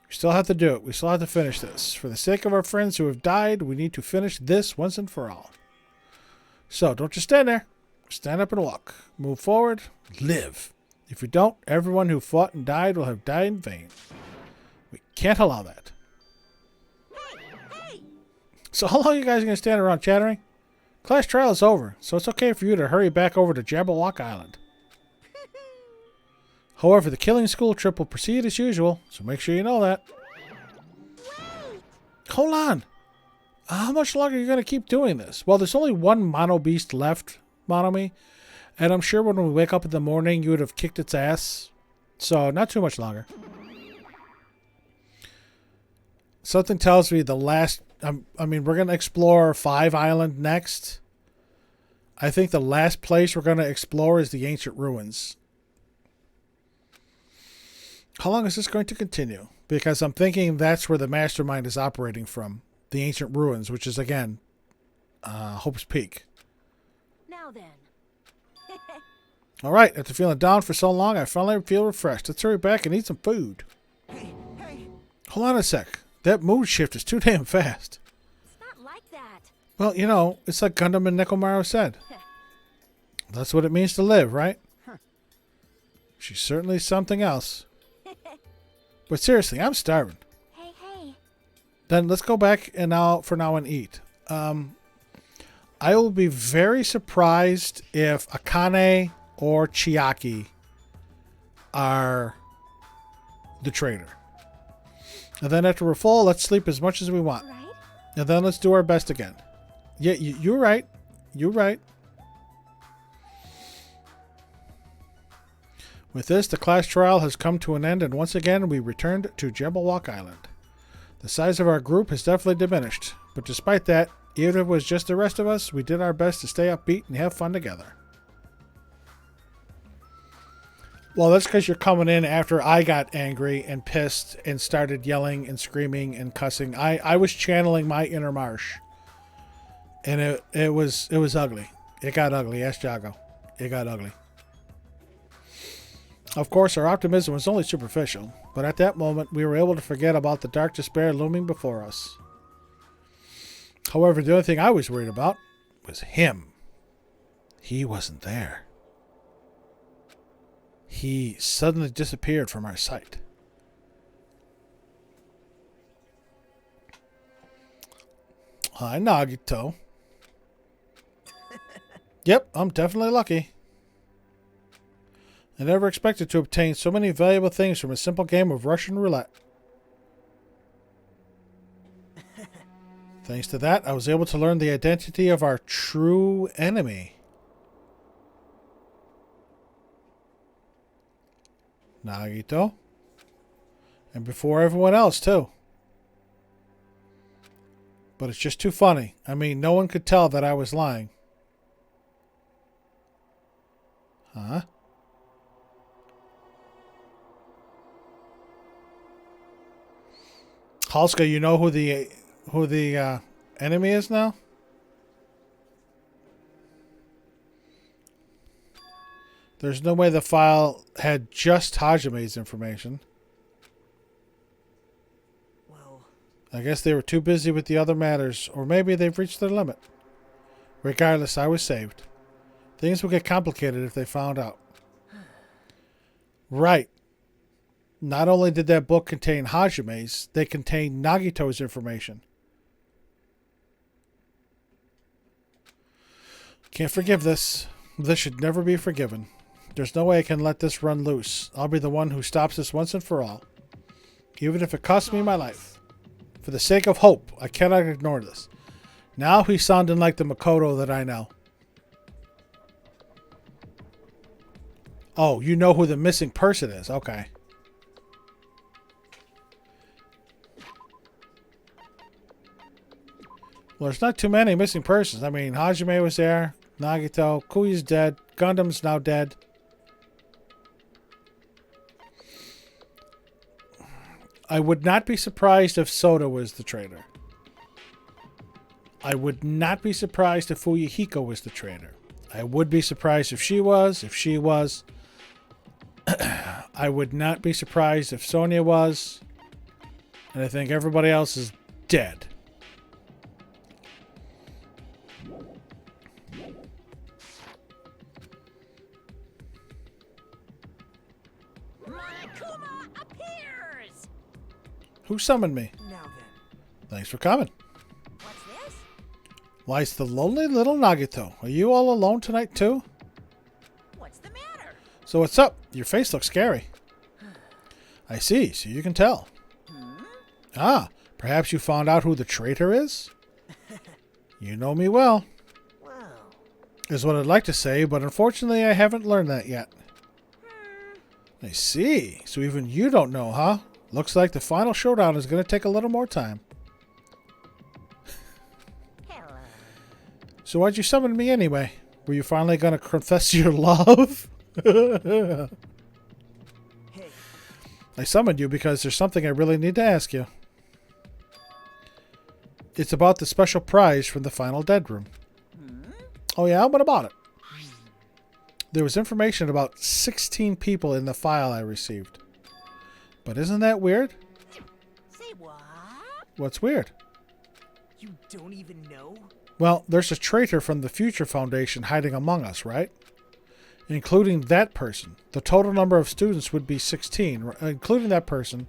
We still have to do it. We still have to finish this. For the sake of our friends who have died, we need to finish this once and for all. So, don't just stand there. Stand up and walk. Move forward. Live. If we don't, everyone who fought and died will have died in vain. We can't allow that. Hey! So how long are you guys going to stand around chattering? Class trial is over, so it's okay for you to hurry back over to Jabberwock Island. However, the killing school trip will proceed as usual, so make sure you know that. Wait! Hold on. How much longer are you going to keep doing this? Well, there's only one Mono Beast left, Monomi. And I'm sure when we wake up in the morning, you would have kicked its ass. So, not too much longer. Something tells me the last... I mean, we're going to explore 5 Island next. I think the last place we're going to explore is the ancient ruins. How long is this going to continue? Because I'm thinking that's where the mastermind is operating from. The ancient ruins, which is, again, Hope's Peak. Now then. Alright, after feeling down for so long, I finally feel refreshed. Let's hurry back and eat some food. Hey, hey. Hold on a sec. That mood shift is too damn fast. It's not like that. Well, you know, it's like Gundam and Nekomaru said. That's what it means to live, right? She's certainly something else. But seriously, I'm starving. Hey, hey. Then let's go back and and eat. I will be very surprised if Akane or Chiaki are the traitor. And then after we're full, let's sleep as much as we want. Right? And then let's do our best again. Yeah, you're right. You're right. With this, the class trial has come to an end, and once again, we returned to Jabberwock Island. The size of our group has definitely diminished, but despite that, even if it was just the rest of us, we did our best to stay upbeat and have fun together. Well, that's because you're coming in after I got angry and pissed and started yelling and screaming and cussing. I was channeling my inner Marsh. And it was ugly. It got ugly. Ask Jago. It got ugly. Of course, our optimism was only superficial, but at that moment, we were able to forget about the dark despair looming before us. However, the only thing I was worried about was him. He wasn't there. He suddenly disappeared from our sight. Hi, Nagito. Yep, I'm definitely lucky. I never expected to obtain so many valuable things from a simple game of Russian roulette. Thanks to that, I was able to learn the identity of our true enemy. Nagito. And before everyone else, too. But it's just too funny. I mean, no one could tell that I was lying. Huh? Halska, you know who the enemy is now? There's no way the file had just Hajime's information. Well, I guess they were too busy with the other matters, or maybe they've reached their limit. Regardless, I was saved. Things would get complicated if they found out. Right. Not only did that book contain Hajime's, they contained Nagito's information. Can't forgive this. This should never be forgiven. There's no way I can let this run loose. I'll be the one who stops this once and for all. Even if it costs me my life. For the sake of Hope, I cannot ignore this. Now he's sounding like the Makoto that I know. Oh, you know who the missing person is. Okay. Well, there's not too many missing persons. I mean, Hajime was there. Nagito. Kuya's dead. Gundam's now dead. I would not be surprised if Soda was the traitor. I would not be surprised if Fuyuhiko was the traitor. I would be surprised if she was. If she was. I would not be surprised if Sonia was. And I think everybody else is dead. Monokuma appears! Who summoned me? now then. Thanks for coming. What's this? Why, it's the lonely little Nagito. Are you all alone tonight, too? What's the matter? So what's up? Your face looks scary. I see, so you can tell. Ah, perhaps you found out who the traitor is? You know me well. Well, Is what I'd like to say, but unfortunately I haven't learned that yet. I see. So even you don't know, huh? Looks like the final showdown is going to take a little more time. Hello. So why'd you summon me anyway? Were you finally going to confess your love? Hey, I summoned you because there's something I really need to ask you. It's about the special prize from the final dead room. Oh yeah, what about it? There was information about 16 people in the file I received. But isn't that weird? Say what? What's weird? you don't even know? Well, there's a traitor from the Future Foundation hiding among us, right? Including that person, the total number of students would be 16. Including that person,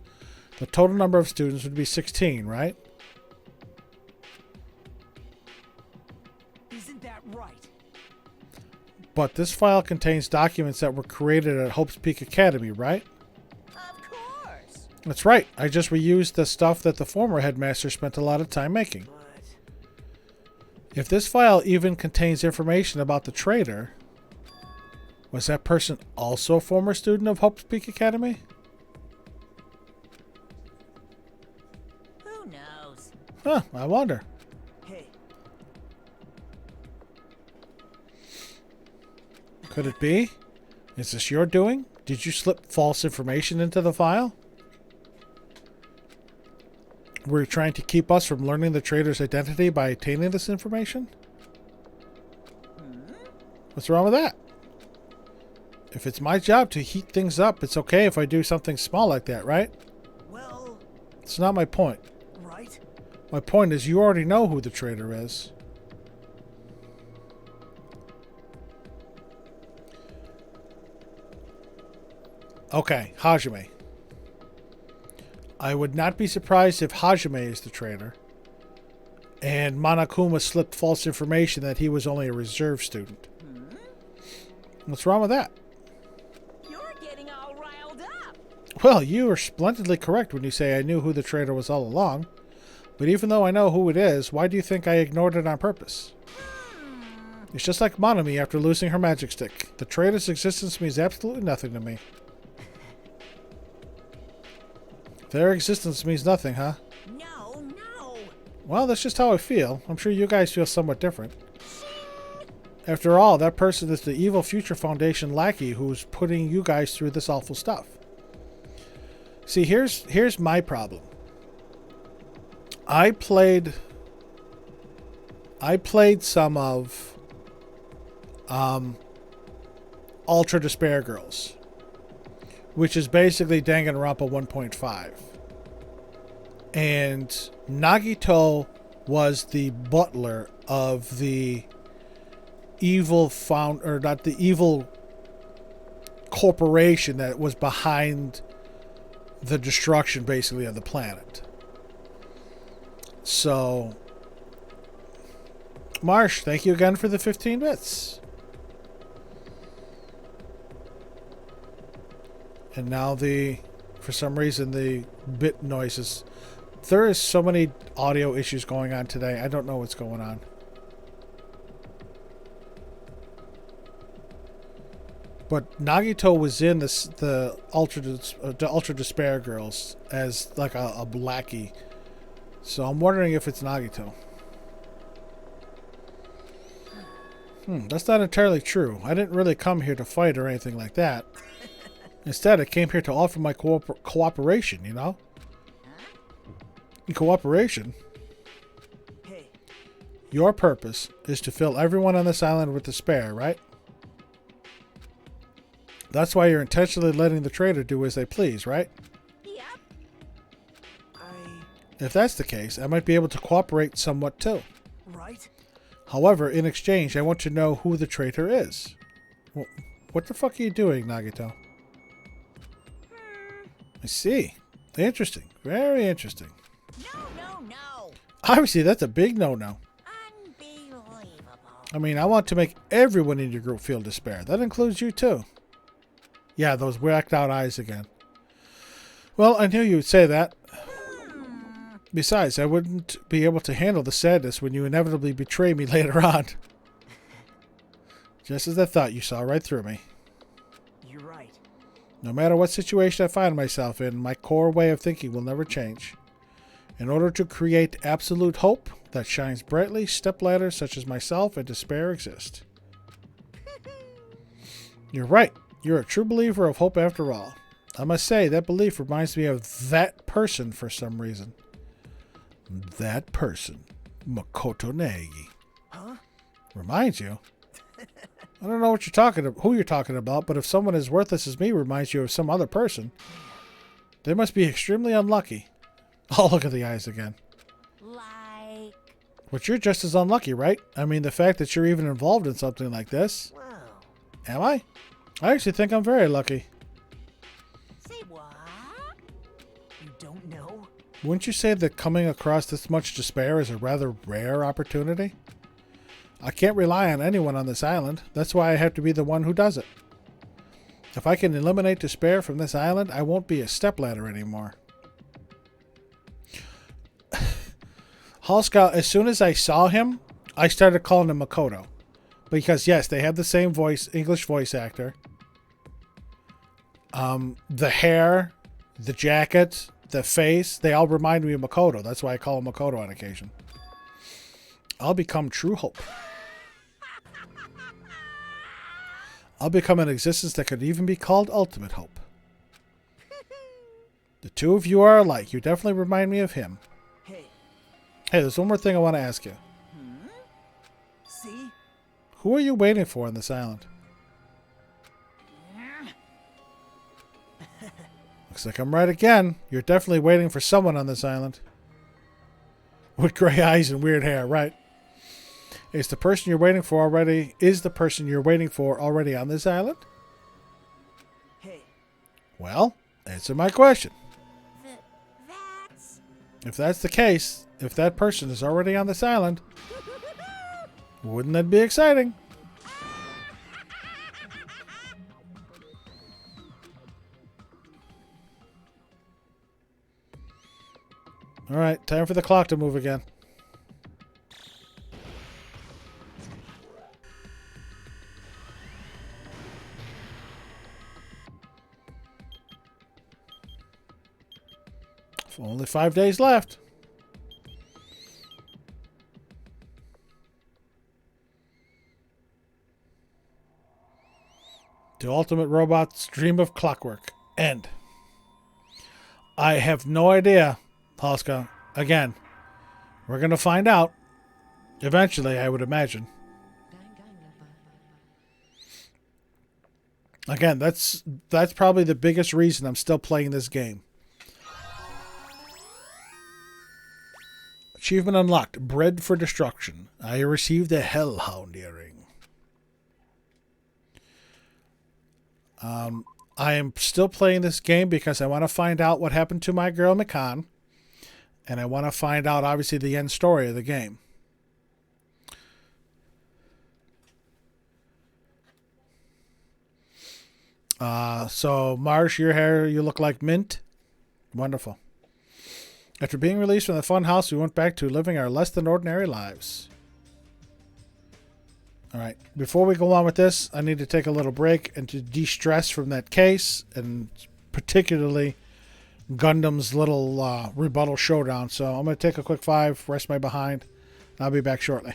the total number of students would be 16, right? Isn't that right? But this file contains documents that were created at Hope's Peak Academy, right? Of course. That's right. I just reused the stuff that the former headmaster spent a lot of time making. But If this file even contains information about the traitor, was that person also a former student of Hope's Peak Academy? Who knows? Huh, I wonder. hey, Could it be? Is this your doing? Did you slip false information into the file? Were you trying to keep us from learning the traitor's identity by obtaining this information? What's wrong with that? If it's my job to heat things up, it's okay if I do something small like that, right? well, It's not my point. right? My point is you already know who the traitor is. Okay, Hajime. I would not be surprised if Hajime is the traitor and Monokuma slipped false information that he was only a reserve student. What's wrong with that? You're getting all riled up. Well, you are splendidly correct when you say I knew who the traitor was all along. But even though I know who it is, why do you think I ignored it on purpose? It's just like Monomi after losing her magic stick. The traitor's existence means absolutely nothing to me. Their existence means nothing, huh? No, no. Well, that's just how I feel. I'm sure you guys feel somewhat different. After all, that person is the evil Future Foundation lackey who's putting you guys through this awful stuff. See, here's my problem. I played some of Ultra Despair Girls, which is basically Danganronpa 1.5. And Nagito was the butler of the evil not the evil corporation that was behind the destruction basically of the planet. So Marsh, thank you again for the 15 bits. And now for some reason the bit noises. There is so many audio issues going on today. I don't know what's going on. But Nagito was in the Ultra Despair Girls as like a lackey. So I'm wondering if it's Nagito. That's not entirely true. I didn't really come here to fight or anything like that. Instead, I came here to offer my cooperation, you know? Cooperation? Hey, Your purpose is to fill everyone on this island with despair, right? That's why you're intentionally letting the traitor do as they please, right? Yep. If that's the case, I might be able to cooperate somewhat too. right? However, in exchange, I want to know who the traitor is. Well, what the fuck are you doing, Nagito? I see. Interesting. Very interesting. No, no, no. Obviously, that's a big no-no. I mean, I want to make everyone in your group feel despair. That includes you too. Yeah, those whacked out eyes again. Well, I knew you would say that. Besides, I wouldn't be able to handle the sadness when you inevitably betray me later on. Just as I thought, you saw right through me. You're right. No matter what situation I find myself in, my core way of thinking will never change. In order to create absolute hope that shines brightly, stepladders such as myself and despair exist. You're right. You're a true believer of hope after all. I must say, that belief reminds me of that person for some reason. That person. Makoto Nagi. Huh? Reminds you? I don't know what you're talking about, who you're talking about, but if someone as worthless as me reminds you of some other person, they must be extremely unlucky. Oh, look at the eyes again. Like... But you're just as unlucky, right? I mean, the fact that you're even involved in something like this. Wow. Am I? I actually think I'm very lucky. Say what? You don't know? Wouldn't you say that coming across this much despair is a rather rare opportunity? I can't rely on anyone on this island. That's why I have to be the one who does it. If I can eliminate despair from this island, I won't be a stepladder anymore. Hall Scout, as soon as I saw him, I started calling him Makoto. Because, yes, they have the same voice, English voice actor. The hair, the jacket, the face, they all remind me of Makoto. That's why I call him Makoto on occasion. I'll become true hope. I'll become an existence that could even be called ultimate hope. The two of you are alike. You definitely remind me of him. Hey. Hey, there's one more thing I want to ask you. See? Who are you waiting for on this island? Looks like I'm right again. You're definitely waiting for someone on this island. With gray eyes and weird hair, right? Is the person you're waiting for already on this island? Hey. Well, answer my question. That's... If that's the case, if that person is already on this island, wouldn't that be exciting? All right, time for the clock to move again. Only 5 days left. The ultimate robot's dream of clockwork. End. I have no idea, Tosca. Again, we're going to find out. Eventually, I would imagine. Again, that's probably the biggest reason I'm still playing this game. Achievement unlocked. Bred for destruction. I received a Hellhound earring. I am still playing this game because I want to find out what happened to my girl Mikan. And I want to find out, obviously, the end story of the game. So, Marsh, your hair, you look like mint. Wonderful. After being released from the fun house, we went back to living our less than ordinary lives. Alright, before we go on with this, I need to take a little break and to de-stress from that case, and particularly Gundam's little rebuttal showdown. So I'm going to take a quick 5, rest my behind, and I'll be back shortly.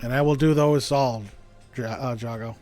And I will do those all, Jago.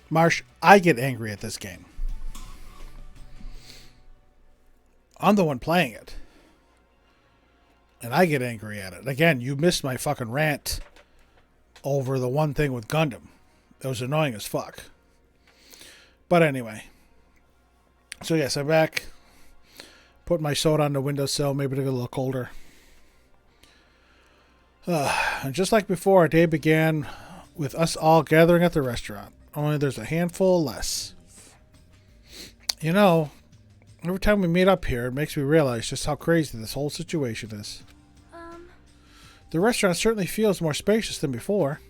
Marsh, I get angry at this game. I'm the one playing it. And I get angry at it. Again, you missed my fucking rant over the one thing with Gundam. It was annoying as fuck. But anyway. So yes, I'm back. Put my soda on the windowsill, maybe to get a little colder. And just like before, our day began with us all gathering at the restaurant. Only there's a handful less. You know, every time we meet up here, it makes me realize just how crazy this whole situation is. The restaurant certainly feels more spacious than before.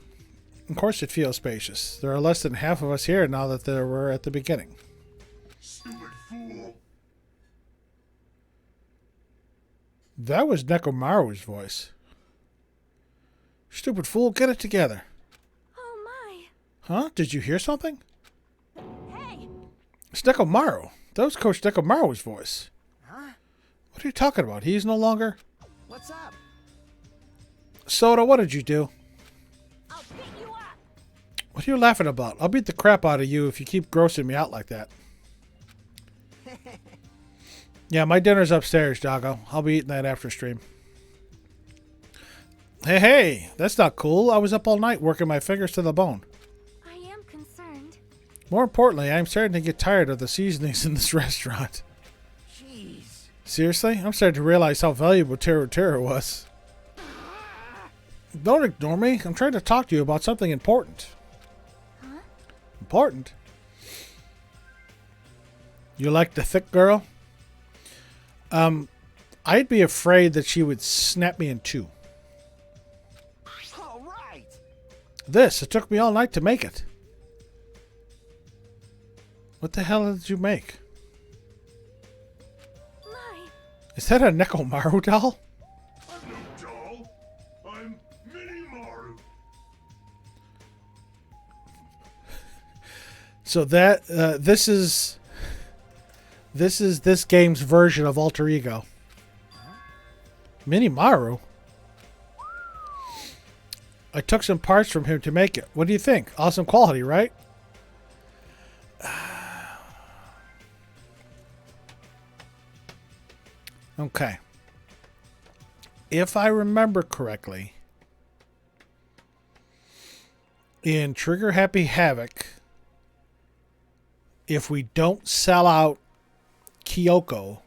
Of course it feels spacious. There are less than half of us here now that there were at the beginning. Stupid fool. That was Nekomaru's voice. Stupid fool, get it together. Oh my. Huh? Did you hear something? Hey. It's Nekomaru. That was Coach Nekomaru's voice. Huh? What are you talking about? He's no longer... What's up? Soda, what did you do? I'll beat you up. What are you laughing about? I'll beat the crap out of you if you keep grossing me out like that. Yeah, my dinner's upstairs, Doggo. I'll be eating that after stream. Hey, that's not cool. I was up all night working my fingers to the bone. I am concerned. More importantly, I'm starting to get tired of the seasonings in this restaurant. Jeez. Seriously? I'm starting to realize how valuable Teru was. Don't ignore me. I'm trying to talk to you about something important. Huh? Important? You like the thick girl? I'd be afraid that she would snap me in two. All right. It took me all night to make it. What the hell did you make? My. Is that a Nekomaru doll? I'm no doll. I'm Mini Maru. So that this is this game's version of Alter Ego. Mini Maru. I took some parts from him to make it. What do you think? Awesome quality, right? Okay. If I remember correctly, in Trigger Happy Havoc, if we don't sell out Kyoko,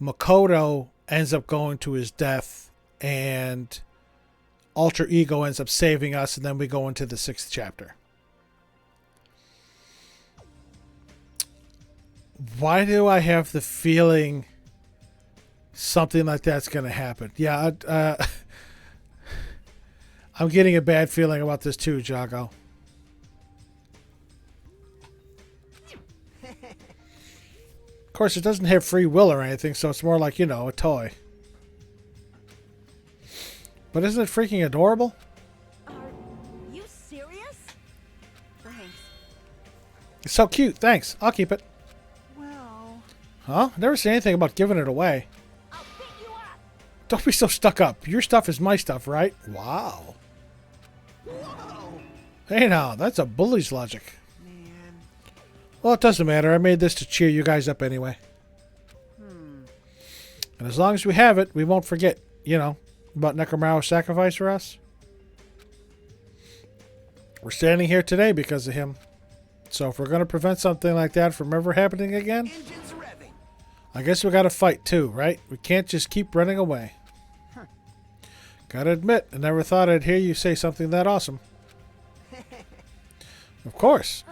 Makoto ends up going to his death and Alter Ego ends up saving us, and then we go into the 6th chapter. Why do I have the feeling something like that's going to happen? Yeah, I'm getting a bad feeling about this too, Jago. Of course, it doesn't have free will or anything, so it's more like, you know, a toy. But isn't it freaking adorable? Are you serious? Thanks. It's so cute. Thanks. I'll keep it. Well. Huh? I never say anything about giving it away. I'll beat you up. Don't be so stuck up. Your stuff is my stuff, right? Wow. Whoa. Hey now, that's a bully's logic. Man. Well, it doesn't matter. I made this to cheer you guys up anyway. And as long as we have it, we won't forget, you know, about Nekomaru's sacrifice for us. We're standing here today because of him. So if we're going to prevent something like that from ever happening again, Engines revving. I guess we got to fight too, right? We can't just keep running away. Gotta admit, I never thought I'd hear you say something that awesome. Of course.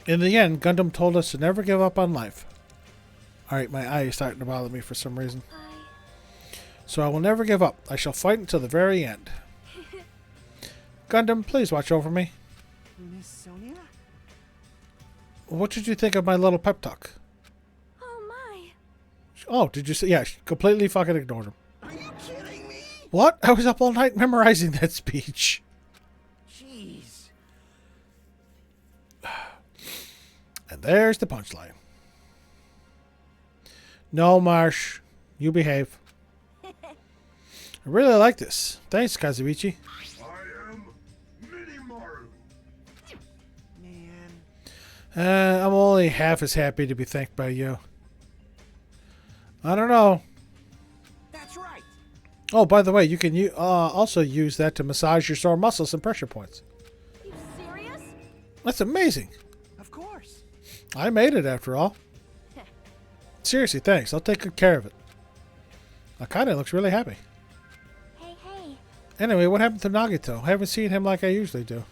In the end, Gundam told us to never give up on life. Alright, my eye is starting to bother me for some reason. So I will never give up. I shall fight until the very end. Gundam, please watch over me. Miss Sonia? What did you think of my little pep talk? Oh my. Oh, did you say? Yeah, she completely fucking ignored him. Are you kidding me? What? I was up all night memorizing that speech. Jeez. And there's the punchline. No, Marsh. You behave. I really like this. Thanks, Kazuichi. I am Mini Maru. I'm only half as happy to be thanked by you. I don't know. That's right. Oh, by the way, you can also use that to massage your sore muscles and pressure points. You serious? That's amazing. Of course. I made it after all. Seriously, thanks. I'll take good care of it. Akane looks really happy. Hey, hey. Anyway, what happened to Nagito? I haven't seen him like I usually do.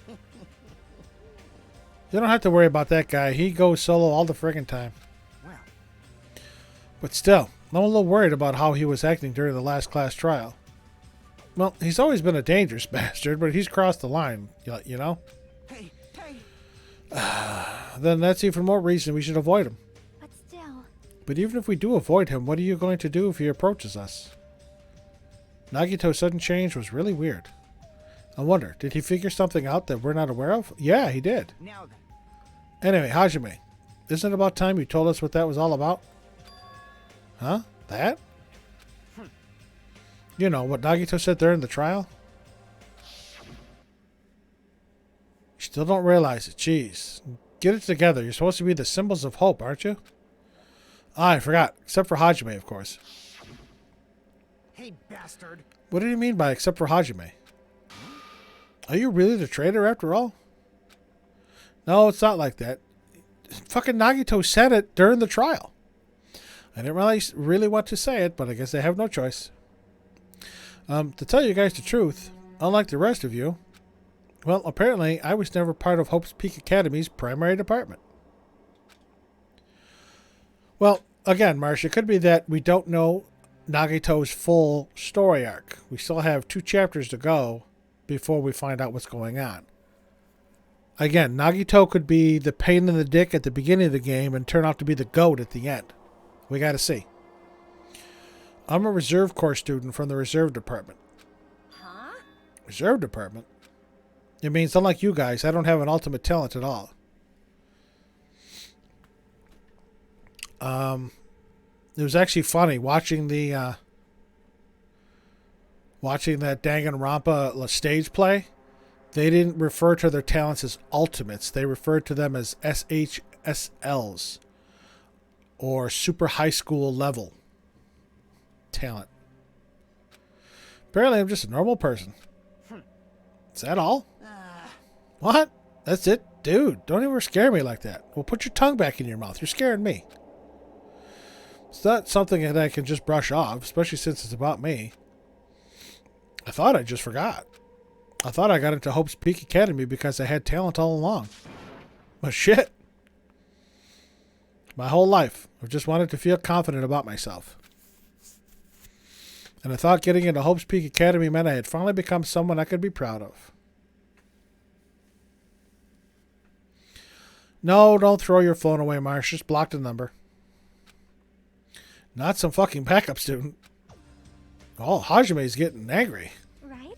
You don't have to worry about that guy. He goes solo all the friggin' time. Well, But still, I'm a little worried about how he was acting during the last class trial. Well, he's always been a dangerous bastard, but he's crossed the line, you know? hey, hey. Then that's even more reason we should avoid him. But still. But even if we do avoid him, what are you going to do if he approaches us? Nagito's sudden change was really weird. I wonder, did he figure something out that we're not aware of? Yeah, he did. Now then. Anyway, Hajime, isn't it about time you told us what that was all about? Huh? That? You know, what Nagito said during the trial? You still don't realize it. Jeez. Get it together. You're supposed to be the symbols of hope, aren't you? Ah, I forgot. Except for Hajime, of course. Hey, bastard. What do you mean by except for Hajime? Are you really the traitor after all? No, it's not like that. Fucking Nagito said it during the trial. I didn't really want to say it, but I guess I have no choice. To tell you guys the truth, unlike the rest of you, well, apparently I was never part of Hope's Peak Academy's primary department. Well, again, Marsh, it could be that we don't know Nagito's full story arc. We still have 2 chapters to go before we find out what's going on. Again, Nagito could be the pain in the dick at the beginning of the game and turn out to be the GOAT at the end. We gotta see. I'm a reserve corps student from the reserve department. Huh? Reserve department? It means, unlike you guys, I don't have an ultimate talent at all. It was actually funny watching the watching that Danganronpa stage play. They didn't refer to their talents as ultimates. They referred to them as SHSLs, or super high school level talent. Apparently, I'm just a normal person. Is that all? What? That's it? Dude, don't ever scare me like that. Well, put your tongue back in your mouth. You're scaring me. It's not something that I can just brush off, especially since it's about me. I thought I just forgot. I thought I got into Hope's Peak Academy because I had talent all along. But shit. My whole life, I've just wanted to feel confident about myself. And I thought getting into Hope's Peak Academy meant I had finally become someone I could be proud of. No, don't throw your phone away, Marsh. Just block the number. Not some fucking backup student. Oh, Hajime's getting angry. Right?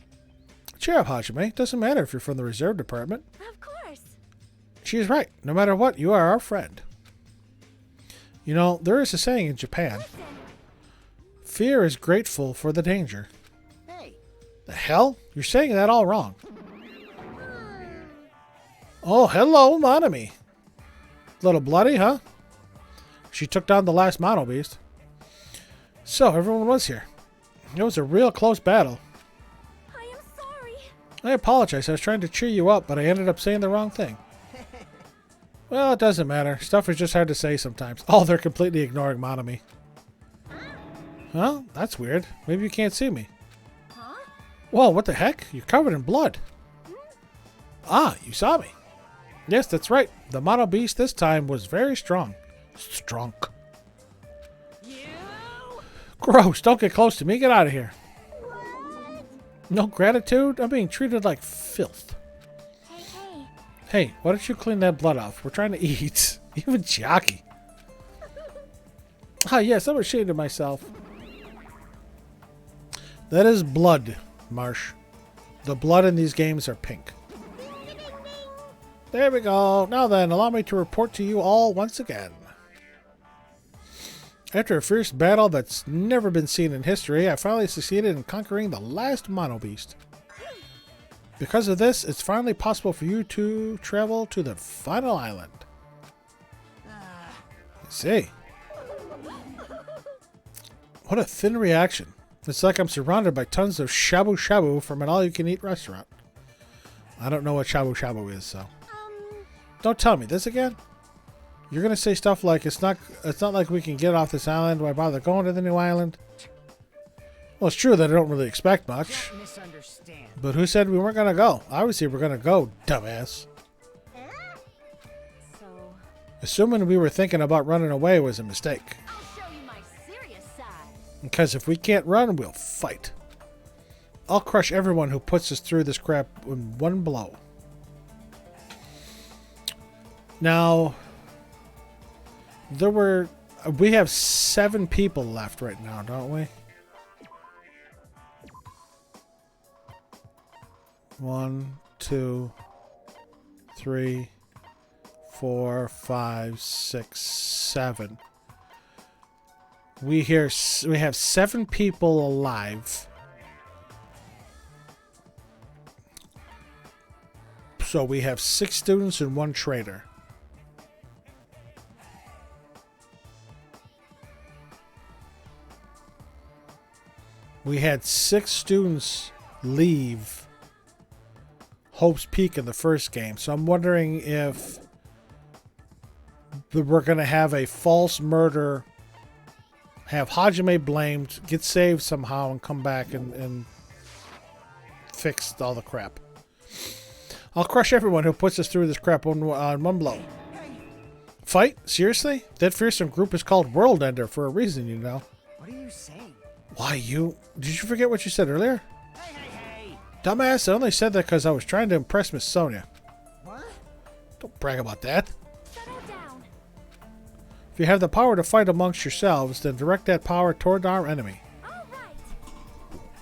Cheer up, Hajime. Doesn't matter if you're from the reserve department. Of course. She is right. No matter what, you are our friend. You know, there is a saying in Japan. Listen. Fear is grateful for the danger. Hey. The hell? You're saying that all wrong. Oh, hello, Monami. Little bloody, huh? She took down the last Mono Beast. So, everyone was here. It was a real close battle. I am sorry. I apologize. I was trying to cheer you up, but I ended up saying the wrong thing. Well, it doesn't matter. Stuff is just hard to say sometimes. Oh, they're completely ignoring Monami. Well, that's weird. Maybe you can't see me. Huh? Whoa, what the heck? You're covered in blood. Ah, you saw me. Yes, that's right. The Mono Beast this time was very strong. Strunk. Gross. Don't get close to me. Get out of here. What? No gratitude? I'm being treated like filth. Hey, hey. Hey, why don't you clean that blood off? We're trying to eat. Even Jockey. Ah, yes, I'm ashamed of myself. That is blood, Marsh. The blood in these games are pink. There we go. Now then, allow me to report to you all once again. After a fierce battle that's never been seen in history, I finally succeeded in conquering the last Mono Beast. Because of this, it's finally possible for you to travel to the final island. See. What a thin reaction. It's like I'm surrounded by tons of shabu shabu from an all-you-can-eat restaurant. I don't know what shabu shabu is, so. Don't tell me this again. You're gonna say stuff like it's not like we can get off this island. Why bother going to the new island? Well, it's true that I don't really expect much. Don't misunderstand. But who said we weren't gonna go? Obviously, we're gonna go, dumbass. So, Assuming we were thinking about running away was a mistake. I'll show you my serious side. Because if we can't run, we'll fight. I'll crush everyone who puts us through this crap in one blow. Now, we have 7 people left right now, don't we? 1, 2, 3, 4, 5, 6, 7. We have 7 people alive. So we have 6 students and 1 traitor. We had 6 students leave Hope's Peak in the first game. So I'm wondering if we're going to have a false murder, have Hajime blamed, get saved somehow, and come back and fix all the crap. I'll crush everyone who puts us through this crap on one blow. Fight? Seriously? That fearsome group is called World Ender for a reason, you know. What are you saying? Why, you... Did you forget what you said earlier? Hey! Dumbass, I only said that because I was trying to impress Miss Sonia. What? Don't brag about that. Settle down. If you have the power to fight amongst yourselves, then direct that power toward our enemy. All right.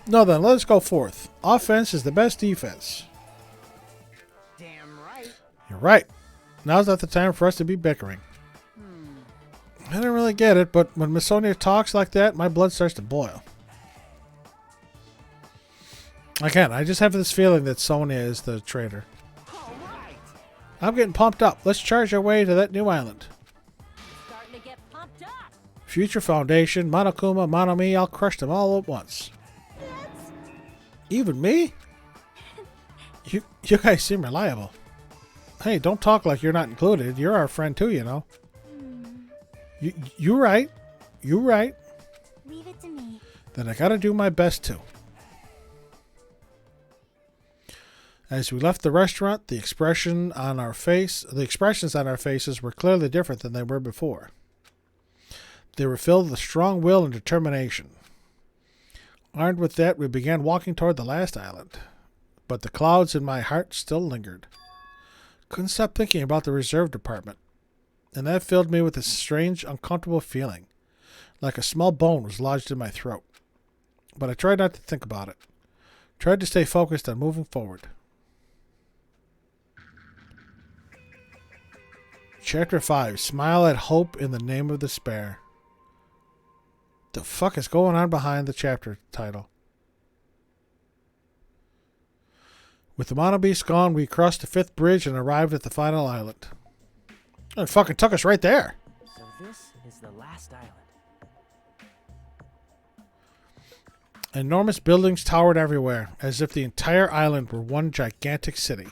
No, then let us go forth. Offense is the best defense. Damn right. You're right. Now's not the time for us to be bickering. I don't really get it, but when Miss Sonia talks like that, my blood starts to boil. Again, I just have this feeling that Sonia is the traitor. All right. I'm getting pumped up. Let's charge our way to that new island. Starting to get pumped up. Future Foundation, Monokuma, Monomi, I'll crush them all at once. Even me? You guys seem reliable. Hey, don't talk like you're not included. You're our friend too, you know. You're right. You're right. Leave it to me. Then I gotta do my best too. As we left the restaurant, the expressions on our faces were clearly different than they were before. They were filled with strong will and determination. Armed with that, we began walking toward the last island, but the clouds in my heart still lingered. Couldn't stop thinking about the reserve department, and that filled me with a strange, uncomfortable feeling, like a small bone was lodged in my throat. But I tried not to think about it. Tried to stay focused on moving forward. Chapter 5, Smile at Hope in the Name of Despair. The fuck is going on behind the chapter title? With the Mono Beast gone, we crossed the 5th bridge and arrived at the final island. It fucking took us right there. So this is the last island. Enormous buildings towered everywhere, as if the entire island were one gigantic city.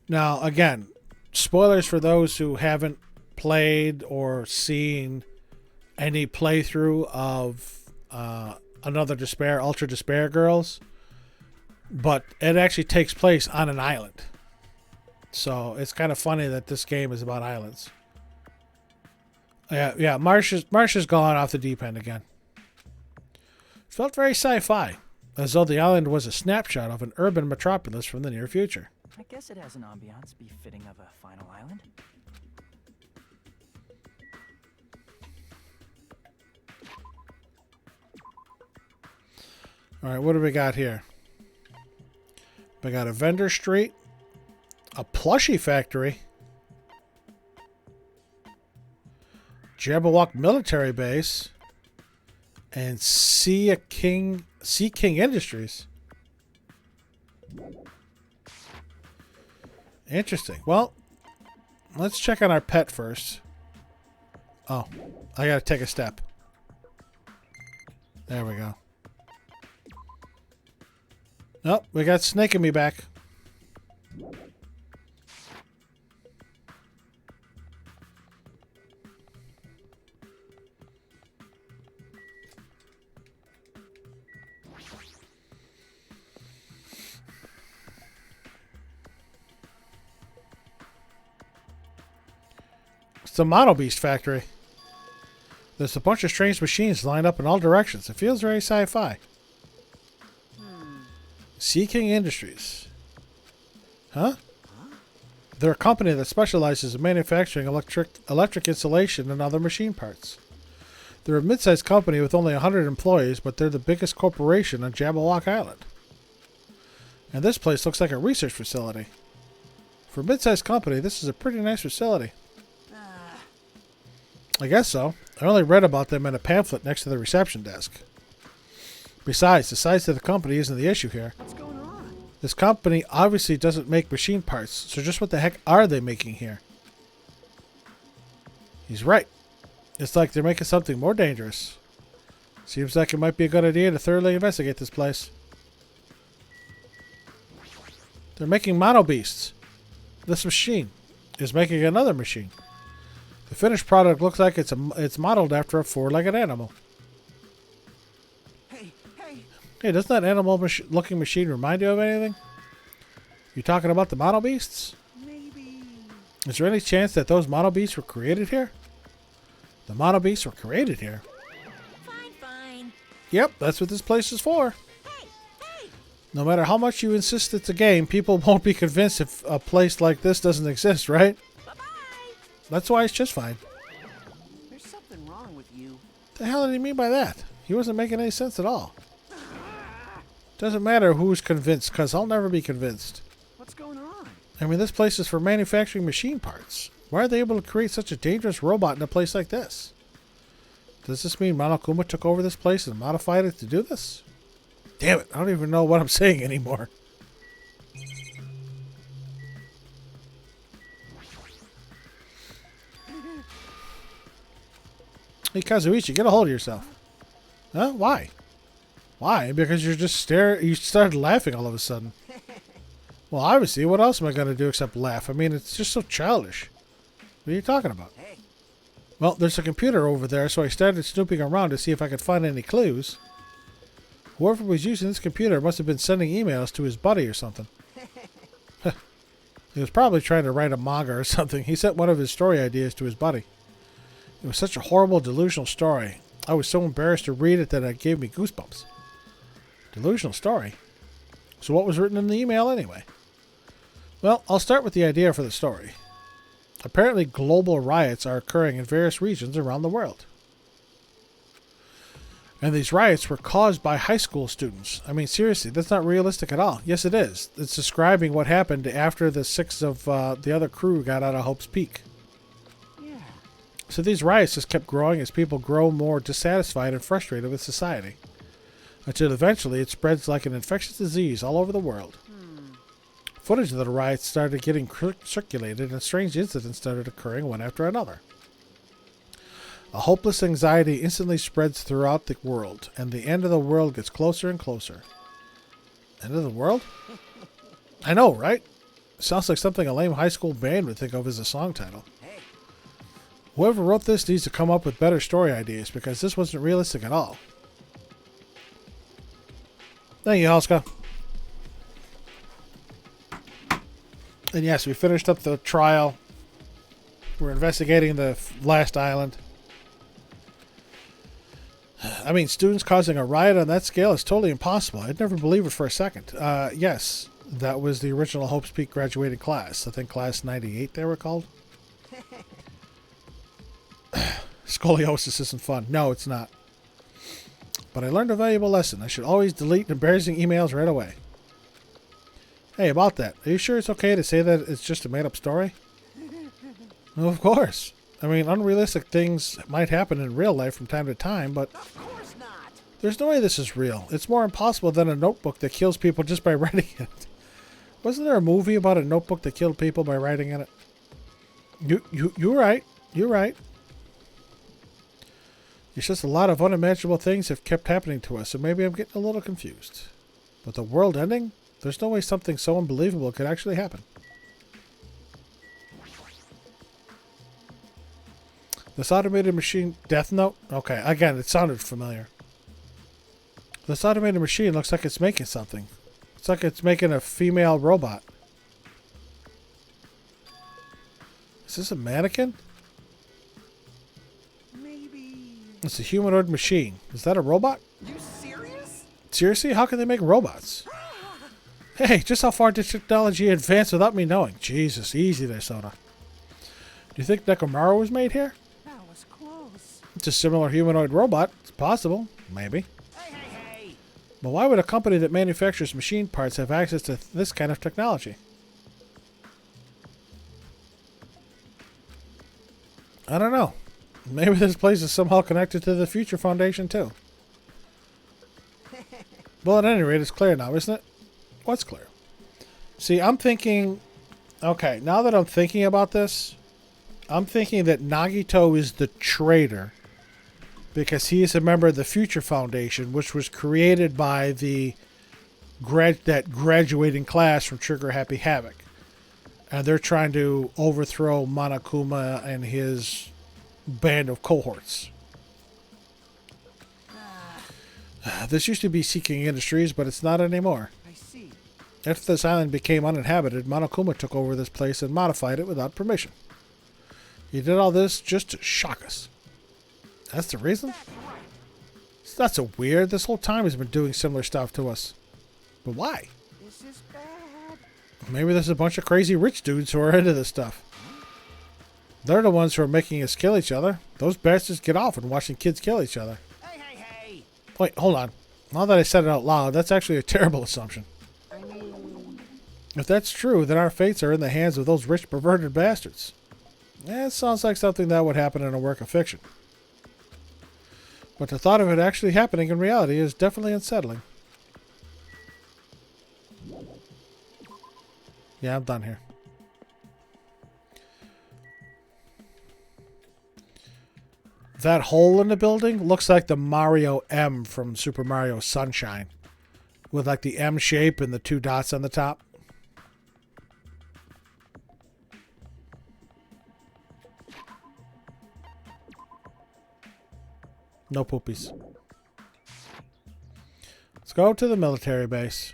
Now, again, spoilers for those who haven't played or seen any playthrough of Another Despair, Ultra Despair Girls, but it actually takes place on an island. So it's kind of funny that this game is about islands. Yeah, Marsha's gone off the deep end again. It felt very sci-fi, as though the island was a snapshot of an urban metropolis from the near future. I guess it has an ambiance befitting of a final island. Alright, what do we got here? We got a vendor street, a plushie factory, Jabberwock military base, and Sea King Industries. Interesting. Well, let's check on our pet first. Oh, I gotta take a step. There we go. Nope, we got Snake and me back. It's a Mono Beast factory. There's a bunch of strange machines lined up in all directions. It feels very sci-fi. Sea King Industries. Huh? They're a company that specializes in manufacturing electric insulation and other machine parts. They're a mid-sized company with only 100 employees, but they're the biggest corporation on Jabberwock Island. And this place looks like a research facility. For a mid-sized company, this is a pretty nice facility. I guess so. I only read about them in a pamphlet next to the reception desk. Besides, the size of the company isn't the issue here. What's going on? This company obviously doesn't make machine parts, so just what the heck are they making here? He's right. It's like they're making something more dangerous. Seems like it might be a good idea to thoroughly investigate this place. They're making Mono Beasts. This machine is making another machine. The finished product looks like it's modeled after a four-legged animal. Hey, doesn't that animal-looking machine remind you of anything? You talking about the Mono Beasts? Maybe. Is there any chance that those Mono Beasts were created here? The Mono Beasts were created here. Fine. Yep, that's what this place is for. No matter how much you insist it's a game, people won't be convinced if a place like this doesn't exist, right? That's why it's just fine. There's something wrong with you. The hell did he mean by that? He wasn't making any sense at all. Doesn't matter who's convinced, because I'll never be convinced. What's going on? I mean, this place is for manufacturing machine parts. Why are they able to create such a dangerous robot in a place like this? Does this mean Monokuma took over this place and modified it to do this? Damn it, I don't even know what I'm saying anymore. Hey, Kazuichi, get a hold of yourself. Huh? Why? Why? Because you're just you started laughing all of a sudden. Well, obviously, what else am I going to do except laugh? I mean, it's just so childish. What are you talking about? Hey. Well, there's a computer over there, so I started snooping around to see if I could find any clues. Whoever was using this computer must have been sending emails to his buddy or something. He was probably trying to write a manga or something. He sent one of his story ideas to his buddy. It was such a horrible, delusional story. I was so embarrassed to read it that it gave me goosebumps. Delusional story? So what was written in the email anyway? Well, I'll start with the idea for the story. Apparently, global riots are occurring in various regions around the world. And these riots were caused by high school students. I mean, seriously, that's not realistic at all. Yes, it is. It's describing what happened after the 6 of the other crew got out of Hope's Peak. So these riots just kept growing as people grow more dissatisfied and frustrated with society. Until eventually it spreads like an infectious disease all over the world. Footage of the riots started getting circulated and strange incidents started occurring one after another. A hopeless anxiety instantly spreads throughout the world, and the end of the world gets closer and closer. End of the world? I know, right? Sounds like something a lame high school band would think of as a song title. Whoever wrote this needs to come up with better story ideas, because this wasn't realistic at all. Thank you, Halska. And yes, we finished up the trial. We're investigating the last island. I mean, students causing a riot on that scale is totally impossible. I'd never believe it for a second. Yes, that was the original Hope's Peak graduating class. I think class 98 they were called. Scoliosis isn't fun. No, it's not. But I learned a valuable lesson. I should always delete embarrassing emails right away. Hey, about that. Are you sure it's okay to say that it's just a made-up story? Well, of course. I mean, unrealistic things might happen in real life from time to time, but Of course not. there's no way this is real. It's more impossible than a notebook that kills people just by writing it. Wasn't there a movie about a notebook that killed people by writing in it? You're right. You're right. It's just a lot of unimaginable things have kept happening to us, so maybe I'm getting a little confused. But the world ending? There's no way something so unbelievable could actually happen. This automated machine... Death Note? Okay, again, it sounded familiar. This automated machine looks like it's making something. It's like it's making a female robot. Is this a mannequin? Maybe... It's a humanoid machine. Is that a robot? You serious? Seriously? How can they make robots? Hey, just how far did technology advance without me knowing? Jesus, easy there, Soda. Do you think Nekomaru was made here? That was close. It's a similar humanoid robot. It's possible. Maybe. Hey! But why would a company that manufactures machine parts have access to this kind of technology? I don't know. Maybe this place is somehow connected to the Future Foundation, too. Well, at any rate, it's clear now, isn't it? What's clear? See, I'm thinking... Okay, now that I'm thinking about this, I'm thinking that Nagito is the traitor because he is a member of the Future Foundation, which was created by the that graduating class from Trigger Happy Havoc. And they're trying to overthrow Monokuma and his band of cohorts. This used to be Seeking Industries, but it's not anymore. I see. After this island became uninhabited, Monokuma took over this place and modified it without permission. He did all this just to shock us. That's the reason? It's not so weird. This whole time he's been doing similar stuff to us. But why? This is bad. Maybe there's a bunch of crazy rich dudes who are into this stuff. They're the ones who are making us kill each other. Those bastards get off on watching kids kill each other. Hey! Wait, hold on. Now that I said it out loud, that's actually a terrible assumption. I mean... If that's true, then our fates are in the hands of those rich perverted bastards. It sounds like something that would happen in a work of fiction. But the thought of it actually happening in reality is definitely unsettling. Yeah, I'm done here. That hole in the building looks like the Mario M from Super Mario Sunshine. With like the M shape and the two dots on the top. No poopies. Let's go to the military base.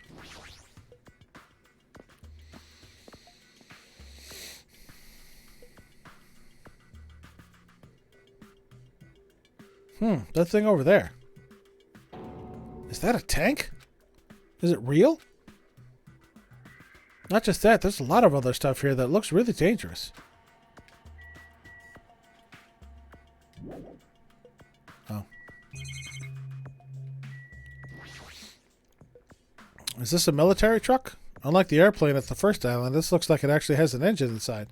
That thing over there. Is that a tank? Is it real? Not just that, there's a lot of other stuff here that looks really dangerous. Oh. Is this a military truck? Unlike the airplane at the first island, this looks like it actually has an engine inside.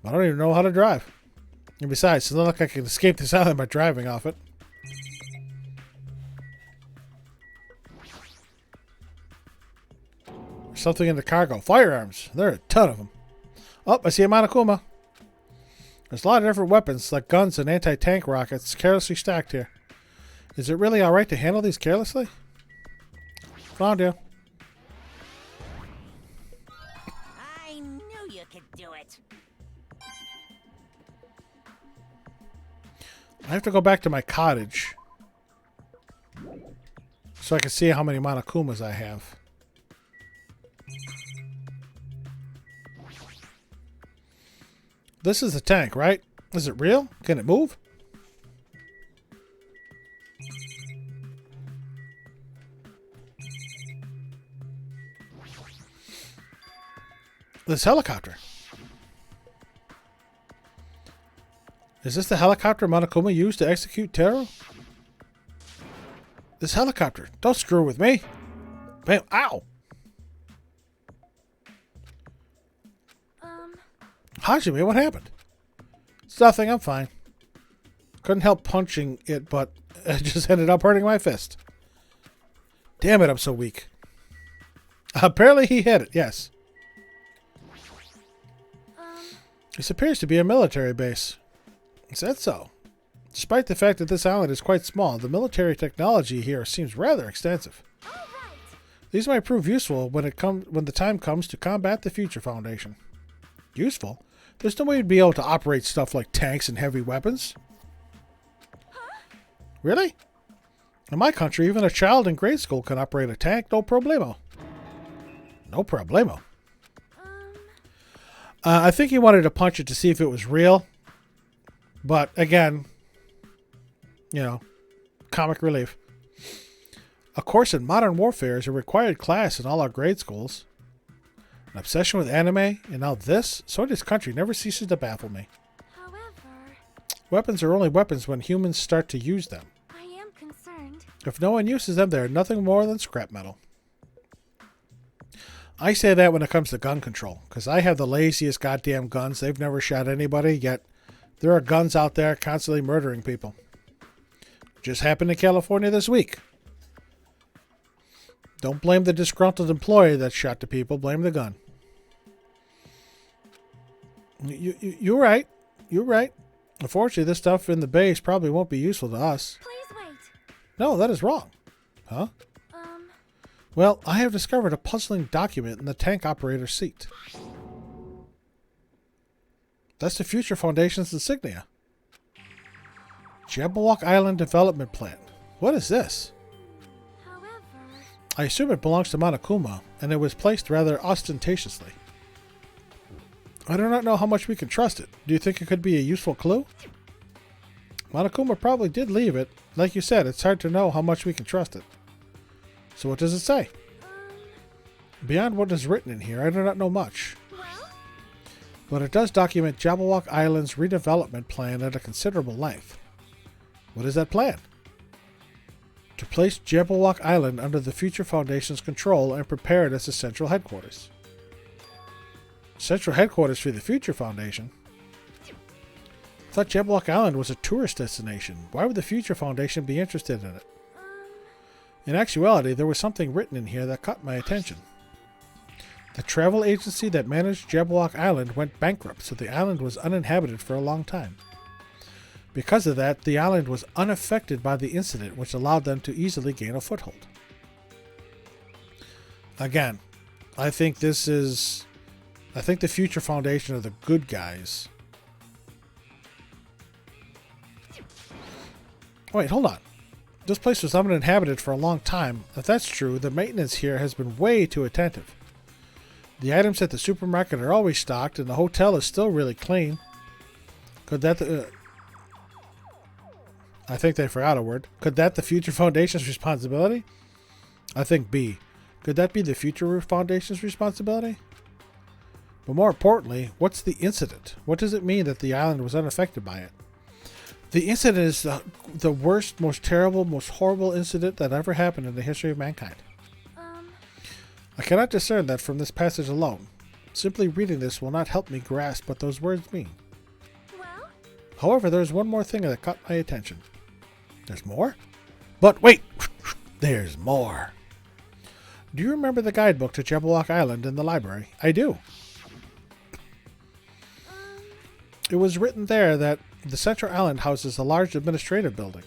I don't even know how to drive. And besides, it doesn't look like I can escape this island by driving off it. There's something in the cargo. Firearms. There are a ton of them. Oh, I see a Monokuma. There's a lot of different weapons, like guns and anti-tank rockets, carelessly stacked here. Is it really alright to handle these carelessly? Found you. I knew you could do it. I have to go back to my cottage so I can see how many Monokumas I have. This is the tank, right? Is it real? Can it move? This helicopter. Is this the helicopter Monokuma used to execute Taro? This helicopter. Don't screw with me. Bam. Ow. Hajime, what happened? It's nothing. I'm fine. Couldn't help punching it, but it just ended up hurting my fist. Damn it, I'm so weak. Apparently he hit it, yes. This appears to be a military base. Is that so? Despite the fact that this island is quite small, the military technology here seems rather extensive. All right. These might prove useful when the time comes to combat the Future Foundation. Useful? There's no way you'd be able to operate stuff like tanks and heavy weapons. Really? In my country, even a child in grade school can operate a tank, no problemo. No problemo. I think he wanted to punch it to see if it was real. But again, you know, comic relief. A course in modern warfare is a required class in all our grade schools. An obsession with anime, and now this? Sonia's country never ceases to baffle me. However, Weapons are only weapons when humans start to use them. I am concerned. If no one uses them, they are nothing more than scrap metal. I say that when it comes to gun control, because I have the laziest goddamn guns. They've never shot anybody, yet there are guns out there constantly murdering people. Just happened in California this week. Don't blame the disgruntled employee that shot the people. Blame the gun. You're right. You're right. Unfortunately, this stuff in the base probably won't be useful to us. Please wait. No, that is wrong. Huh? Well, I have discovered a puzzling document in the tank operator's seat. That's the Future Foundation's insignia. Jabberwock Island Development Plan. What is this? However, I assume it belongs to Monokuma, and it was placed rather ostentatiously. I do not know how much we can trust it. Do you think it could be a useful clue? Monokuma probably did leave it. Like you said, it's hard to know how much we can trust it. So what does it say? Beyond what is written in here, I do not know much. well, But it does document Jabberwock Island's redevelopment plan at a considerable length. What is that plan? To place Jabberwock Island under the Future Foundation's control and prepare it as a central headquarters. Central headquarters for the Future Foundation? I thought Jabberwock Island was a tourist destination. Why would the Future Foundation be interested in it? In actuality, there was something written in here that caught my attention. The travel agency that managed Jabberwock Island went bankrupt, so the island was uninhabited for a long time. Because of that, the island was unaffected by the incident, which allowed them to easily gain a foothold. Again, I think the Future Foundation are the good guys. Wait, hold on. This place was uninhabited for a long time. If that's true, the maintenance here has been way too attentive. The items at the supermarket are always stocked, and the hotel is still really clean. Could that... I think they forgot a word. Could that the Future Foundation's responsibility? I think B. Could that be the Future Foundation's responsibility? But more importantly, what's the incident? What does it mean that the island was unaffected by it? The incident is the worst, most terrible, most horrible incident that ever happened in the history of mankind. I cannot discern that from this passage alone. Simply reading this will not help me grasp what those words mean. well, However, there's one more thing that caught my attention. There's more? But wait! There's more. Do you remember the guidebook to Jabberwock Island in the library? I do. It was written there that the Central Island houses a large administrative building.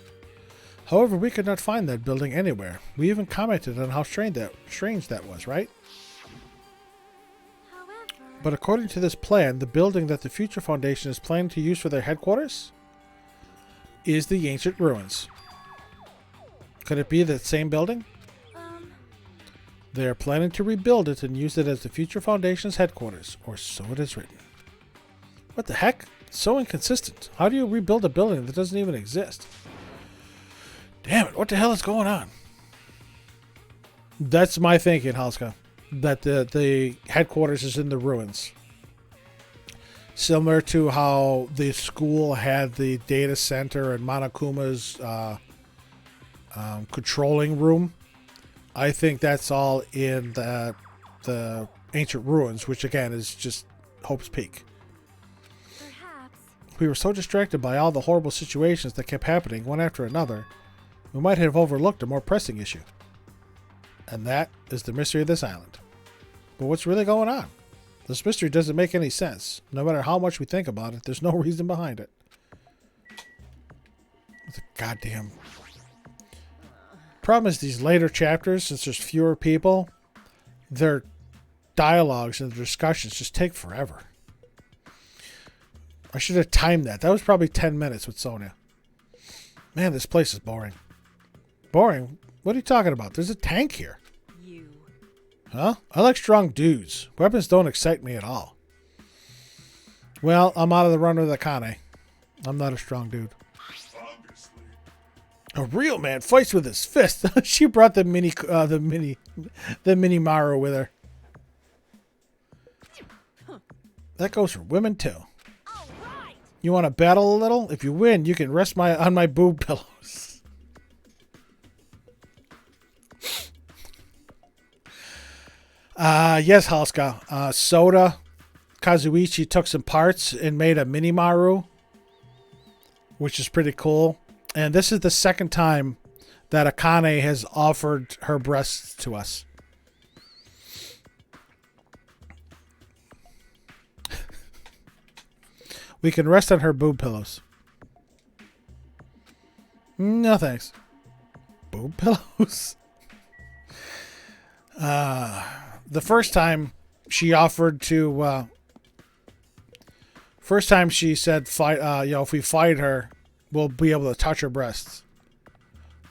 However, we could not find that building anywhere. We even commented on how strange that was, right? however, But according to this plan, the building that the Future Foundation is planning to use for their headquarters is the ancient ruins. Could it be that same building? They are planning to rebuild it and use it as the Future Foundation's headquarters, or so it is written. What the heck? So inconsistent. How do you rebuild a building that doesn't even exist? Damn it, what the hell is going on? That's my thinking, Halska. That the headquarters is in the ruins. Similar to how the school had the data center and Monokuma's controlling room. I think that's all in the ancient ruins, which again is just Hope's Peak. perhaps. We were so distracted by all the horrible situations that kept happening one after another, we might have overlooked a more pressing issue. And that is the mystery of this island. But what's really going on? This mystery doesn't make any sense. No matter how much we think about it, there's no reason behind it. It's a goddamn... Problem is these later chapters, since there's fewer people, their dialogues and their discussions just take forever. I should have timed that. That was probably 10 minutes with Sonia. Man, this place is boring. Boring? What are you talking about? There's a tank here. You. Huh? I like strong dudes. Weapons don't excite me at all. Well, I'm out of the run with Akane. I'm not a strong dude. Obviously. A real man fights with his fist. She brought the mini Maru with her. That goes for women too. All right. You want to battle a little? If you win, you can rest on my boob pillows. Yes, Halska. Soda Kazuichi took some parts and made a mini Maru, which is pretty cool. And this is the second time that Akane has offered her breasts to us. We can rest on her boob pillows. No thanks. Boob pillows? The first time she offered to... first time she said, "Fight. If we fight her, we'll be able to touch her breasts."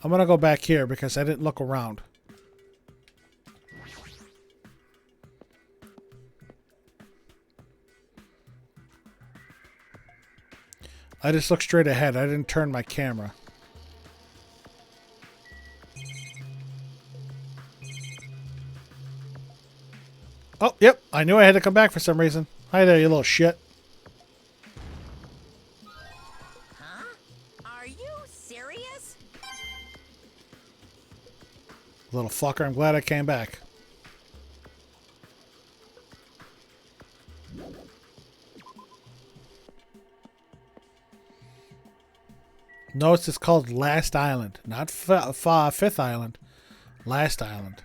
I'm going to go back here because I didn't look around. I just looked straight ahead. I didn't turn my camera. Oh, yep. I knew I had to come back for some reason. Hi there, you little shit. Huh? Are you serious? Little fucker, I'm glad I came back. Notice it's called Last Island, not Fifth Island. Last Island.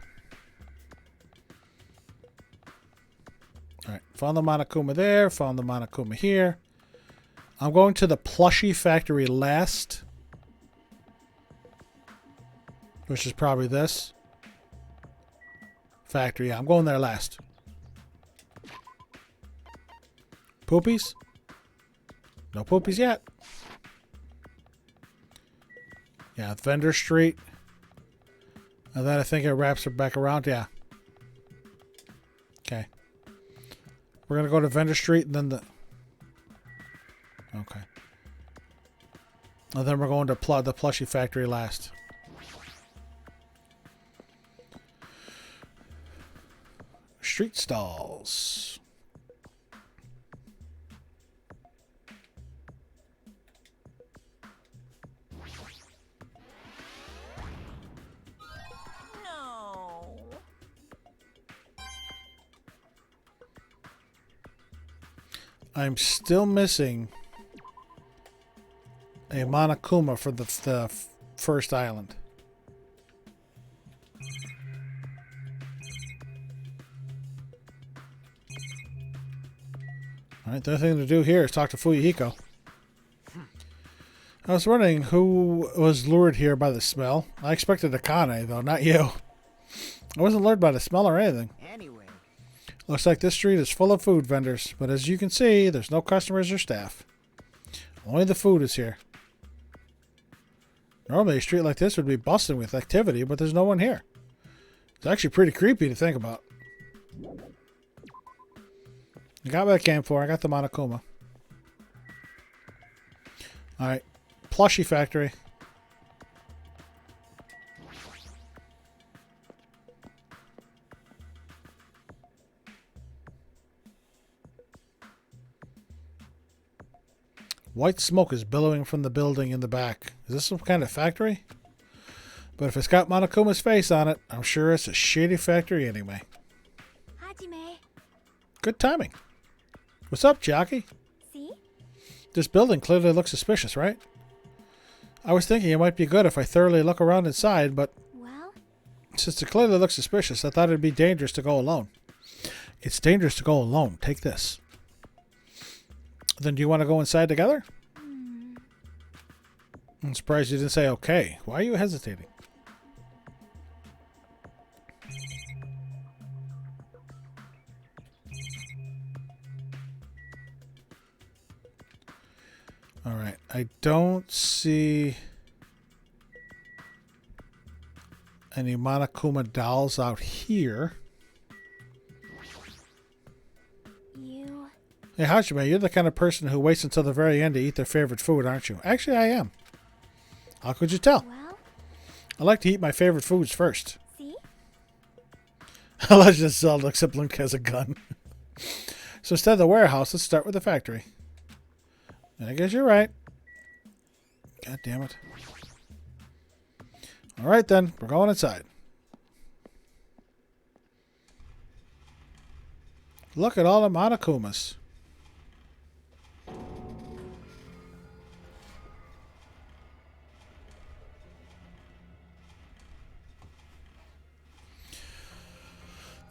Alright, found the Monokuma there, found the Monokuma here. I'm going to the plushie factory last. Which is probably this. Factory, yeah, I'm going there last. Poopies? No poopies yet. Yeah, Vendor Street. And then I think it wraps it back around. Yeah. Okay. We're going to go to Vendor Street and then the... Okay. And then we're going to the plushie factory last. Street stalls. No. I'm still missing a Monokuma for the first island. Alright, the other thing to do here is talk to Fuyuhiko. I was wondering who was lured here by the smell. I expected Akane, though, not you. I wasn't lured by the smell or anything. Anyway, Looks like this street is full of food vendors, but as you can see, there's no customers or staff. Only the food is here. Normally, a street like this would be bustling with activity, but there's no one here. It's actually pretty creepy to think about. I got what I came for. I got the Monokuma. Alright. Plushie factory. White smoke is billowing from the building in the back. Is this some kind of factory? But if it's got Monokuma's face on it, I'm sure it's a shady factory anyway. Hajime. Good timing. What's up, Chiaki? See? This building clearly looks suspicious, right? I was thinking it might be good if I thoroughly look around inside, but Well, since it clearly looks suspicious, I thought it'd be dangerous to go alone. It's dangerous to go alone. Take this. Then do you want to go inside together? I'm surprised you didn't say okay. Why are you hesitating? Alright, I don't see any Monokuma dolls out here. You... Hey, Hajime, you're the kind of person who waits until the very end to eat their favorite food, aren't you? Actually, I am. How could you tell? Well, I like to eat my favorite foods first. see? Legend of Zelda, except Link has a gun. So instead of the warehouse, let's start with the factory. I guess you're right. God damn it. Alright then, we're going inside. Look at all the Monokumas.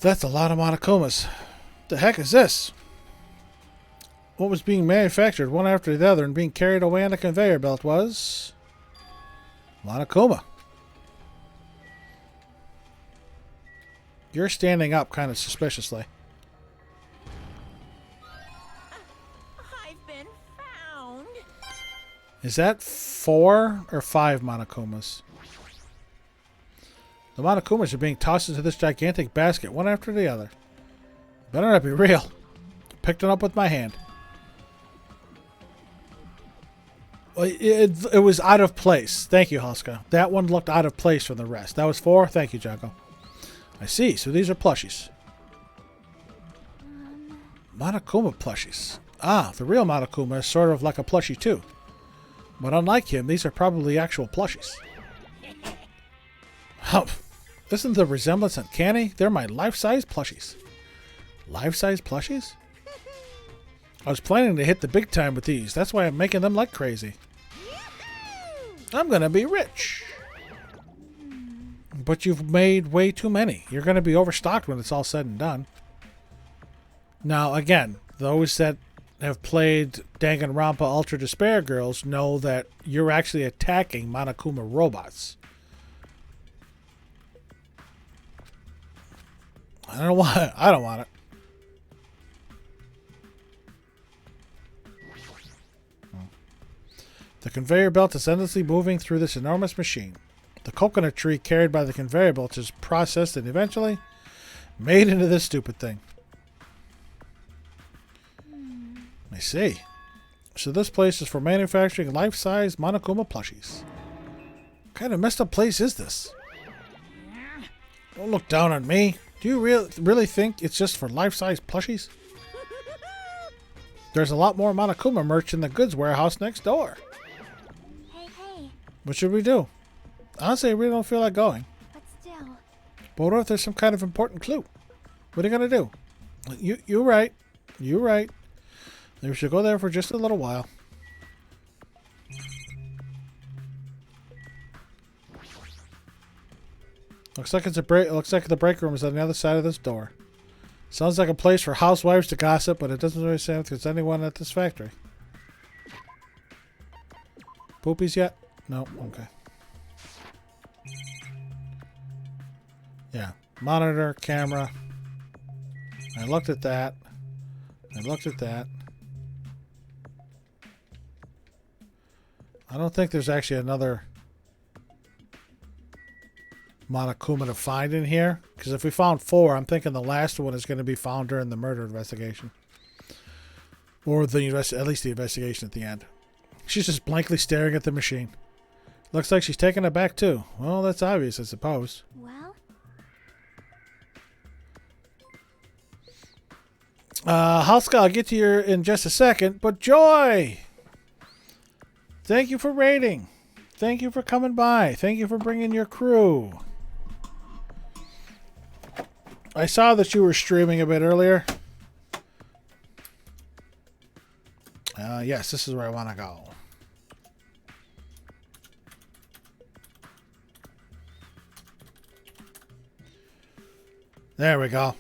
That's a lot of Monokumas. The heck is this? What was being manufactured one after the other and being carried away on a conveyor belt was Monokuma. You're standing up kind of suspiciously. I've been found. Is that 4 or 5 Monokumas? The Monokumas are being tossed into this gigantic basket, one after the other. Better not be real. Picked it up with my hand. It was out of place. Thank you, Hoska. That one looked out of place from the rest. That was 4. Thank you, Jago. I see. So these are plushies. Monokuma plushies. Ah, the real Monokuma is sort of like a plushie too. But unlike him, these are probably actual plushies. Oh, isn't the resemblance uncanny? They're my life-size plushies. Life-size plushies? I was planning to hit the big time with these. That's why I'm making them like crazy. I'm gonna be rich. But you've made way too many. You're gonna be overstocked when it's all said and done. Now, again, those that have played Danganronpa Ultra Despair Girls know that you're actually attacking Monokuma robots. I don't want it. I don't want it. The conveyor belt is endlessly moving through this enormous machine. The coconut tree carried by the conveyor belt is processed and eventually made into this stupid thing. I see. So this place is for manufacturing life-size Monokuma plushies. What kind of messed up place is this? Don't look down on me. Do you really think it's just for life-size plushies? There's a lot more Monokuma merch in the goods warehouse next door. Hey. What should we do? Honestly, I really don't feel like going. But still... But what if there's some kind of important clue? What are you going to do? You're right. You're right. Maybe we should go there for just a little while. Looks like it's a break. Looks like the break room is on the other side of this door. Sounds like a place for housewives to gossip, but it doesn't really sound like there's anyone at this factory. Poopies yet? No. Okay. Yeah. Monitor, camera. I looked at that. I looked at that. I don't think there's actually another Monokuma to find in here. Because if we found 4, I'm thinking the last one is going to be found during the murder investigation. Or at least the investigation at the end. She's just blankly staring at the machine. Looks like she's taken it back too. Well, that's obvious, I suppose. Well... Halska, I'll get to you in just a second. But Joy! Thank you for raiding. Thank you for coming by. Thank you for bringing your crew. I saw that you were streaming a bit earlier. Yes, this is where I want to go. There we go.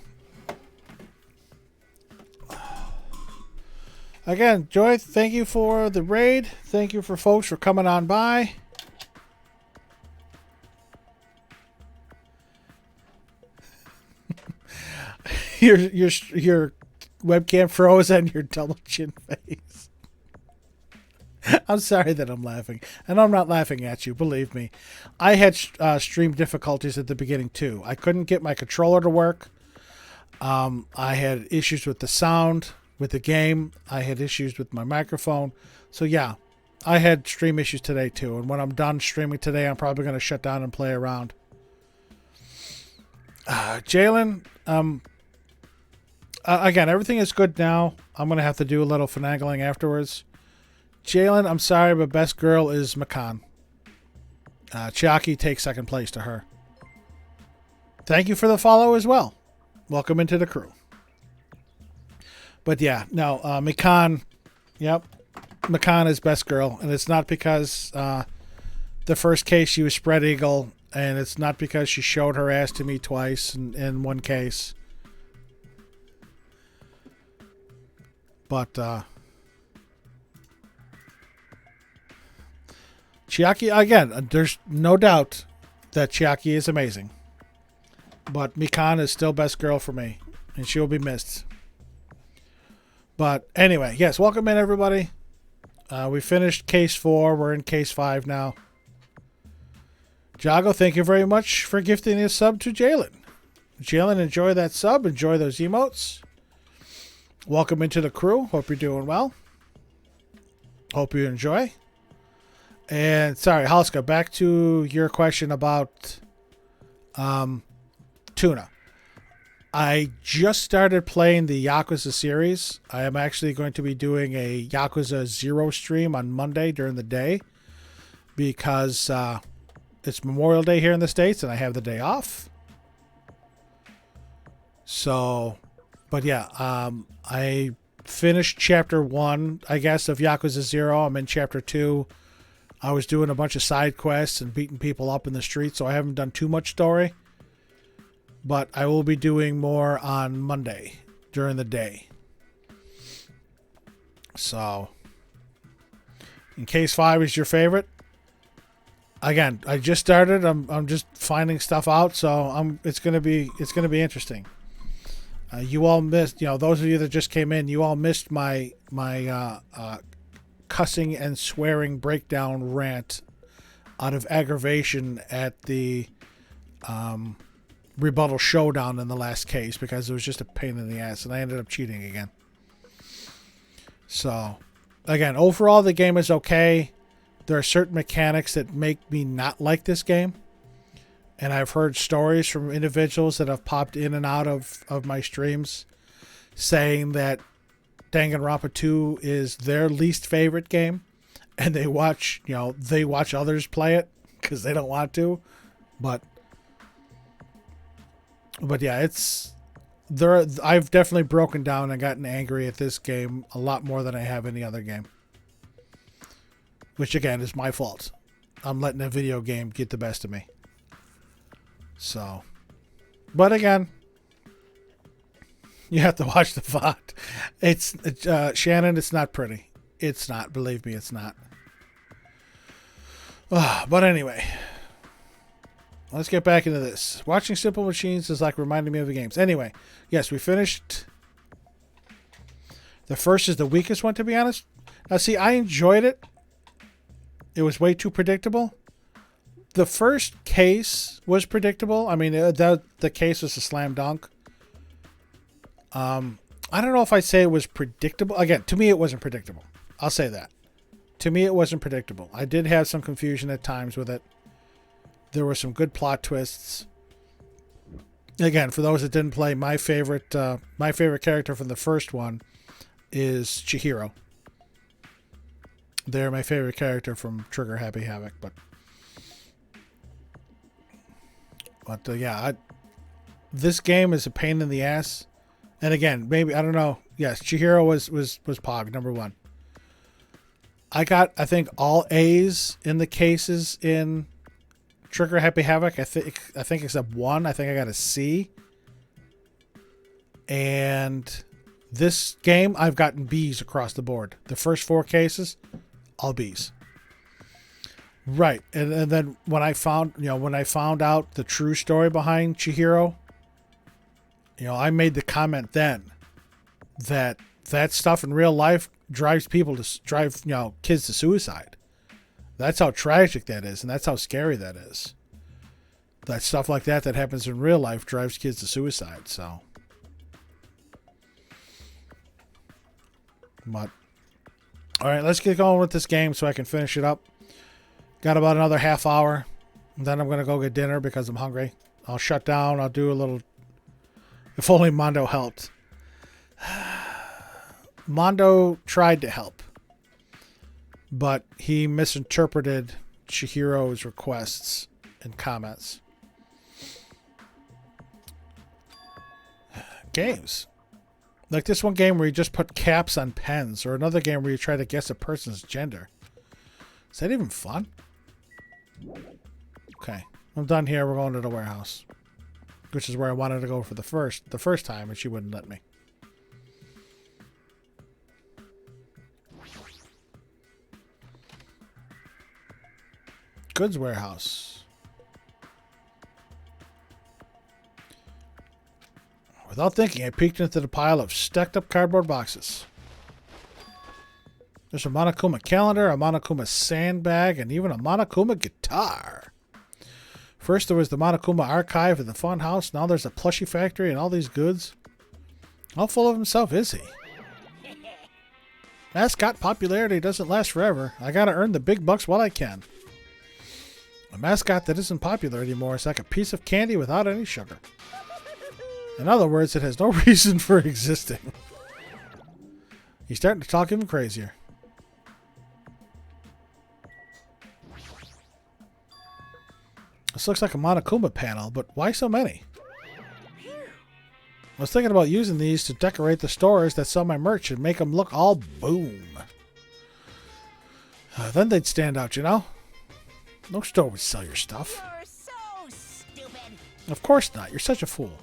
Again, Joy, thank you for the raid. Thank you for folks for coming on by. your webcam froze on your double chin face. I'm sorry that I'm laughing. And I'm not laughing at you, believe me. I had stream difficulties at the beginning too. I couldn't get my controller to work. I had issues with the sound, with the game. I had issues with my microphone. So yeah, I had stream issues today too. And when I'm done streaming today, I'm probably going to shut down and play around. Jalen, again, everything is good now. I'm going to have to do a little finagling afterwards. Jalen, I'm sorry, but best girl is Makan. Chiaki takes second place to her. Thank you for the follow as well. Welcome into the crew. But yeah, no, Makan, yep, Makan is best girl. And it's not because the first case she was spread eagle, and it's not because she showed her ass to me twice in one case. But Chiaki, again, there's no doubt that Chiaki is amazing. But Mikan is still best girl for me, and she will be missed. But anyway, yes, welcome in, everybody. We finished case 4. We're in case 5 now. Jago, thank you very much for gifting a sub to Jalen. Jalen, enjoy that sub. Enjoy those emotes. Welcome into the crew. Hope you're doing well. Hope you enjoy. And sorry, Halska, back to your question about Tuna. I just started playing the Yakuza series. I am actually going to be doing a Yakuza 0 stream on Monday during the day because it's Memorial Day here in the States and I have the day off. So, but yeah, I finished chapter 1, I guess, of Yakuza 0. I'm in chapter 2. I was doing a bunch of side quests and beating people up in the street, so I haven't done too much story. But I will be doing more on Monday during the day. So, in case 5 is your favorite. Again, I just started. I'm just finding stuff out, so it's gonna be interesting. You all missed, those of you that just came in, you all missed my cussing and swearing breakdown rant out of aggravation at the rebuttal showdown in the last case because it was just a pain in the ass and I ended up cheating again. So, again, overall the game is okay. There are certain mechanics that make me not like this game. And I've heard stories from individuals that have popped in and out of my streams saying that Danganronpa 2 is their least favorite game. And they watch others play it because they don't want to. But yeah, I've definitely broken down and gotten angry at this game a lot more than I have any other game. Which, again, is my fault. I'm letting a video game get the best of me. So, but again, you have to watch the VOD. It's Shannon, it's not pretty. It's not. Believe me, it's not. But anyway, let's get back into this. Watching Simple Machines is like reminding me of the games. Anyway, yes, we finished. The first is the weakest one, to be honest. Now, see, I enjoyed it. It was way too predictable. The first case was predictable. I mean, the case was a slam dunk. I don't know if I'd say it was predictable. Again, to me, it wasn't predictable. I'll say that. To me, it wasn't predictable. I did have some confusion at times with it. There were some good plot twists. Again, for those that didn't play, my favorite character from the first one is Chihiro. They're my favorite character from Trigger Happy Havoc, but yeah, this game is a pain in the ass. And again, maybe, I don't know. Yes, Chihiro was Pog, number 1. I got, I think, all A's in the cases in Trigger Happy Havoc. I think except one. I think I got a C. And This game, I've gotten B's across the board. The first 4 cases, all B's. Right, and then when I found out the true story behind Chihiro, I made the comment then that stuff in real life drives kids to suicide. That's how tragic that is, and that's how scary that is. That stuff like that happens in real life drives kids to suicide. So, but all right, let's get going with this game so I can finish it up. Got about another half hour. Then I'm gonna go get dinner because I'm hungry. I'll shut down. I'll do a little. If only Mondo helped. Mondo tried to help, but he misinterpreted Chihiro's requests and comments. Games. Like this one game where you just put caps on pens, or another game where you try to guess a person's gender. Is that even fun? Okay, I'm done here. We're going to the warehouse, which is where I wanted to go for the first time, and she wouldn't let me. Goods warehouse. Without thinking, I peeked into the pile of stacked up cardboard boxes. There's a Monokuma calendar, a Monokuma sandbag, and even a Monokuma guitar. First there was the Monokuma archive at the fun house. Now there's a plushie factory and all these goods. How full of himself is he? Mascot popularity doesn't last forever. I gotta earn the big bucks while I can. A mascot that isn't popular anymore is like a piece of candy without any sugar. In other words, it has no reason for existing. He's starting to talk even crazier. This looks like a Monokuma panel, but why so many? I was thinking about using these to decorate the stores that sell my merch and make them look all boom. Then they'd stand out, you know? No store would sell your stuff. You're so stupid. Of course not. You're such a fool.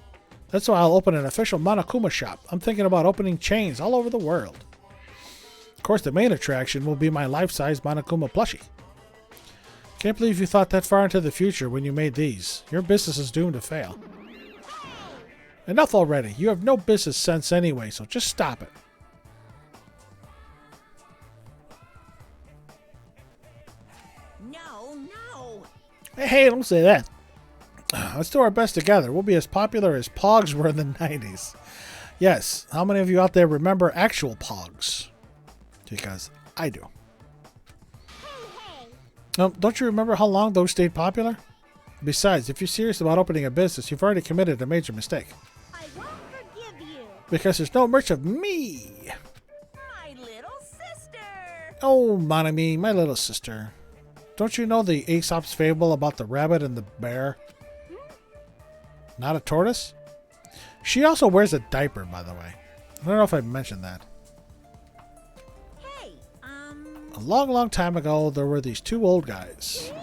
That's why I'll open an official Monokuma shop. I'm thinking about opening chains all over the world. Of course, the main attraction will be my life-size Monokuma plushie. Can't believe you thought that far into the future when you made these. Your business is doomed to fail. Enough already. You have no business sense anyway, so just stop it. No. Hey, don't say that. Let's do our best together. We'll be as popular as Pogs were in the 90s. Yes, how many of you out there remember actual Pogs? Because I do. Don't you remember how long those stayed popular? Besides, if you're serious about opening a business, you've already committed a major mistake. I won't forgive you. Because there's no merch of me. My little sister. Oh, Monami, my little sister. Don't you know the Aesop's fable about the rabbit and the bear? Not a tortoise? She also wears a diaper, by the way. I don't know if I mentioned that. Hey, A long, long time ago, there were these two old guys.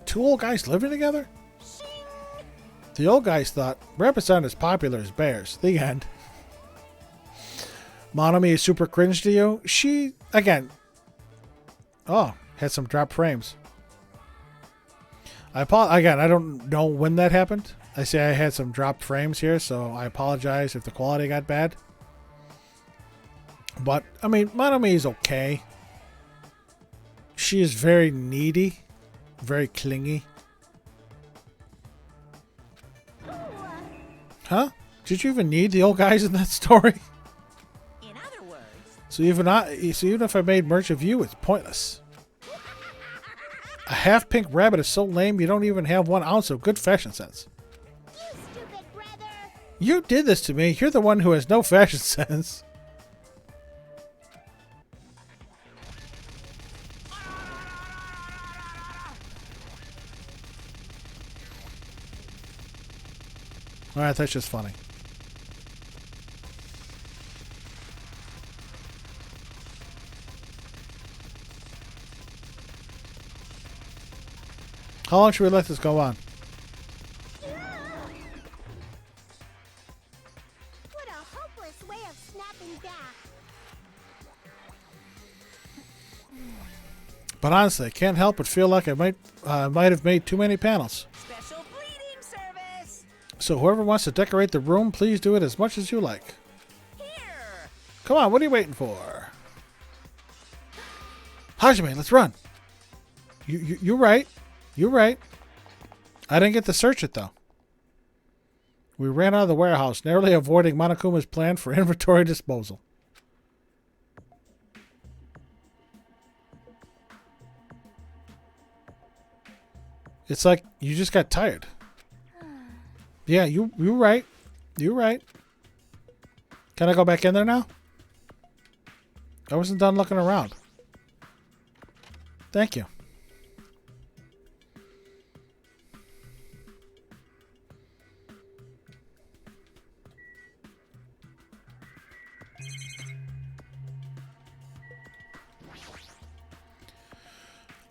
Two old guys living together? The old guys thought rabbits aren't as popular as bears. The end. Monami is super cringe to you? She, again... Oh, had some drop frames. Again, I don't know when that happened. I say I had some dropped frames here, so I apologize if the quality got bad. But, I mean, Monami is okay. She is very needy. Very clingy. Huh? Did you even need the old guys in that story? in other words, So even if I made merch of you, it's pointless. A half-pink rabbit is so lame you don't even have 1 ounce of good fashion sense. You stupid brother. You did this to me. You're the one who has no fashion sense. Alright, that's just funny. How long should we let this go on? What a hopeless way way of snapping back. But honestly, I can't help but feel like I might have made too many panels. Special bleeding service. So whoever wants to decorate the room, please do it as much as you like. Here. Come on, what are you waiting for? Hajime, let's run. You're right. You're right. I didn't get to search it, though. We ran out of the warehouse, narrowly avoiding Monokuma's plan for inventory disposal. It's like you just got tired. Yeah, you're right. You're right. Can I go back in there now? I wasn't done looking around. Thank you.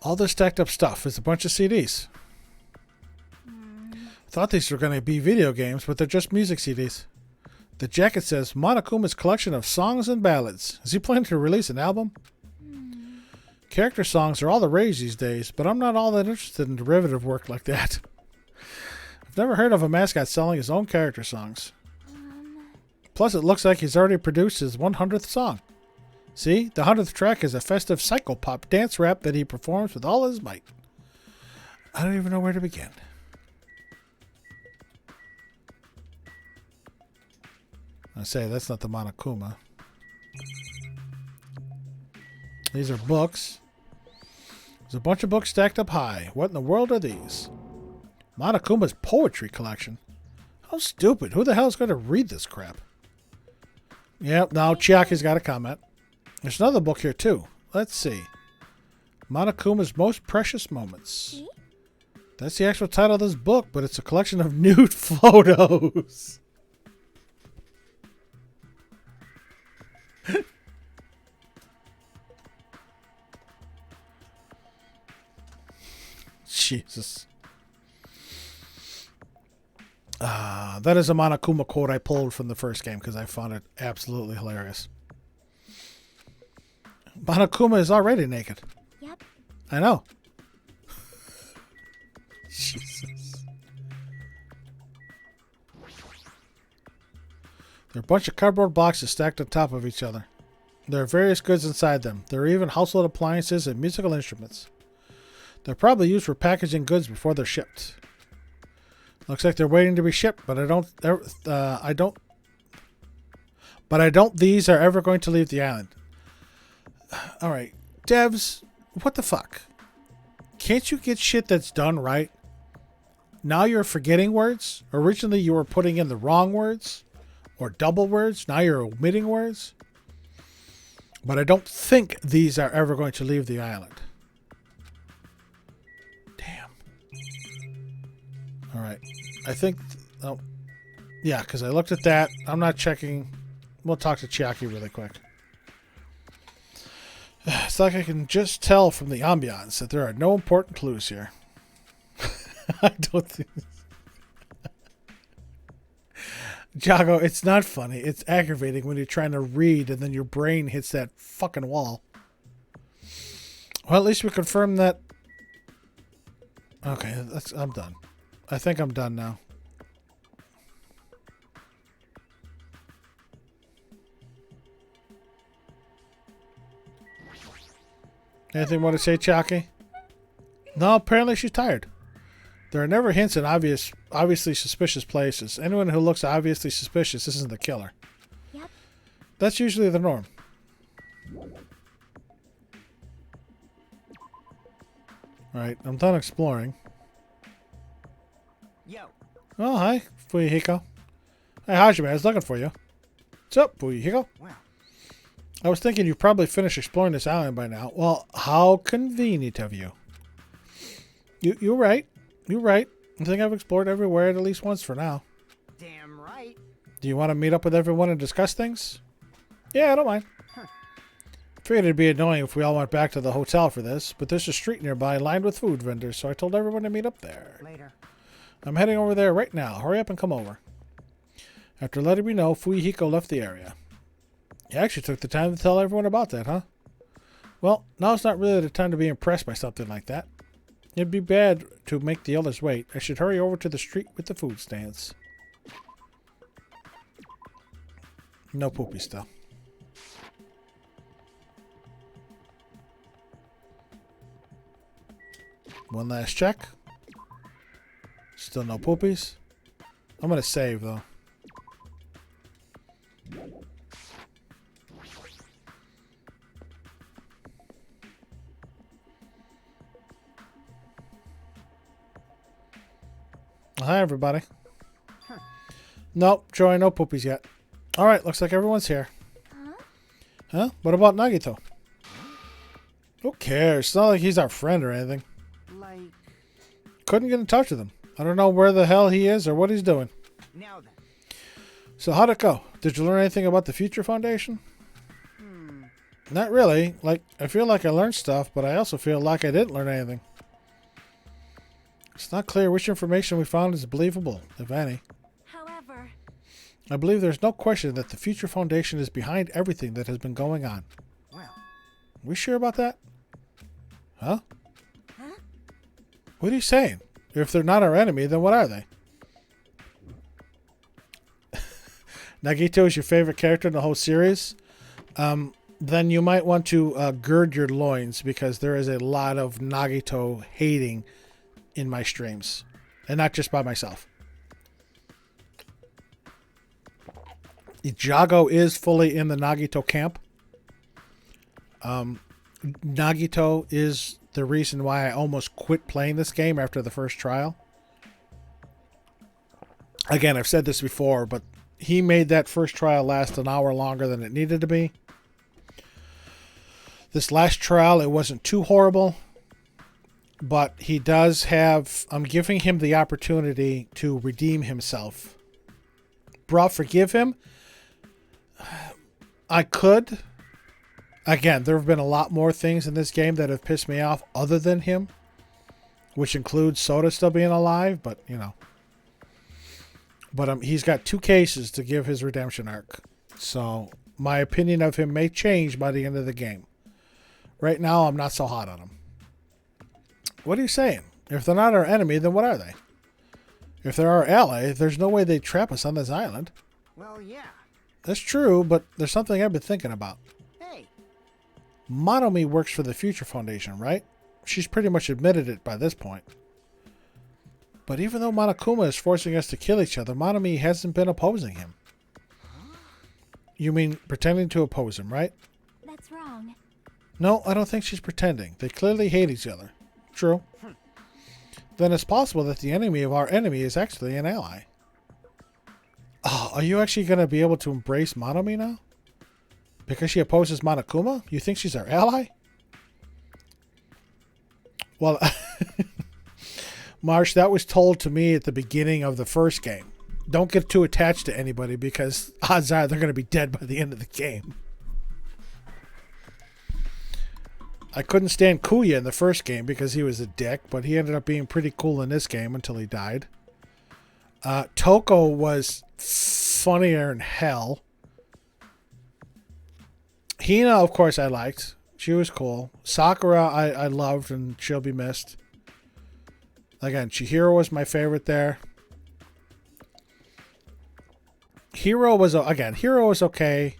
All this stacked up stuff is a bunch of CDs. Thought these were going to be video games, but they're just music CDs. The jacket says Monokuma's collection of songs and ballads. Is he planning to release an album? Character songs are all the rage these days, but I'm not all that interested in derivative work like that. I've never heard of a mascot selling his own character songs. Plus, it looks like he's already produced his 100th song. See, the 100th track is a festive psychopop dance rap that he performs with all his might. I don't even know where to begin. I say, that's not the Monokuma. These are books. There's a bunch of books stacked up high. What in the world are these? Monokuma's poetry collection. How stupid. Who the hell is going to read this crap? Yep, now Chiaki's got a comment. There's another book here, too. Let's see. Monokuma's Most Precious Moments. That's the actual title of this book, but it's a collection of nude photos. Jesus. That is a Monokuma quote I pulled from the first game because I found it absolutely hilarious. Monokuma is already naked. Yep. I know. Jesus. There are a bunch of cardboard boxes stacked on top of each other. There are various goods inside them. There are even household appliances and musical instruments. They're probably used for packaging goods before they're shipped. Looks like they're waiting to be shipped, but I don't these are ever going to leave the island. Alright, devs, what the fuck? Can't you get shit that's done right? Now you're forgetting words? Originally you were putting in the wrong words? Or double words? Now you're omitting words? But I don't think these are ever going to leave the island. Damn. Alright, I think... Oh, yeah, because I looked at that. I'm not checking... We'll talk to Chiaki really quick. It's like I can just tell from the ambiance that there are no important clues here. I don't think... Jago, it's not funny. It's aggravating when you're trying to read and then your brain hits that fucking wall. Well, at least we confirmed that... Okay, I'm done. I think I'm done now. Anything more to say, Chiaki? No, apparently she's tired. There are never hints in obviously suspicious places. Anyone who looks obviously suspicious isn't the killer. Yep. That's usually the norm. Right, I'm done exploring. Yo. Oh, hi, Fuyuhiko. Hey, Hajime, I was looking for you. What's up, Fuyuhiko? Wow. I was thinking you probably finished exploring this island by now. Well, how convenient of you. You're right. You're right. I think I've explored everywhere at least once for now. Damn right. Do you want to meet up with everyone and discuss things? Yeah, I don't mind. Figured it'd be annoying if we all went back to the hotel for this, but there's a street nearby lined with food vendors, so I told everyone to meet up there. Later. I'm heading over there right now. Hurry up and come over. After letting me know, Fuyuhiko left the area. You actually took the time to tell everyone about that, huh? Well, now's not really the time to be impressed by something like that. It'd be bad to make the others wait. I should hurry over to the street with the food stands. No poopy stuff. One last check. Still no poopies. I'm going to save, though. Hi, everybody. Nope, Joy, no poopies yet. Alright, looks like everyone's here. Huh? What about Nagito? Who cares? It's not like he's our friend or anything. Like, Couldn't get in touch with him. I don't know where the hell he is or what he's doing. now then. So how'd it go? Did you learn anything about the Future Foundation? Not really. Like, I feel like I learned stuff, but I also feel like I didn't learn anything. It's not clear which information we found is believable, if any. However, I believe there's no question that the Future Foundation is behind everything that has been going on. Well, We sure about that? Huh? What are you saying? If they're not our enemy, then what are they? Nagito is your favorite character in the whole series? Then you might want to gird your loins, because there is a lot of Nagito hating in my streams. And not just by myself. Jago is fully in the Nagito camp. Nagito is the reason why I almost quit playing this game after the first trial. Again, I've said this before, but he made that first trial last an hour longer than it needed to be. This last trial, it wasn't too horrible, but he does have... I'm giving him the opportunity to redeem himself. Bro, forgive him? I could. Again, there have been a lot more things in this game that have pissed me off other than him, which includes Soda still being alive, but, you know. But he's got 2 cases to give his redemption arc. So, my opinion of him may change by the end of the game. Right now, I'm not so hot on him. What are you saying? If they're not our enemy, then what are they? If they're our ally, there's no way they'd trap us on this island. well, yeah. That's true, but there's something I've been thinking about. Hey, Monomi works for the Future Foundation, right? She's pretty much admitted it by this point. But even though Monokuma is forcing us to kill each other, Monomi hasn't been opposing him. You mean pretending to oppose him, right? that's wrong. No, I don't think she's pretending. They clearly hate each other. True. Then it's possible that the enemy of our enemy is actually an ally. Oh, are you actually going to be able to embrace Monomi now? Because she opposes Monokuma? You think she's our ally? Well, Marsh, that was told to me at the beginning of the first game. Don't get too attached to anybody, because odds are they're going to be dead by the end of the game. I couldn't stand Kuya in the first game because he was a dick, but he ended up being pretty cool in this game until he died. Toko was funnier than hell. Hina, of course, I liked. She was cool. Sakura, I loved, and she'll be missed. Again, Chihiro was my favorite there. Hero was okay.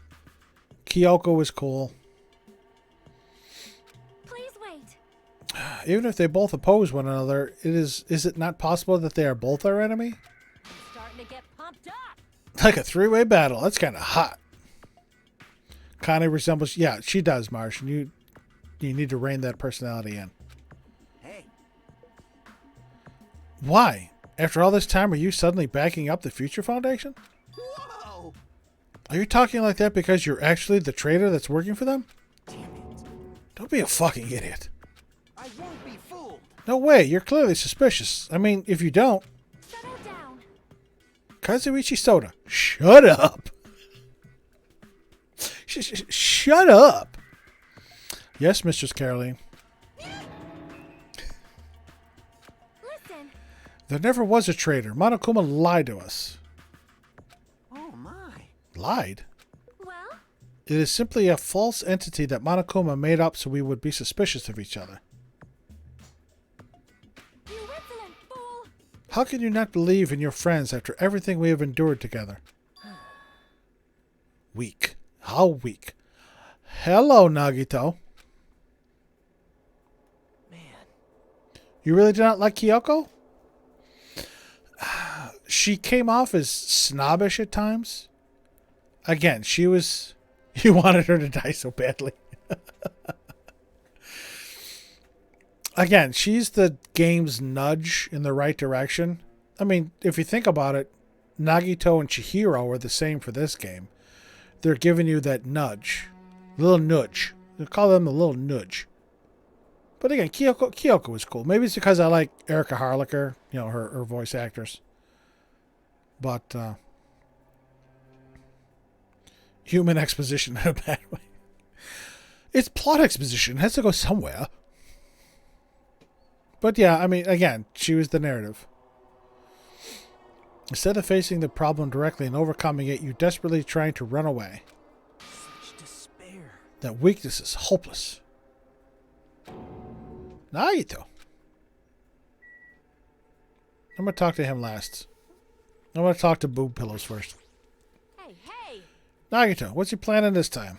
Kyoko was cool. Please wait. Even if they both oppose one another, is it not possible that they are both our enemy? I'm starting to get pumped up. Like a 3-way battle. That's kind of hot. Connie resembles... Yeah, she does, Marsh. You need to rein that personality in. hey. Why? After all this time, are you suddenly backing up the Future Foundation? Whoa! Are you talking like that because you're actually the traitor that's working for them? Damn it. Don't be a fucking idiot. I won't be fooled. No way. You're clearly suspicious. I mean, if you don't... Settle down. Kazuichi Soda, shut up. Shut up. Yes, Mistress Caroline. Listen. There never was a traitor. Monokuma lied to us. Oh, my. Lied? Well, It is simply a false entity that Monokuma made up so we would be suspicious of each other. You insolent fool! How can you not believe in your friends after everything we have endured together? Weak. How weak. Hello, Nagito. Man. You really do not like Kyoko? She came off as snobbish at times. Again, she was... You wanted her to die so badly. Again, she's the game's nudge in the right direction. I mean, if you think about it, Nagito and Chihiro are the same for this game. They're giving you that nudge. Little nudge. They call them a little nudge. But again, Kyoko was cool. Maybe it's because I like Erika Harlacher, you know, her voice actress. But, human exposition in a bad way. It's plot exposition. It has to go somewhere. But yeah, I mean, again, she was the narrative. Instead of facing the problem directly and overcoming it, you're desperately trying to run away. Such despair. That weakness is hopeless. Nagito. I'm going to talk to him last. I'm going to talk to Boob Pillows first. Hey, hey! Nagito, what's your plan this time?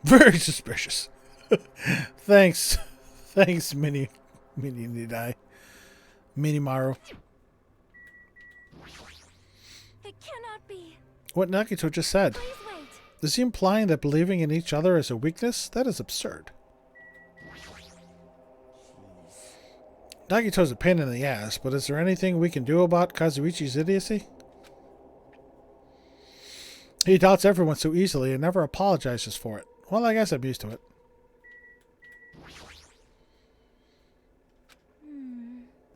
Very suspicious. Thanks. Thanks, Mini Nidai. Minimaru. It cannot be. What Nagito just said. Please wait. Is he implying that believing in each other is a weakness? That is absurd. Nagito's a pain in the ass, but is there anything we can do about Kazuichi's idiocy? He doubts everyone so easily and never apologizes for it. Well, I guess I'm used to it.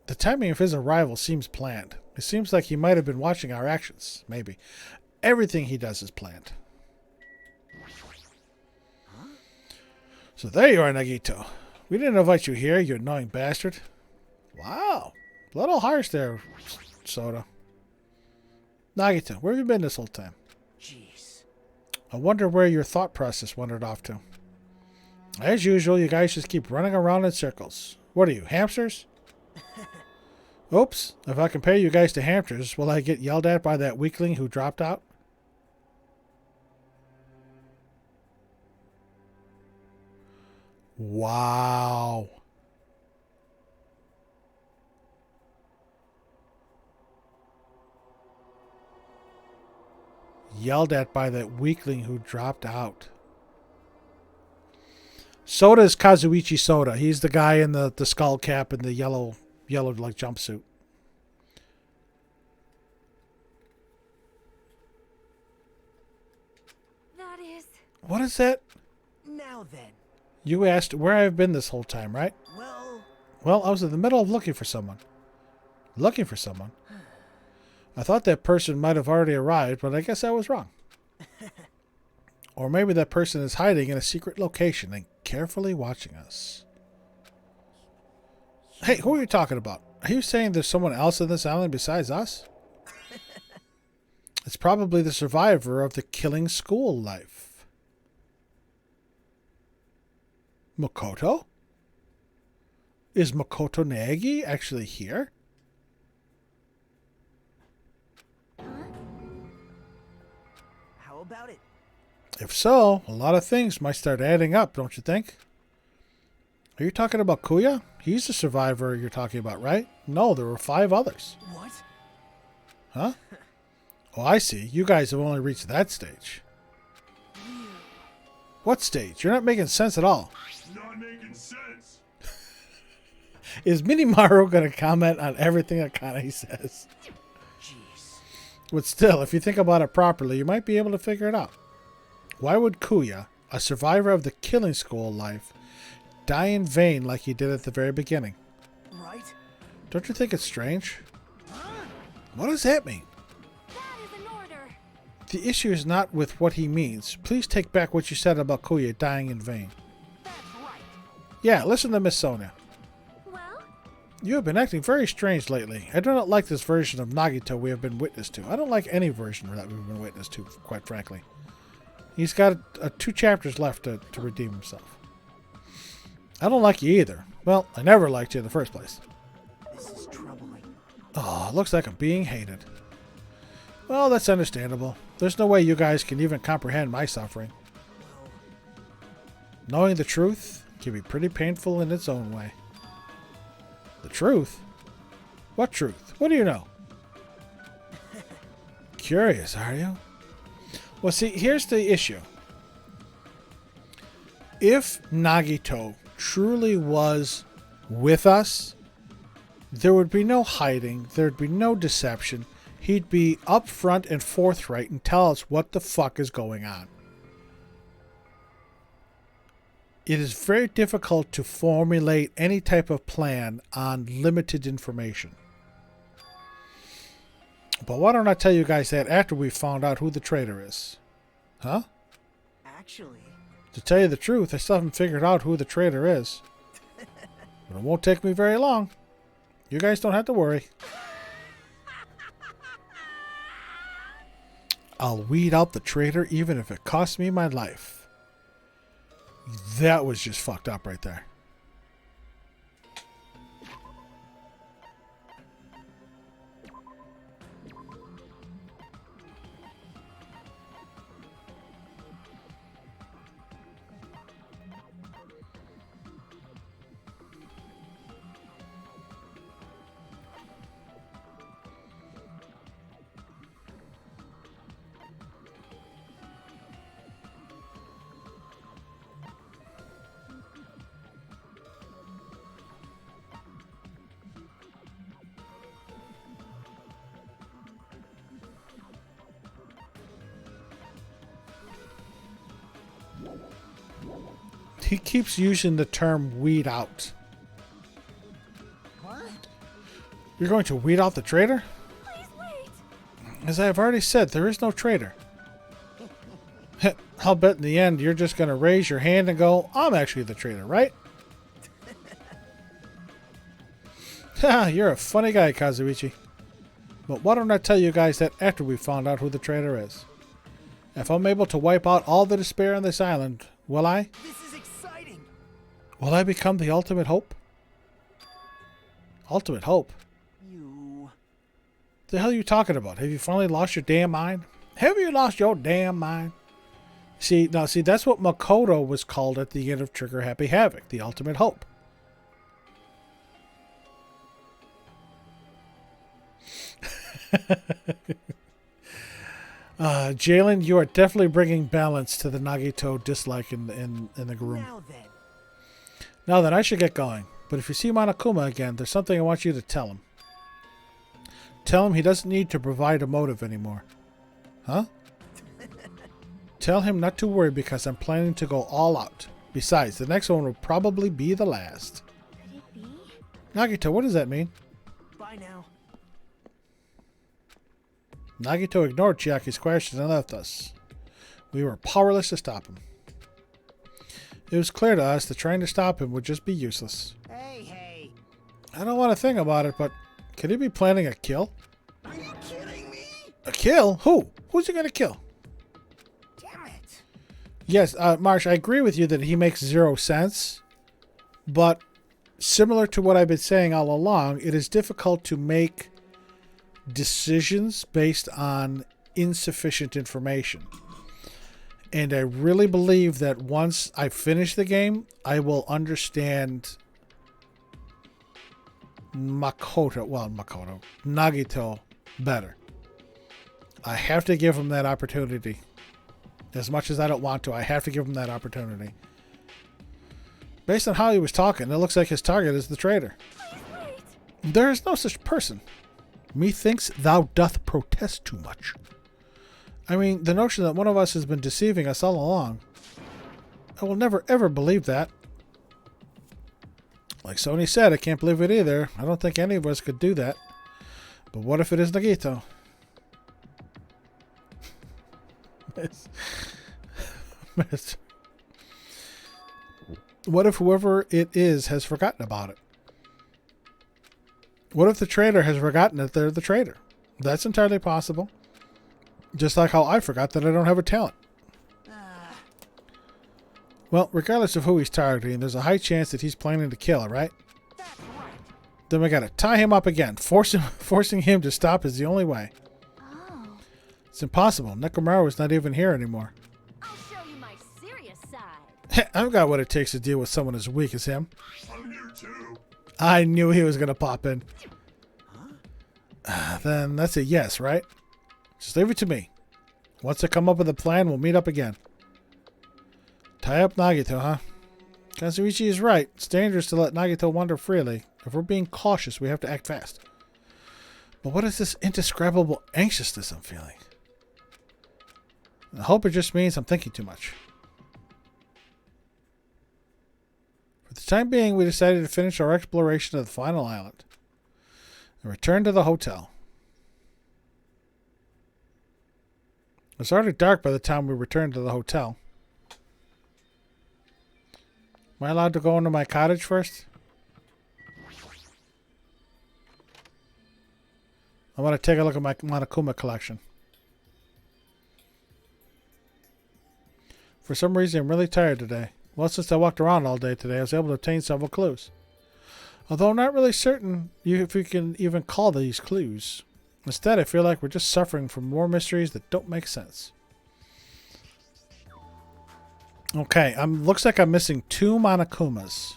The timing of his arrival seems planned. It seems like he might have been watching our actions. Maybe. Everything he does is planned. So there you are, Nagito. We didn't invite you here, you annoying bastard. Wow. A little harsh there, Soda. Nagito, where have you been this whole time? Jeez. I wonder where your thought process wandered off to. As usual, you guys just keep running around in circles. What are you, hamsters? Oops, if I compare you guys to hamsters, will I get yelled at by that weakling who dropped out? Wow. Yelled at by that weakling who dropped out. Soda is Kazuichi Soda. He's the guy in the skull cap and the yellow like jumpsuit. That is... What is that? Now then. You asked where I've been this whole time, right? Well, I was in the middle of looking for someone. Looking for someone? I thought that person might have already arrived, but I guess I was wrong. Or maybe that person is hiding in a secret location and carefully watching us. Hey, who are you talking about? Are you saying there's someone else on this island besides us? It's probably the survivor of the killing school life. Makoto? Is Makoto Naegi actually here? How about it? If so, a lot of things might start adding up, don't you think? Are you talking about Kuya? He's the survivor you're talking about, right? No, there were 5 others. What? Huh? Oh, I see. You guys have only reached that stage. What stage? You're not making sense at all. Not making sense. Is Minimaru going to comment on everything that Kanai says? Jeez. But still, if you think about it properly, you might be able to figure it out. Why would Kuya, a survivor of the killing school life, die in vain like he did at the very beginning? Right? Don't you think it's strange? What does that mean? That is an order. The issue is not with what he means. Please take back what you said about Kuya dying in vain. That's right. Yeah, listen to Miss Sonia. Well, You have been acting very strange lately. I do not like this version of Nagito we have been witness to. I don't like any version that we've been witness to, quite frankly. He's got 2 chapters left to redeem himself. I don't like you either. Well, I never liked you in the first place. This is troubling. Oh, it looks like I'm being hated. Well, that's understandable. There's no way you guys can even comprehend my suffering. Knowing the truth can be pretty painful in its own way. The truth? What truth? What do you know? Curious, are you? Well, see, here's the issue. If Nagito truly was with us, there would be no hiding. There'd be no deception. He'd be upfront and forthright and tell us what the fuck is going on. It is very difficult to formulate any type of plan on limited information. But why don't I tell you guys that after we found out who the traitor is? Huh? Actually, To tell you the truth, I still haven't figured out who the traitor is. But it won't take me very long. You guys don't have to worry. I'll weed out the traitor even if it costs me my life. That was just fucked up right there. He keeps using the term weed out. what? You're going to weed out the traitor? Please wait. As I have already said, there is no traitor. I'll bet in the end you're just going to raise your hand and go, I'm actually the traitor, right? You're a funny guy, Kazuichi. But why don't I tell you guys that after we found out who the traitor is? If I'm able to wipe out all the despair on this island, will I? This is exciting. Will I become the ultimate hope? Ultimate hope? You... The hell are you talking about? Have you finally lost your damn mind? Have you lost your damn mind? See, that's what Makoto was called at the end of Trigger Happy Havoc, the ultimate hope. Jalen, you are definitely bringing balance to the Nagito dislike in the room. Now then, I should get going. But if you see Monokuma again, there's something I want you to tell him. Tell him he doesn't need to provide a motive anymore. Huh? Tell him not to worry because I'm planning to go all out. Besides, the next one will probably be the last. Could it be? Nagito, what does that mean? Bye now. Nagito ignored Chiaki's question and left us. We were powerless to stop him. It was clear to us that trying to stop him would just be useless. Hey. I don't want to think about it, but could he be planning a kill? Are you kidding me? A kill? Who? Who's he going to kill? Damn it. Yes, Marsh, I agree with you that he makes 0 sense. But similar to what I've been saying all along, it is difficult to make decisions based on insufficient information. And I really believe that once I finish the game, I will understand Nagito better. I have to give him that opportunity. As much as I don't want to, I have to give him that opportunity. Based on how he was talking, it looks like his target is the traitor. There is no such person. Methinks thou doth protest too much. I mean, the notion that one of us has been deceiving us all along. I will never ever believe that. Like Sony said, I can't believe it either. I don't think any of us could do that. But what if it is Nagito? What if whoever it is has forgotten about it? What if the traitor has forgotten that they're the traitor? That's entirely possible. Just like how I forgot that I don't have a talent. Well, regardless of who he's targeting, there's a high chance that he's planning to kill her, right? Then we gotta tie him up again. Forcing him to stop is the only way. Oh. It's impossible. Nekomaru is not even here anymore. I'll show you my serious side. I've got what it takes to deal with someone as weak as him. I'm here too. I knew he was gonna pop in. Then that's a yes, right? Just leave it to me. Once I come up with a plan, we'll meet up again. Tie up Nagito, huh? Kazuichi is right. It's dangerous to let Nagito wander freely. If we're being cautious, we have to act fast. But what is this indescribable anxiousness I'm feeling? I hope it just means I'm thinking too much. For the time being, we decided to finish our exploration of the final island and return to the hotel. It was already dark by the time we returned to the hotel. Am I allowed to go into my cottage first? I want to take a look at my Monokuma collection. For some reason, I'm really tired today. Well, since I walked around all day today, I was able to obtain several clues. Although I'm not really certain if you can even call these clues. Instead, I feel like we're just suffering from more mysteries that don't make sense. Okay, looks like I'm missing 2 Monokumas.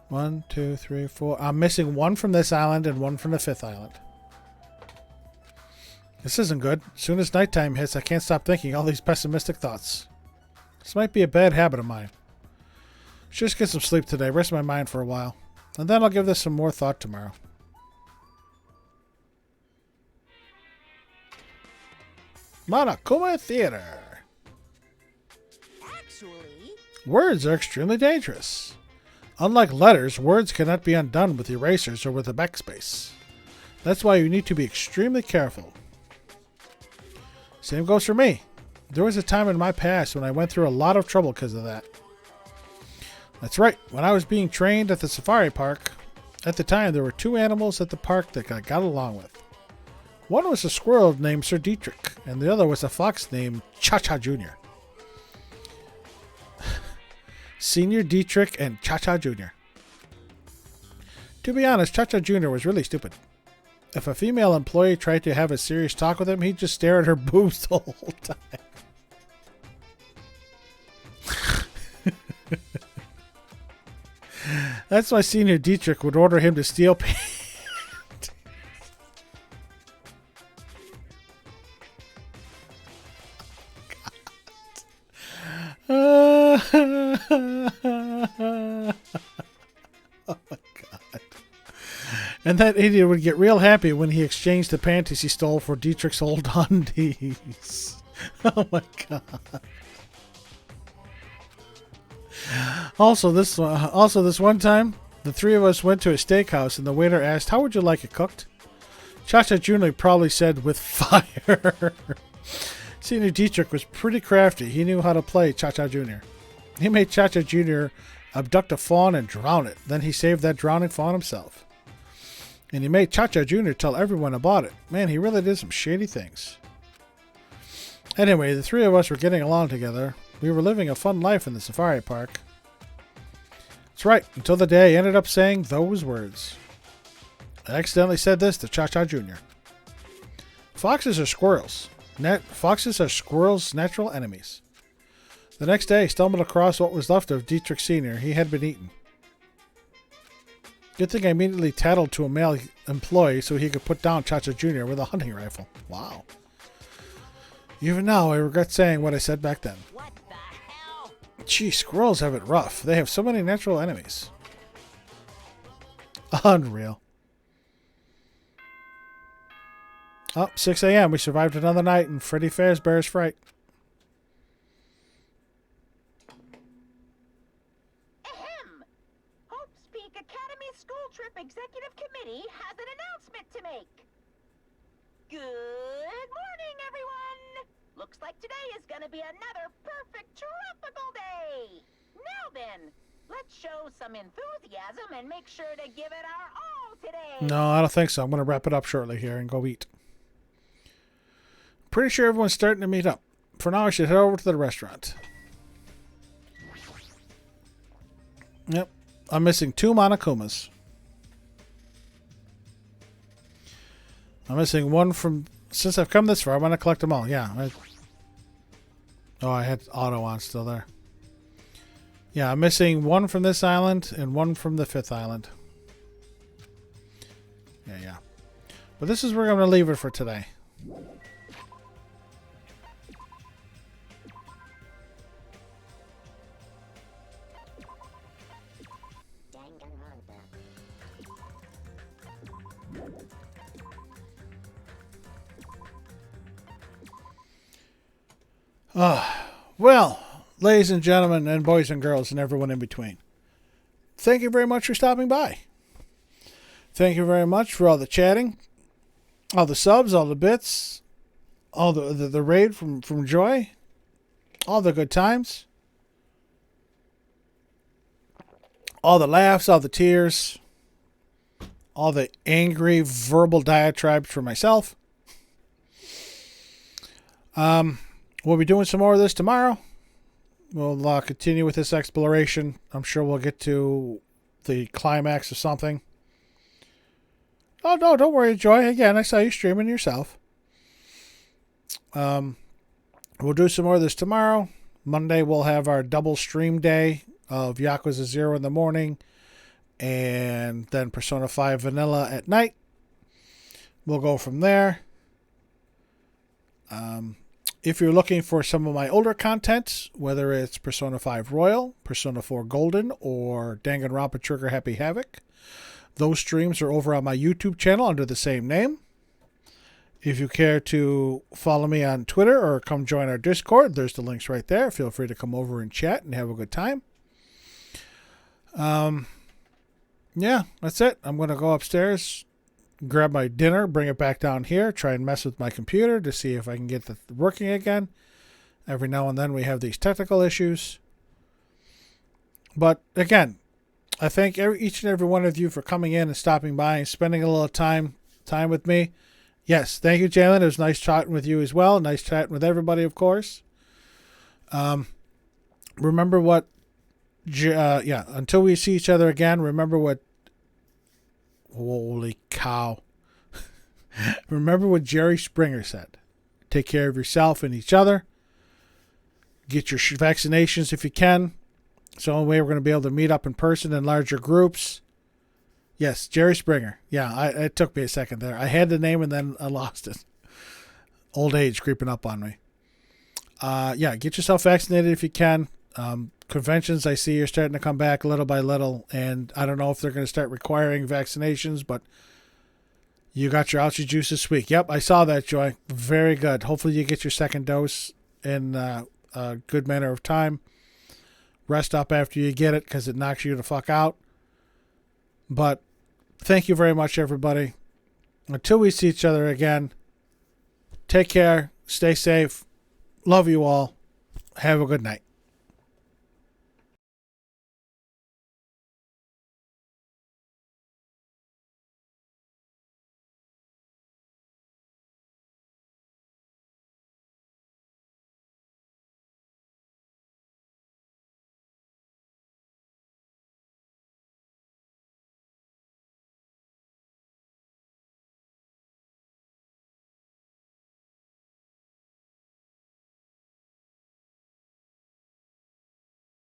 1, 2, 3, 4. I'm missing 1 from this island and 1 from the 5th island. This isn't good. As soon as nighttime hits, I can't stop thinking all these pessimistic thoughts. This might be a bad habit of mine. Should just get some sleep today, rest my mind for a while. And then I'll give this some more thought tomorrow. Monokuma Theater. Actually, Words are extremely dangerous. Unlike letters, words cannot be undone with erasers or with a backspace. That's why you need to be extremely careful. Same goes for me. There was a time in my past when I went through a lot of trouble because of that. That's right. When I was being trained at the safari park, at the time there were 2 animals at the park that I got along with. One was a squirrel named Sir Dietrich, and the other was a fox named Cha-Cha Jr. Senior Dietrich and Cha-Cha Jr. To be honest, Cha-Cha Jr. was really stupid. If a female employee tried to have a serious talk with him, he'd just stare at her boobs the whole time. That's why Senior Dietrich would order him to steal paint. Oh my god. And that idiot would get real happy when he exchanged the panties he stole for Dietrich's old undies. Oh my god. Also this one time, the 3 of us went to a steakhouse and the waiter asked, "How would you like it cooked?" Cha-Cha Jr. probably said, "With fire." Senior Dietrich was pretty crafty. He knew how to play Cha-Cha Jr. He made Cha-Cha Jr. abduct a fawn and drown it. Then he saved that drowning fawn himself. And he made Cha-Cha Jr. tell everyone about it. Man, he really did some shady things. Anyway, the 3 of us were getting along together. We were living a fun life in the safari park. That's right, until the day I ended up saying those words. I accidentally said this to Cha-Cha Jr. Foxes are squirrels. Foxes are squirrels' natural enemies. The next day, I stumbled across what was left of Dietrich Sr. He had been eaten. Good thing I immediately tattled to a male employee so he could put down Cha-Cha Jr. with a hunting rifle. Wow. Even now, I regret saying what I said back then. what the hell? Gee, squirrels have it rough. They have so many natural enemies. Unreal. Oh, 6 a.m. We survived another night in Freddy Fazbear's Fright. Ahem! Hope's Peak Academy School Trip Executive Committee has an announcement to make. Good morning, everyone! Looks like today is gonna be another perfect tropical day! Now then, let's show some enthusiasm and make sure to give it our all today! No, I don't think so. I'm going to wrap it up shortly here and go eat. Pretty sure everyone's starting to meet up. For now, I should head over to the restaurant. Yep. I'm missing 2 Monokumas. I'm missing 1 from... Since I've come this far, I'm going to collect them all. Yeah. I had auto on still there. Yeah, I'm missing 1 from this island and 1 from the 5th island. Yeah. But this is where I'm going to leave it for today. Well, ladies and gentlemen, and boys and girls, and everyone in between, thank you very much for stopping by. Thank you very much for all the chatting, all the subs, all the bits, all the raid from Joy, all the good times, all the laughs, all the tears, all the angry verbal diatribes for myself. We'll be doing some more of this tomorrow. We'll continue with this exploration. I'm sure we'll get to the climax of something. Oh, no, don't worry, Joy. Again, I saw you streaming yourself. We'll do some more of this tomorrow. Monday, we'll have our double stream day of Yakuza 0 in the morning and then Persona 5 Vanilla at night. We'll go from there. If you're looking for some of my older content, whether it's Persona 5 Royal, Persona 4 Golden, or Danganronpa Trigger Happy Havoc, those streams are over on my YouTube channel under the same name. If you care to follow me on Twitter or come join our Discord, there's the links right there. Feel free to come over and chat and have a good time. Yeah, that's it. I'm going to go upstairs, grab my dinner, bring it back down here, try and mess with my computer to see if I can get it working again. Every now and then we have these technical issues. But again, I thank each and every one of you for coming in and stopping by and spending a little time with me. Yes, thank you, Jalen. It was nice chatting with you as well. Nice chatting with everybody, of course. Remember what... until we see each other again, remember what... Holy cow. Remember what Jerry Springer said. Take care of yourself and each other. Get your vaccinations if you can. It's the only way we're going to be able to meet up in person in larger groups. Yes, Jerry Springer. Yeah, it took me a second there. I had the name and then I lost it. Old age creeping up on me. Yeah, get yourself vaccinated if you can. Conventions I see are starting to come back little by little, and I don't know if they're going to start requiring vaccinations, but you got your ouchie juice this week. Yep, I saw that, Joy. Very good. Hopefully you get your second dose in a good manner of time. Rest up after you get it because it knocks you the fuck out. But thank you very much, everybody. Until we see each other again, take care, stay safe, love you all, have a good night.